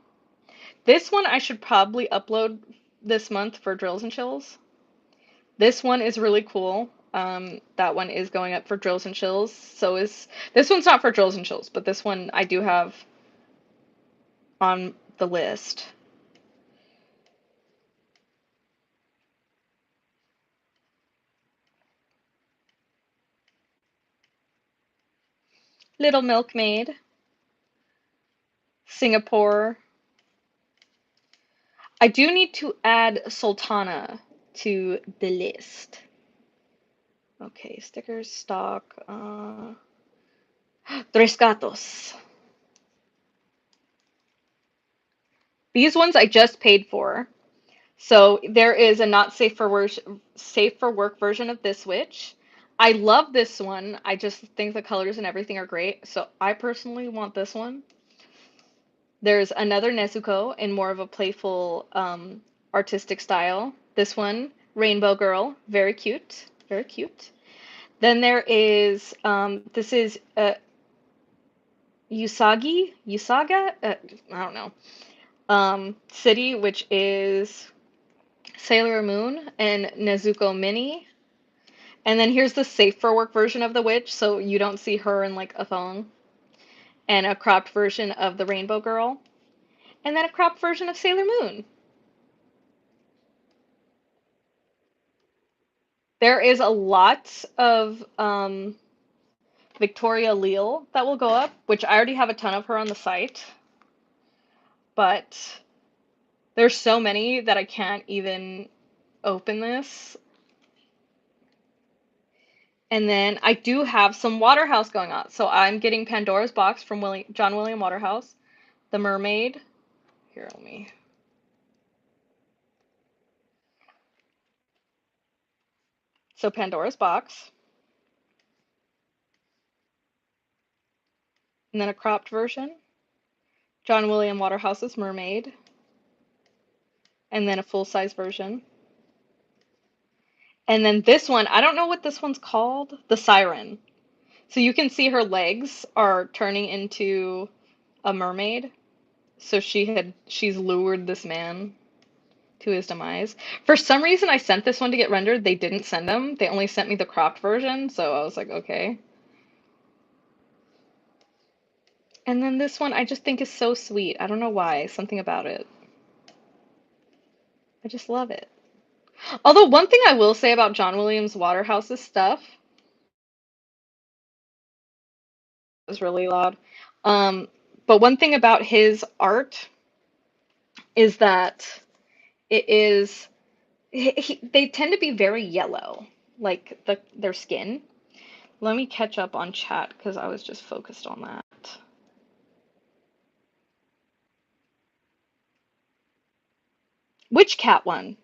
This one I should probably upload this month for Drills and Chills. This one is really cool. That one is going up for Drills and Chills. So is this one's not for Drills and Chills, but this one I do have on the list. Little Milkmaid, Singapore. I do need to add Sultana to the list. Okay, stickers, stock, Tres Gatos. These ones I just paid for. So there is a not safe for work version of this witch. I love this one. I just think the colors and everything are great. So I personally want this one. There's another Nezuko in more of a playful, artistic style. This one, Rainbow Girl, very cute, very cute. Then there is, this is Usaga, I don't know, City, which is Sailor Moon and Nezuko Mini. And then here's the safe for work version of the witch, so you don't see her in like a thong. And a cropped version of the Rainbow Girl. And then a cropped version of Sailor Moon. There is a lot of Victoria Leal that will go up, which I already have a ton of her on the site. But there's so many that I can't even open this. And then I do have some Waterhouse going on. So I'm getting Pandora's Box from John William Waterhouse. The Mermaid. Here, let me. So Pandora's Box. And then a cropped version. John William Waterhouse's Mermaid. And then a full-size version. And then this one, I don't know what this one's called. The Siren. So you can see her legs are turning into a mermaid. So she's lured this man to his demise. For some reason, I sent this one to get rendered. They didn't send them. They only sent me the cropped version. So I was like, okay. And then this one I just think is so sweet. I don't know why. Something about it. I just love it. Although one thing I will say about John Williams Waterhouse's stuff is really loud. Um, but one thing about his art is that it is they tend to be very yellow, like their skin. Let me catch up on chat because I was just focused on that. Which cat one?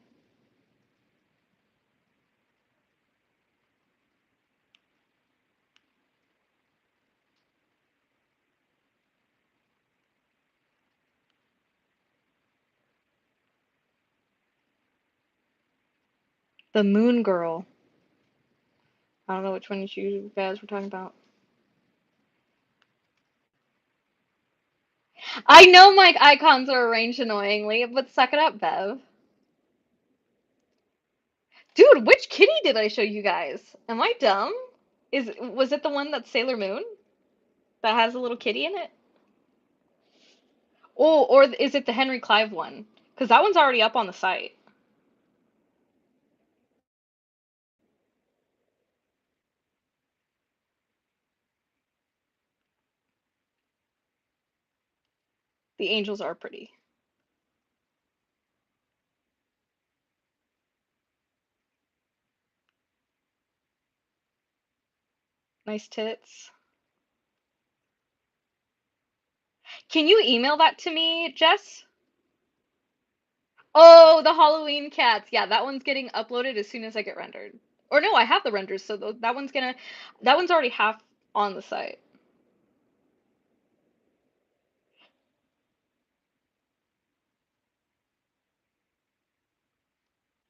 The Moon Girl. I don't know which one you guys were talking about. I know my icons are arranged annoyingly, but suck it up, Bev. Dude, which kitty did I show you guys? Am I dumb? Was it the one that's Sailor Moon that has a little kitty in it? Oh, or is it the Henry Clive one? Because that one's already up on the site. The angels are pretty. Nice tits. Can you email that to me, Jess? Oh, the Halloween cats. Yeah, that one's getting uploaded as soon as I get rendered. Or no, I have the renders, so that one's already half on the site.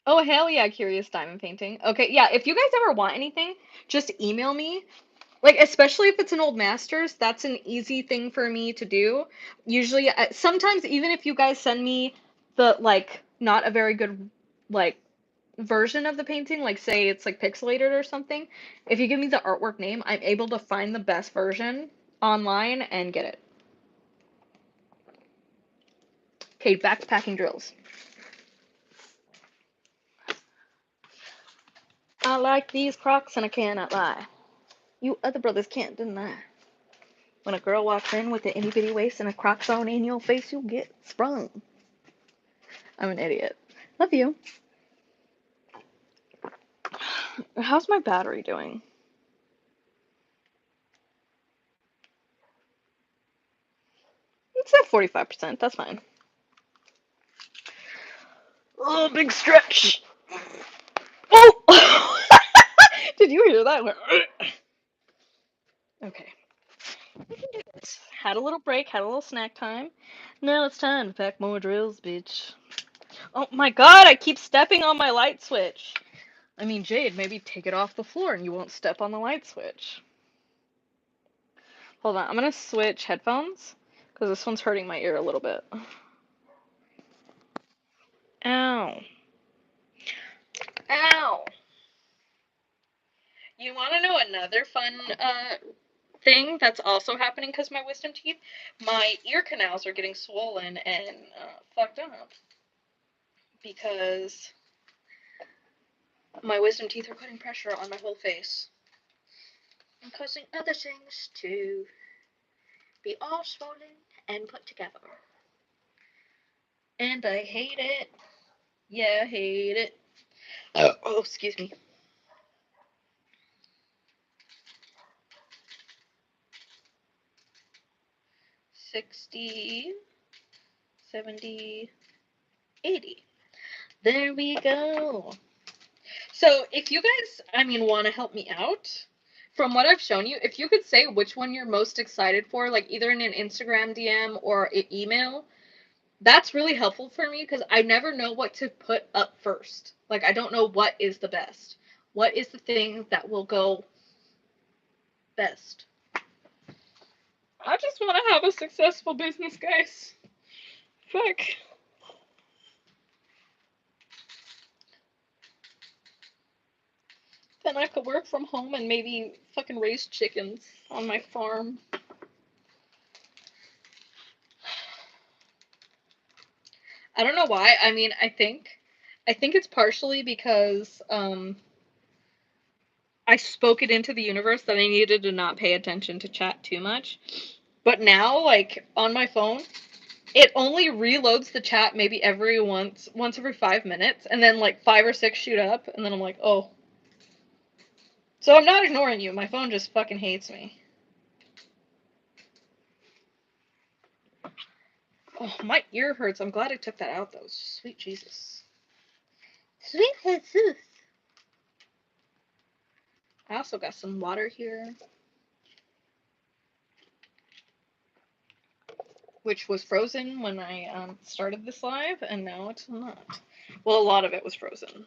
Oh, hell yeah, Curious Diamond Painting. Okay, yeah, if you guys ever want anything, just email me. Like, especially if it's an old masters, that's an easy thing for me to do. Usually, sometimes even if you guys send me the, like, not a very good, like, version of the painting, like, say it's, like, pixelated or something, if you give me the artwork name, I'm able to find the best version online and get it. Okay, back to packing drills. I like these Crocs and I cannot lie. You other brothers can't deny. When a girl walks in with an itty bitty waist and a Crocs on in your face, you'll get sprung. I'm an idiot. Love you. How's my battery doing? It's at 45%. That's fine. Oh, big stretch. Oh! Did you hear that? Okay. We can do this. Had a little break, had a little snack time. Now it's time to pack more drills, bitch. Oh my god, I keep stepping on my light switch. I mean, Jade, maybe take it off the floor and you won't step on the light switch. Hold on, I'm gonna switch headphones because this one's hurting my ear a little bit. Ow. Ow. You want to know another fun thing that's also happening because of my wisdom teeth? My ear canals are getting swollen and fucked up because my wisdom teeth are putting pressure on my whole face and causing other things to be all swollen and put together. And I hate it. Yeah, I hate it. Oh, excuse me. 60, 70, 80. There we go. So if you guys, want to help me out, from what I've shown you, if you could say which one you're most excited for, like either in an Instagram DM or an email, that's really helpful for me because I never know what to put up first. Like, I don't know what is the best. What is the thing that will go best? I just want to have a successful business, guys. Fuck. Then I could work from home and maybe fucking raise chickens on my farm. I don't know why. I think it's partially because I spoke it into the universe that I needed to not pay attention to chat too much. But now, like on my phone, it only reloads the chat maybe once every 5 minutes, and then like 5 or 6 shoot up, and then I'm like, oh. So I'm not ignoring you. My phone just fucking hates me. Oh, my ear hurts. I'm glad I took that out, though. Sweet Jesus. Sweet Jesus. I also got some water here, which was frozen when I started this live, and now it's not. Well, a lot of it was frozen.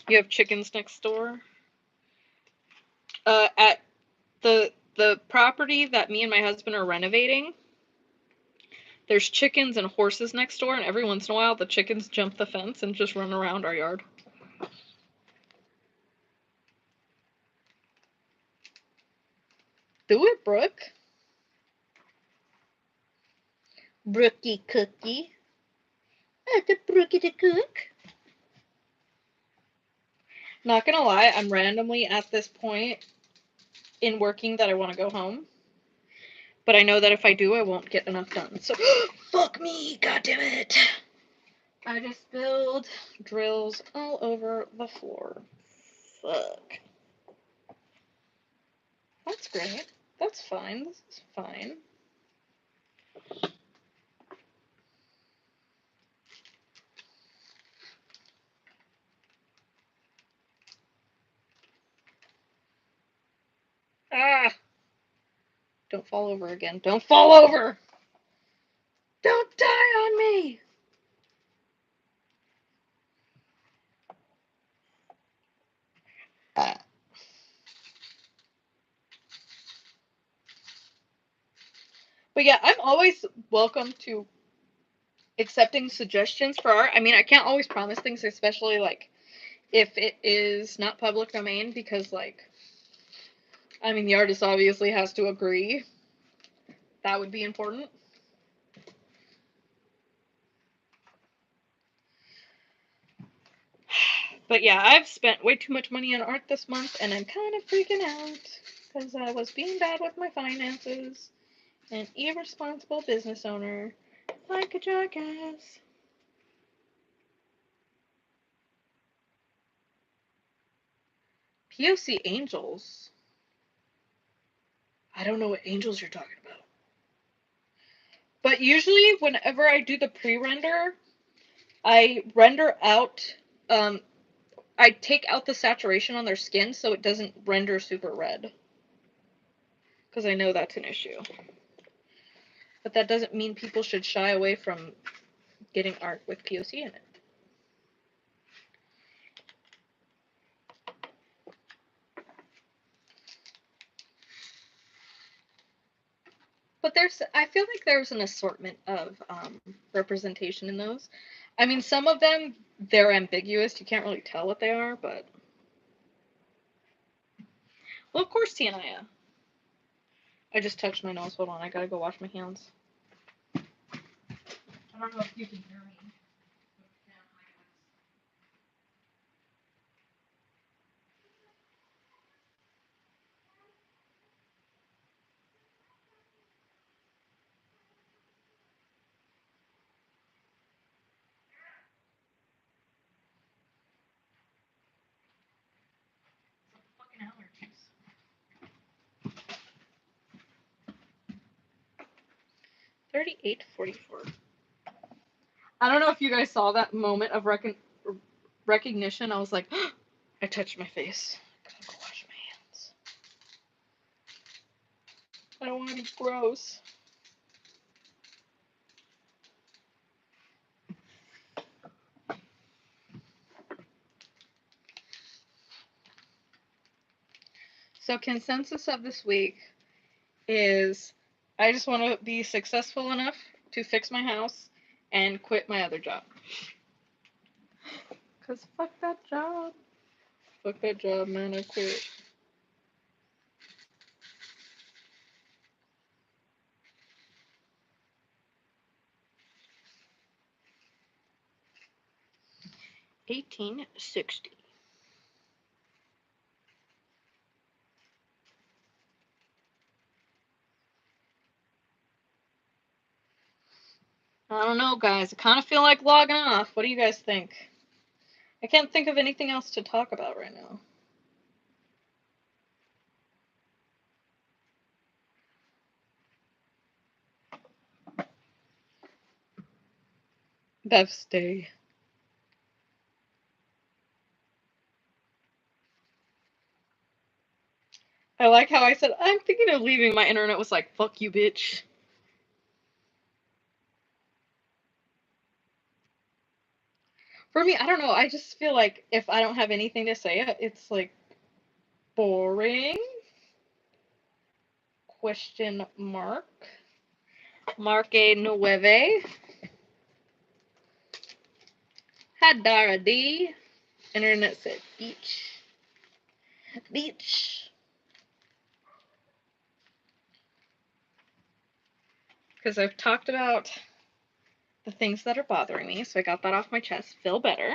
You have chickens next door? At the property that me and my husband are renovating, there's chickens and horses next door, and every once in a while the chickens jump the fence and just run around our yard. Do it, Brooke. Brookie cookie. That's a Brookie to cook. Not gonna lie, I'm randomly at this point in working that I want to go home. But I know that if I do, I won't get enough done. So, fuck me, goddammit. I just spilled drills all over the floor. Fuck. That's great. That's fine. This is fine. Ah! Don't fall over again. Don't fall over! Don't die on me! But yeah, I'm always welcome to accepting suggestions for art. I can't always promise things, especially, like, if it is not public domain, because, like, the artist obviously has to agree. That would be important. But yeah, I've spent way too much money on art this month, and I'm kind of freaking out, because I was being bad with my finances. An irresponsible business owner, like a jackass. POC Angels. I don't know what angels you're talking about. But usually whenever I do the pre-render, I render out, I take out the saturation on their skin so it doesn't render super red. Because I know that's an issue. But that doesn't mean people should shy away from getting art with POC in it. But I feel like there's an assortment of representation in those. I mean, some of them, they're ambiguous. You can't really tell what they are, but... Well, of course, Tianaya. I just touched my nose. Hold on, I gotta go wash my hands. I don't know if you can hear me. Fucking allergies. 38:44. I don't know if you guys saw that moment of recognition. I was like, I touched my face. I gotta go wash my hands. I don't want to be gross. So consensus of this week is I just want to be successful enough to fix my house and quit my other job. Because fuck that job. Fuck that job, man. I quit. $18.60. I don't know, guys. I kind of feel like logging off. What do you guys think? I can't think of anything else to talk about right now. Bev's Day. I like how I said, I'm thinking of leaving. My internet was like, fuck you, bitch. For me, I don't know. I just feel like if I don't have anything to say, it's like boring. Question mark. Marque nueve. Hadara D. Internet said beach. Beach. Because I've talked about the things that are bothering me, so I got that off my chest. Feel better.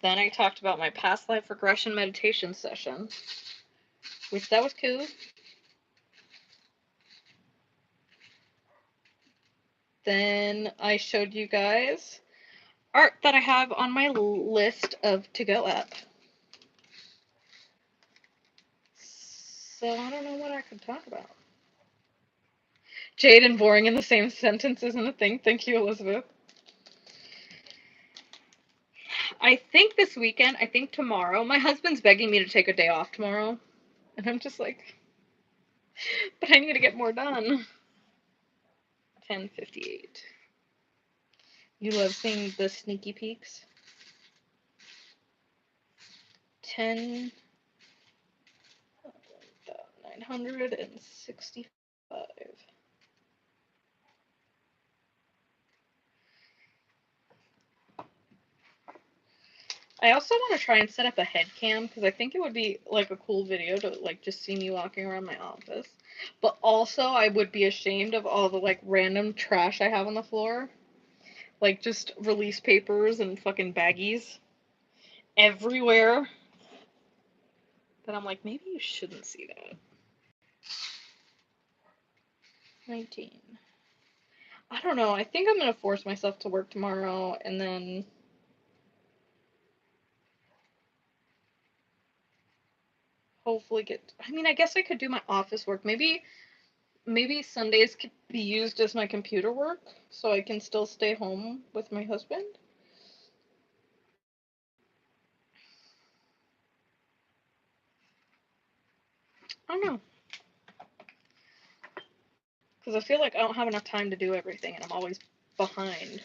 Then I talked about my past life regression meditation session, which that was cool. Then I showed you guys art that I have on my list of to-go app. So I don't know what I could talk about. Jade and boring in the same sentence isn't a thing. Thank you, Elizabeth. I think this weekend, I think tomorrow, my husband's begging me to take a day off tomorrow. And I'm just like, but I need to get more done. 10:58. You love seeing the sneaky peeks? 10,965. I also want to try and set up a head cam because I think it would be like a cool video to like just see me walking around my office. But also I would be ashamed of all the like random trash I have on the floor. Like just release papers and fucking baggies everywhere. That I'm like, maybe you shouldn't see that. 19. I don't know. I think I'm gonna force myself to work tomorrow and then hopefully get. I mean, I guess I could do my office work. Maybe Sundays could be used as my computer work, so I can still stay home with my husband. I don't know. Because I feel like I don't have enough time to do everything, and I'm always behind.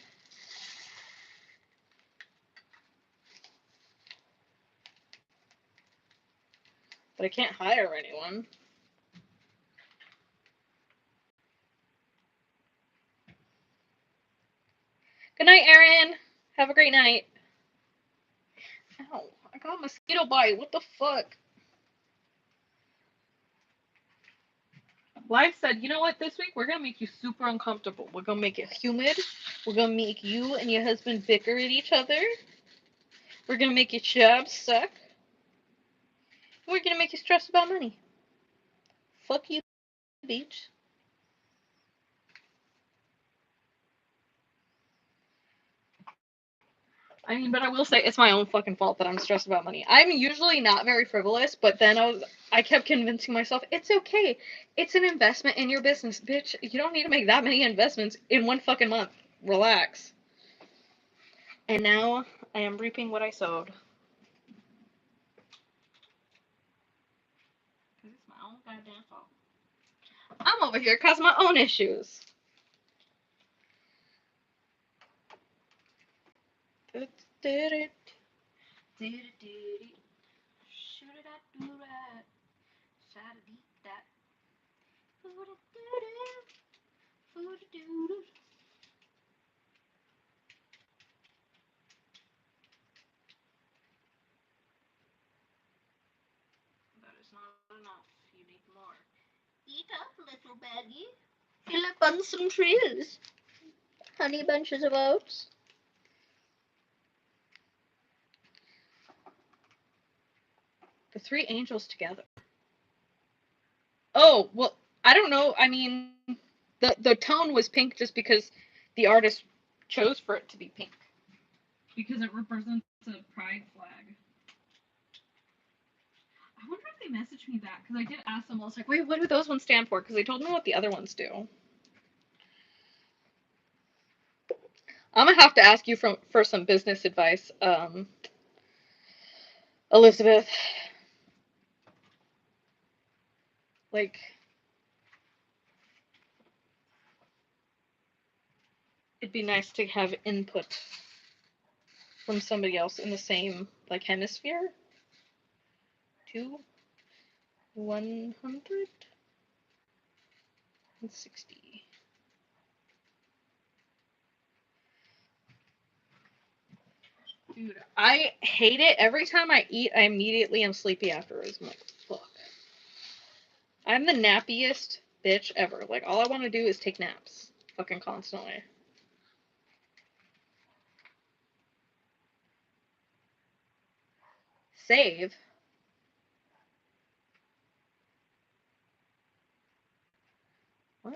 But I can't hire anyone. Good night, Erin. Have a great night. Ow, I got a mosquito bite. What the fuck? Life said, you know what, this week we're gonna make you super uncomfortable. We're gonna make it humid. We're gonna make you and your husband bicker at each other. We're gonna make your job suck. We're gonna make you stress about money. Fuck you, bitch. I mean, but I will say it's my own fucking fault that I'm stressed about money. I'm usually not very frivolous, but then I kept convincing myself it's okay. It's an investment in your business, bitch. You don't need to make that many investments in one fucking month. Relax. And now I am reaping what I sowed. It's my own goddamn fault. I'm over here causing my own issues. Shoot it, I do that. Shot it, eat that. That is not enough. You need more. Eat up, little baggy. Fill up on some trees. Honey bunches of oats. The three angels together. Oh, well, I don't know. I mean, the tone was pink just because the artist chose for it to be pink. Because it represents a pride flag. I wonder if they messaged me back, because I did ask them. I was like, wait, what do those ones stand for? Because they told me what the other ones do. I'm going to have to ask you for some business advice, Elizabeth. Like, it'd be nice to have input from somebody else in the same, like, hemisphere. 2, 160. Dude, I hate it. Every time I eat, I immediately am sleepy afterwards. I'm like, fuck. I'm the nappiest bitch ever. Like, all I want to do is take naps. Fucking constantly. Save? What?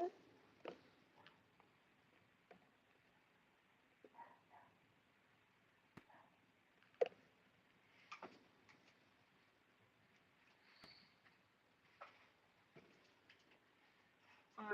$5.56.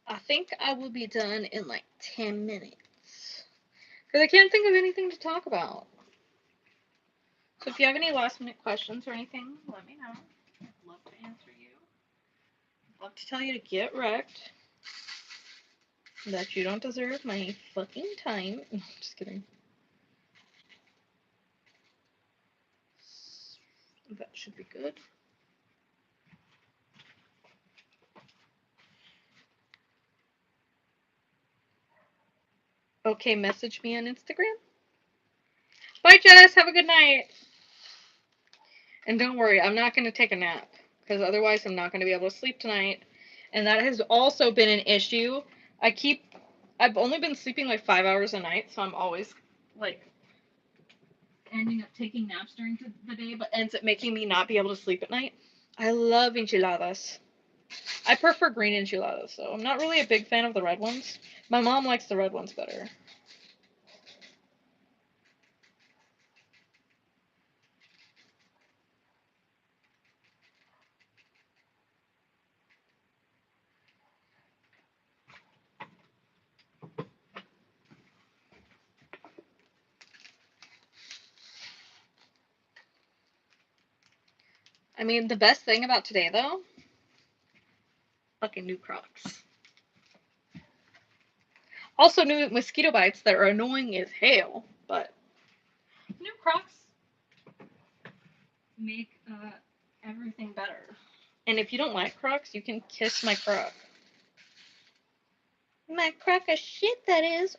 I think I will be done in like 10 minutes. Because I can't think of anything to talk about. So if you have any last minute questions or anything, let me know. I'd love to answer you. I'd love to tell you to get wrecked. That you don't deserve my fucking time. No, just kidding. That should be good. Okay, message me on Instagram. Bye, Jess. Have a good night. And don't worry, I'm not going to take a nap. Because otherwise I'm not going to be able to sleep tonight. And that has also been an issue. I keep I've only been sleeping like 5 hours a night, so I'm always like ending up taking naps during the day, but ends up making me not be able to sleep at night. I love enchiladas. I prefer green enchiladas, though. I'm not really a big fan of the red ones. My mom likes the red ones better. I mean, the best thing about today, though, fucking new Crocs. Also, new mosquito bites that are annoying as hell, but new Crocs make everything better. And if you don't like Crocs, you can kiss my Croc. My Croc of shit, that is.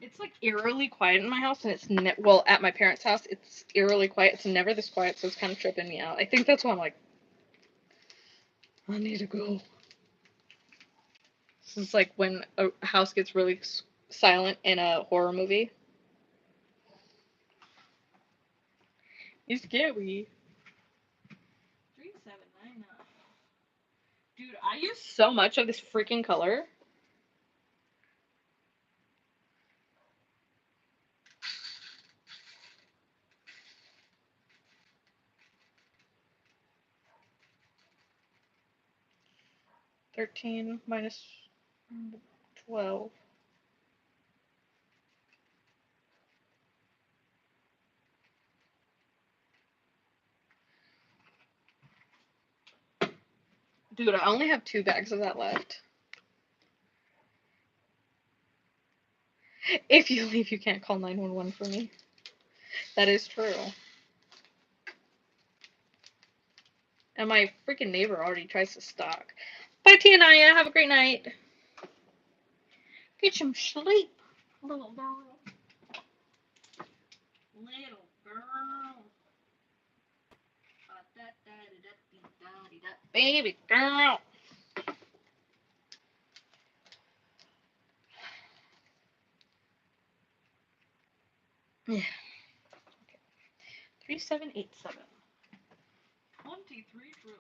It's like eerily quiet in my house, and it's well, at my parents' house, it's eerily quiet. It's never this quiet, so it's kind of tripping me out. I think that's why I'm like, I need to go. This is like when a house gets really silent in a horror movie. It's scary. 3799. Dude, I use so much of this freaking color. $13 minus $12. Dude, I only have 2 bags of that left. If you leave, you can't call 911 for me. That is true. And my freaking neighbor already tries to stalk. Bye, Tia Naya. Have a great night. Get some sleep, little girl. Little girl. Baby girl. Yeah. 3787. 23 drills.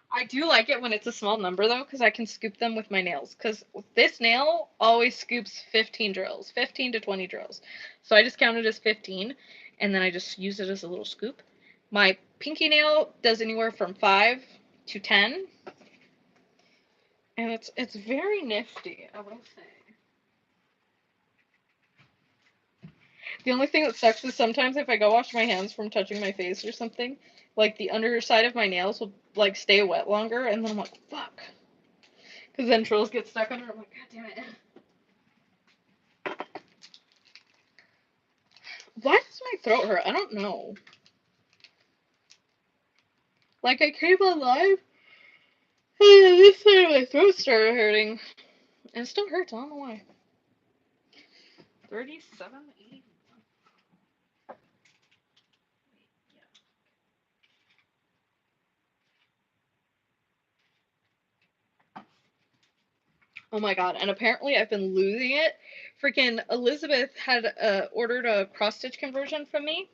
I do like it when it's a small number though, because I can scoop them with my nails. Because this nail always scoops 15 drills, 15 to 20 drills. So I just count it as 15, and then I just use it as a little scoop. My pinky nail does anywhere from 5 to 10, and it's very nifty, I will say. The only thing that sucks is sometimes if I go wash my hands from touching my face or something, like the underside of my nails will like stay wet longer, and then I'm like, fuck. Because then drills get stuck under. I'm like, god damn it. Why does my throat hurt? I don't know. Like I came alive, and then this side of my throat started hurting, and it still hurts. I don't know why. 37.80. Oh my god, and apparently I've been losing it. Freaking Elizabeth had ordered a cross stitch conversion from me.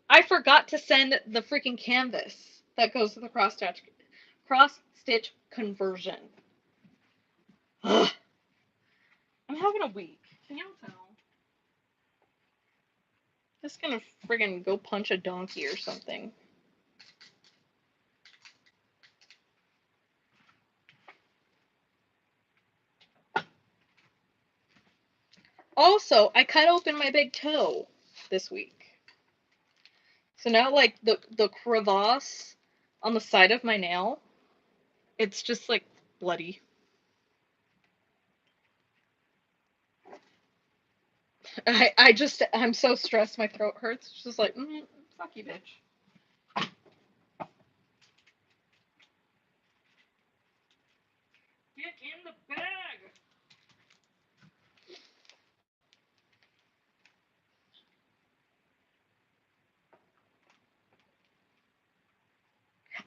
I forgot to send the freaking canvas that goes with the cross stitch conversion. Ugh. I'm having a week. Can you tell? Just gonna friggin' go punch a donkey or something. Also, I cut open my big toe this week. So now, like, the crevasse on the side of my nail, it's just, like, bloody. I'm so stressed my throat hurts. It's just like, fuck you, bitch. Get in the bag!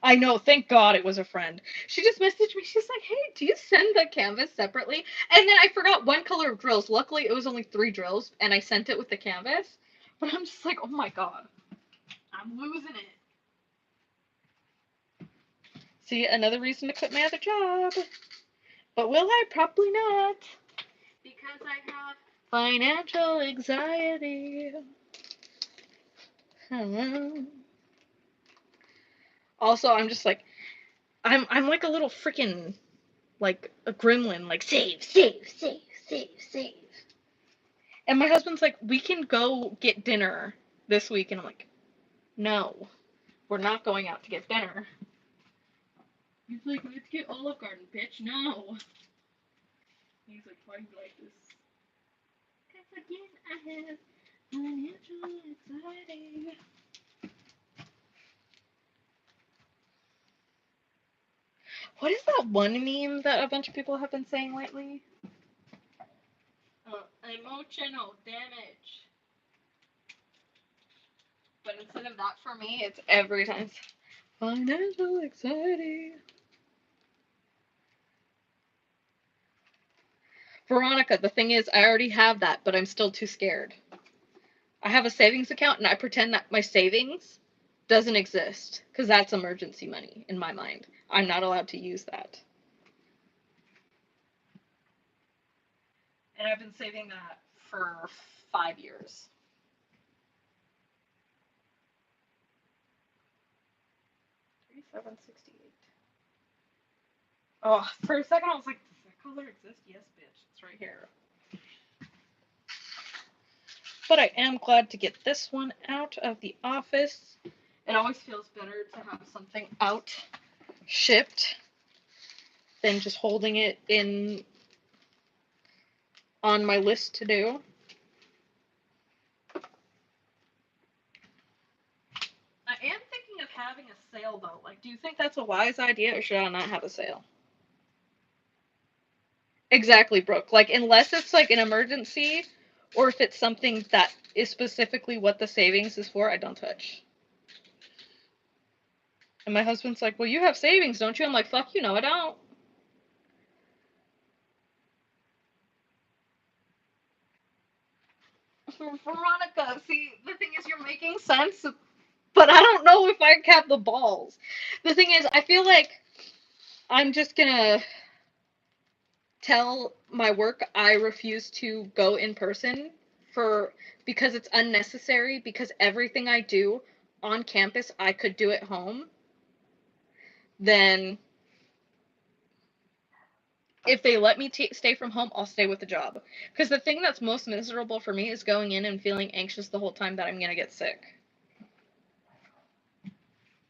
I know, thank God it was a friend. She just messaged me. She's like, hey, do you send the canvas separately? And then I forgot one color of drills. Luckily, it was only 3 drills, and I sent it with the canvas. But I'm just like, oh my God, I'm losing it. See, another reason to quit my other job. But will I? Probably not. Because I have financial anxiety. Also, I'm just like, I'm like a little freaking, like, a gremlin, like, save, save, save, save, save. And my husband's like, we can go get dinner this week. And I'm like, no, we're not going out to get dinner. He's like, let's get Olive Garden, bitch. No. He's like, why do you like this? Because again, I have financial anxiety. What is that one meme that a bunch of people have been saying lately? Emotional damage. But instead of that for me, it's every time. Financial anxiety. Veronica, the thing is, I already have that, but I'm still too scared. I have a savings account, and I pretend that my savings doesn't exist, because that's emergency money in my mind. I'm not allowed to use that. And I've been saving that for 5 years. $37.68. Oh, for a second I was like, does that color exist? Yes, bitch. It's right here. But I am glad to get this one out of the office. It always feels better to have something out shipped than just holding it in on my list to do. I am thinking of having a sale though. Like, do you think that's a wise idea, or should I not have a sale? Exactly, Brooke. Like, unless it's like an emergency, or if it's something that is specifically what the savings is for, I don't touch. And my husband's like, well, you have savings, don't you? I'm like, fuck you, no, I don't. Veronica, see, the thing is, you're making sense, but I don't know if I have the balls. The thing is, I feel like I'm just gonna tell my work I refuse to go in person because it's unnecessary, because everything I do on campus I could do at home. Then if they let me stay from home, I'll stay with the job. Because the thing that's most miserable for me is going in and feeling anxious the whole time that I'm gonna get sick.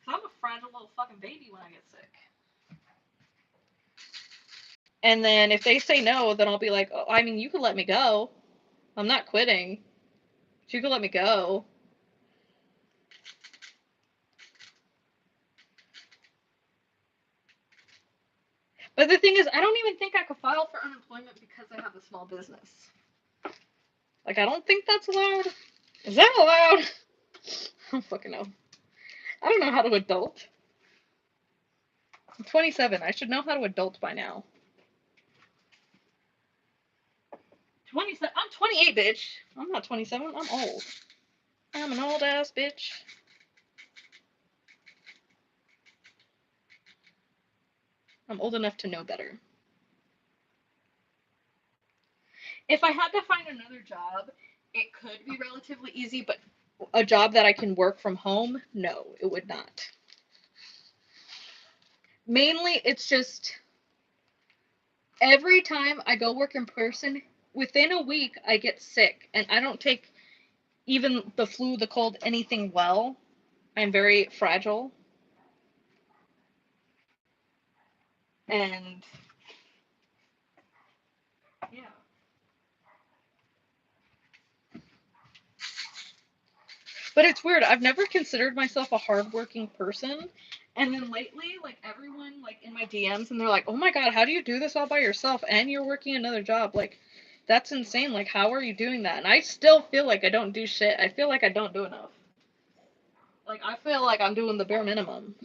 I'm a fragile little fucking baby when I get sick. And then if they say no, then I'll be like, oh, I mean, you could let me go. I'm not quitting. But you could let me go. But the thing is, I don't even think I could file for unemployment because I have a small business. Like, I don't think that's allowed. Is that allowed? I don't fucking know. I don't know how to adult. I'm 27. I should know how to adult by now. 27. I'm 28, bitch. I'm not 27. I'm old. I'm an old ass bitch. I'm old enough to know better. If I had to find another job, it could be relatively easy, but a job that I can work from home, no, it would not. Mainly, it's just every time I go work in person, within a week, I get sick, and I don't take even the flu, the cold, anything well. I'm very fragile. And yeah. But it's weird. I've never considered myself a hardworking person. And then lately, like everyone like in my DMs and they're like, "Oh my God, how do you do this all by yourself and you're working another job?" Like that's insane. Like how are you doing that? And I still feel like I don't do shit. I feel like I don't do enough. Like I feel like I'm doing the bare minimum.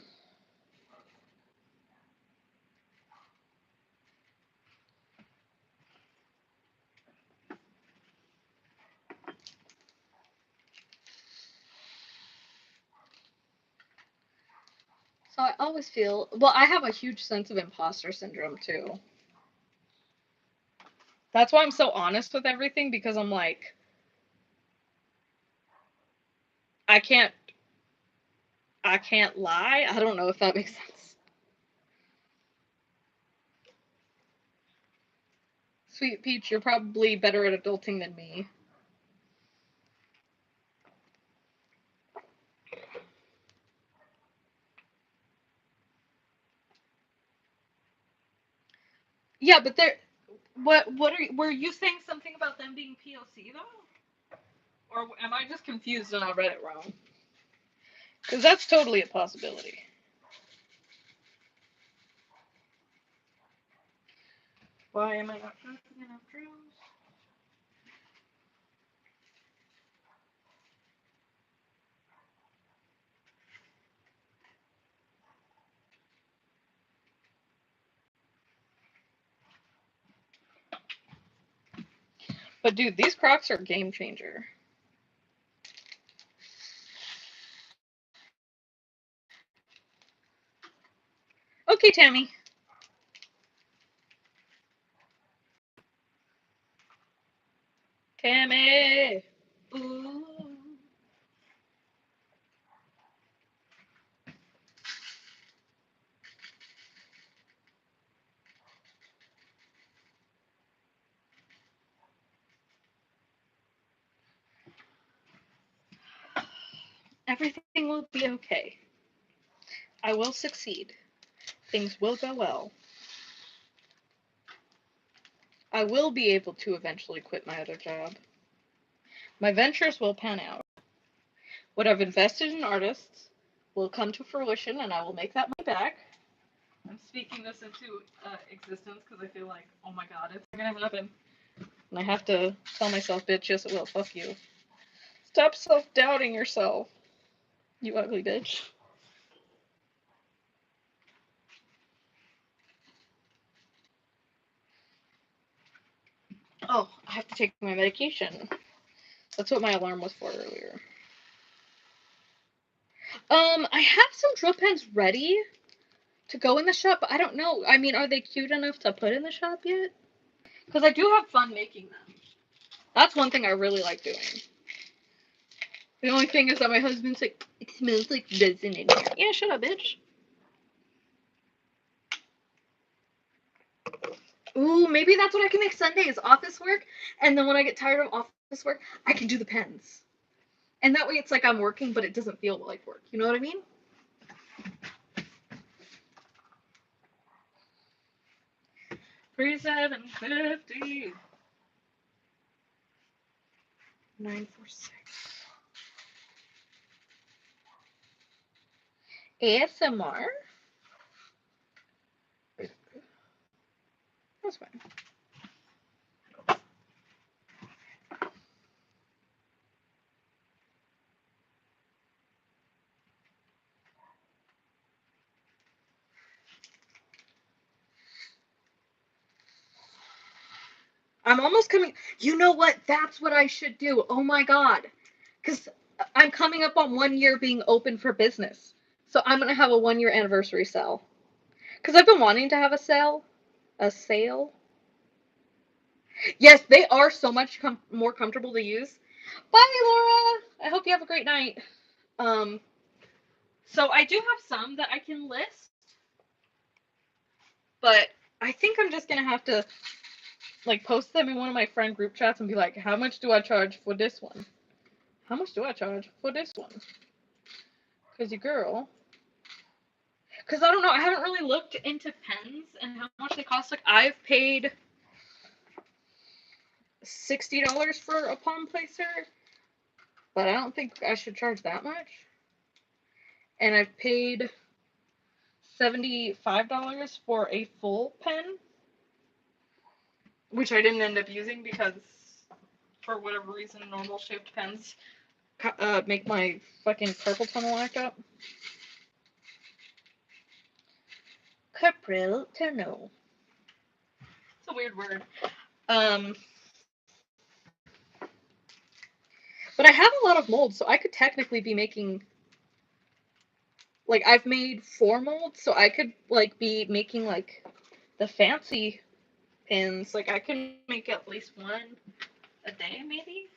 So I always feel, well, I have a huge sense of imposter syndrome too. That's why I'm so honest with everything, because I'm like, I can't I can't lie. I don't know if that makes sense. Sweet Peach, you're probably better at adulting than me. Yeah, but were you saying something about them being POC though? Or am I just confused and I read it wrong? Because that's totally a possibility. Why am I not trusting enough drills? But dude, these Crocs are a game changer. Okay, Tammy. Tammy! Ooh. Everything will be okay. I will succeed. Things will go well. I will be able to eventually quit my other job. My ventures will pan out. What I've invested in artists will come to fruition and I will make that money back. I'm speaking this into existence because I feel like, oh my god, it's gonna happen. And I have to tell myself, bitch, yes it will, fuck you. Stop self-doubting yourself, you ugly bitch. Oh, I have to take my medication. That's what my alarm was for earlier. I have some drill pens ready to go in the shop, but I don't know. I mean, are they cute enough to put in the shop yet? Because I do have fun making them. That's one thing I really like doing. The only thing is that my husband's like, it smells like resin in here. Yeah, shut up, bitch. Ooh, maybe that's what I can make Sundays, office work, and then when I get tired of office work, I can do the pens. And that way it's like I'm working, but it doesn't feel like work. You know what I mean? 3750. 946. ASMR? That's fine. I'm almost coming. You know what? That's what I should do. Oh my god. Because I'm coming up on 1 year being open for business. So I'm going to have a 1 year anniversary sale. Because I've been wanting to have a sale. A sale? Yes, they are so much more comfortable to use. Bye, Laura! I hope you have a great night. Um, so I do have some that I can list. But I think I'm just going to have to like post them in one of my friend group chats and be like, how much do I charge for this one? How much do I charge for this one? Because you girl. Because I don't know, I haven't really looked into pens and how much they cost. Like, I've paid $60 for a palm placer, but I don't think I should charge that much. And I've paid $75 for a full pen, which I didn't end up using because, for whatever reason, normal shaped pens make my fucking carpal tunnel act up. Carpal tunnel. It's a weird word. But I have a lot of molds, so I could technically be making Like, I've made 4 molds, so I could, like, be making, like, the fancy pins. Like, I can make at least one a day, maybe,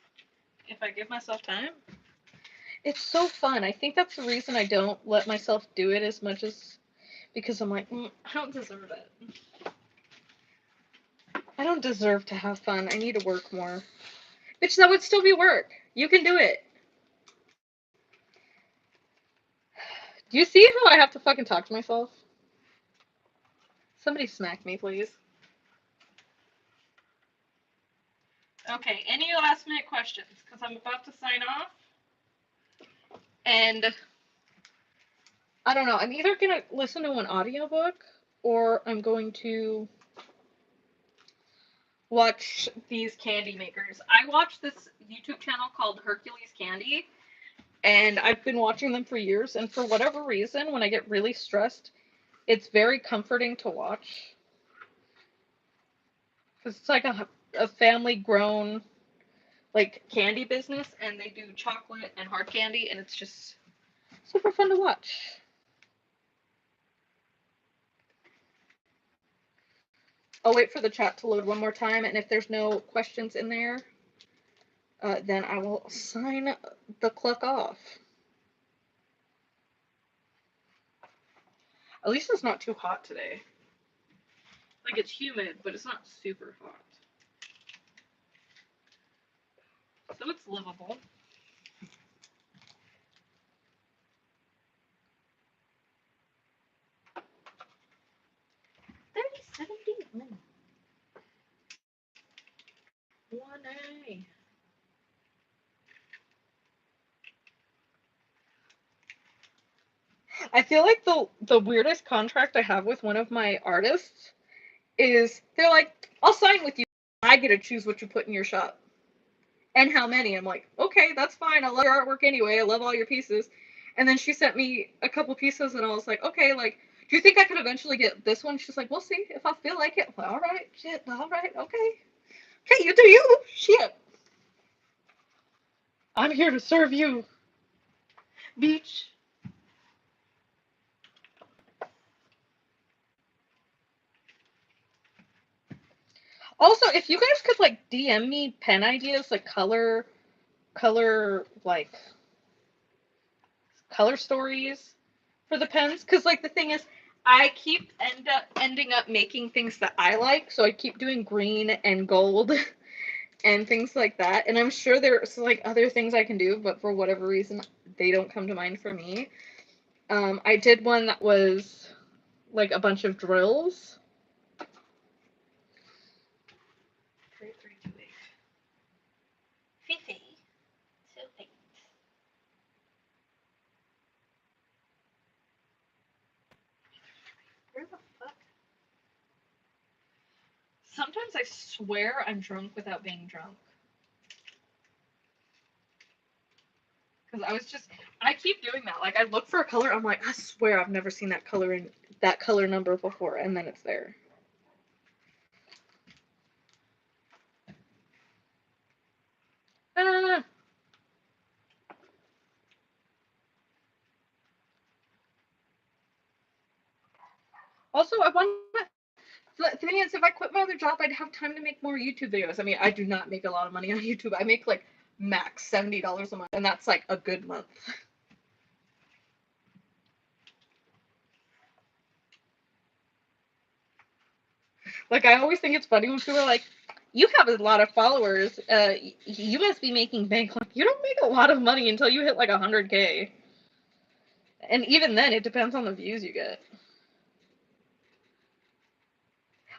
if I give myself time. It's so fun. I think that's the reason I don't let myself do it as much as, because I'm like, I don't deserve it. I don't deserve to have fun. I need to work more. Bitch, that would still be work. You can do it. Do you see how I have to fucking talk to myself? Somebody smack me, please. Okay, any last minute questions? Because I'm about to sign off. And I don't know, I'm either going to listen to an audiobook or I'm going to watch these candy makers. I watch this YouTube channel called Hercules Candy, and I've been watching them for years, and for whatever reason, when I get really stressed, it's very comforting to watch. Because it's like a family grown, like, candy business, and they do chocolate and hard candy, and it's just super fun to watch. I'll wait for the chat to load one more time, and if there's no questions in there, then I will sign the cluck off. At least it's not too hot today. Like, it's humid, but it's not super hot. So it's livable. 30-70. 1A. I feel like the weirdest contract I have with one of my artists is they're like, I'll sign with you. I get to choose what you put in your shop and how many. I'm like, okay, that's fine. I love your artwork anyway. I love all your pieces. And then she sent me a couple pieces, and I was like, okay, like, do you think I could eventually get this one? She's like, we'll see if I feel like it. Well, all right, shit, all right, okay. Okay, you do you. Shit. I'm here to serve you. Beach. Also, if you guys could, like, DM me pen ideas, like like color stories for the pens, because, like, the thing is, I keep ending up making things that I like, so I keep doing green and gold and things like that, and I'm sure there's, like, other things I can do, but for whatever reason, they don't come to mind for me. I did one that was, like, a bunch of drills. 3328. Fifi. Where the fuck? Sometimes I swear I'm drunk without being drunk. Because I keep doing that. Like, I look for a color, I'm like, I swear I've never seen that color in that color number before, and then it's there. Ah. Also, the thing is, if I quit my other job, I'd have time to make more YouTube videos. I mean, I do not make a lot of money on YouTube. I make, like, max $70 a month, and that's, like, a good month. Like, I always think it's funny when people are like, you have a lot of followers, you must be making bank. Like, you don't make a lot of money until you hit, like, 100K. And even then, it depends on the views you get.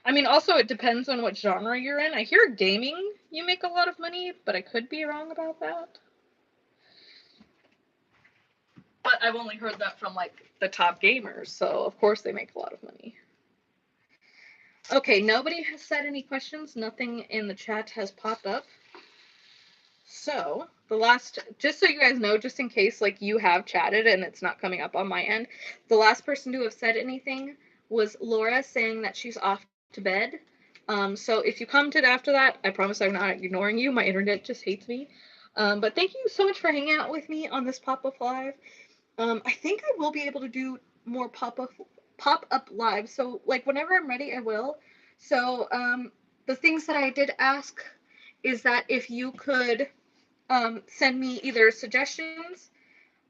I mean, also, it depends on what genre you're in. I hear gaming, you make a lot of money, but I could be wrong about that. But I've only heard that from, like, the top gamers, so of course they make a lot of money. Okay, nobody has said any questions. Nothing in the chat has popped up. So, just so you guys know, just in case, like, you have chatted and it's not coming up on my end, the last person to have said anything was Laura, saying that she's off to bed. So if you commented after that, I promise I'm not ignoring you. My internet just hates me. But thank you so much for hanging out with me on this pop-up live. I think I will be able to do more pop-up live. So like whenever I'm ready, I will. So the things that I did ask is that if you could send me either suggestions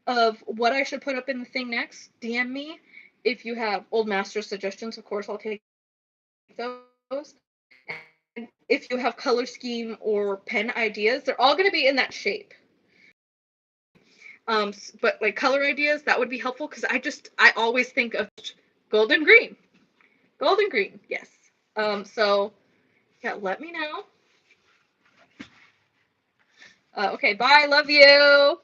of what I should put up in the thing next, DM me. If you have old master suggestions, of course I'll take those. And if you have color scheme or pen ideas, they're all going to be in that shape. But like color ideas, that would be helpful because I always think of golden green. Golden green, yes. So yeah, let me know. Okay, bye. Love you.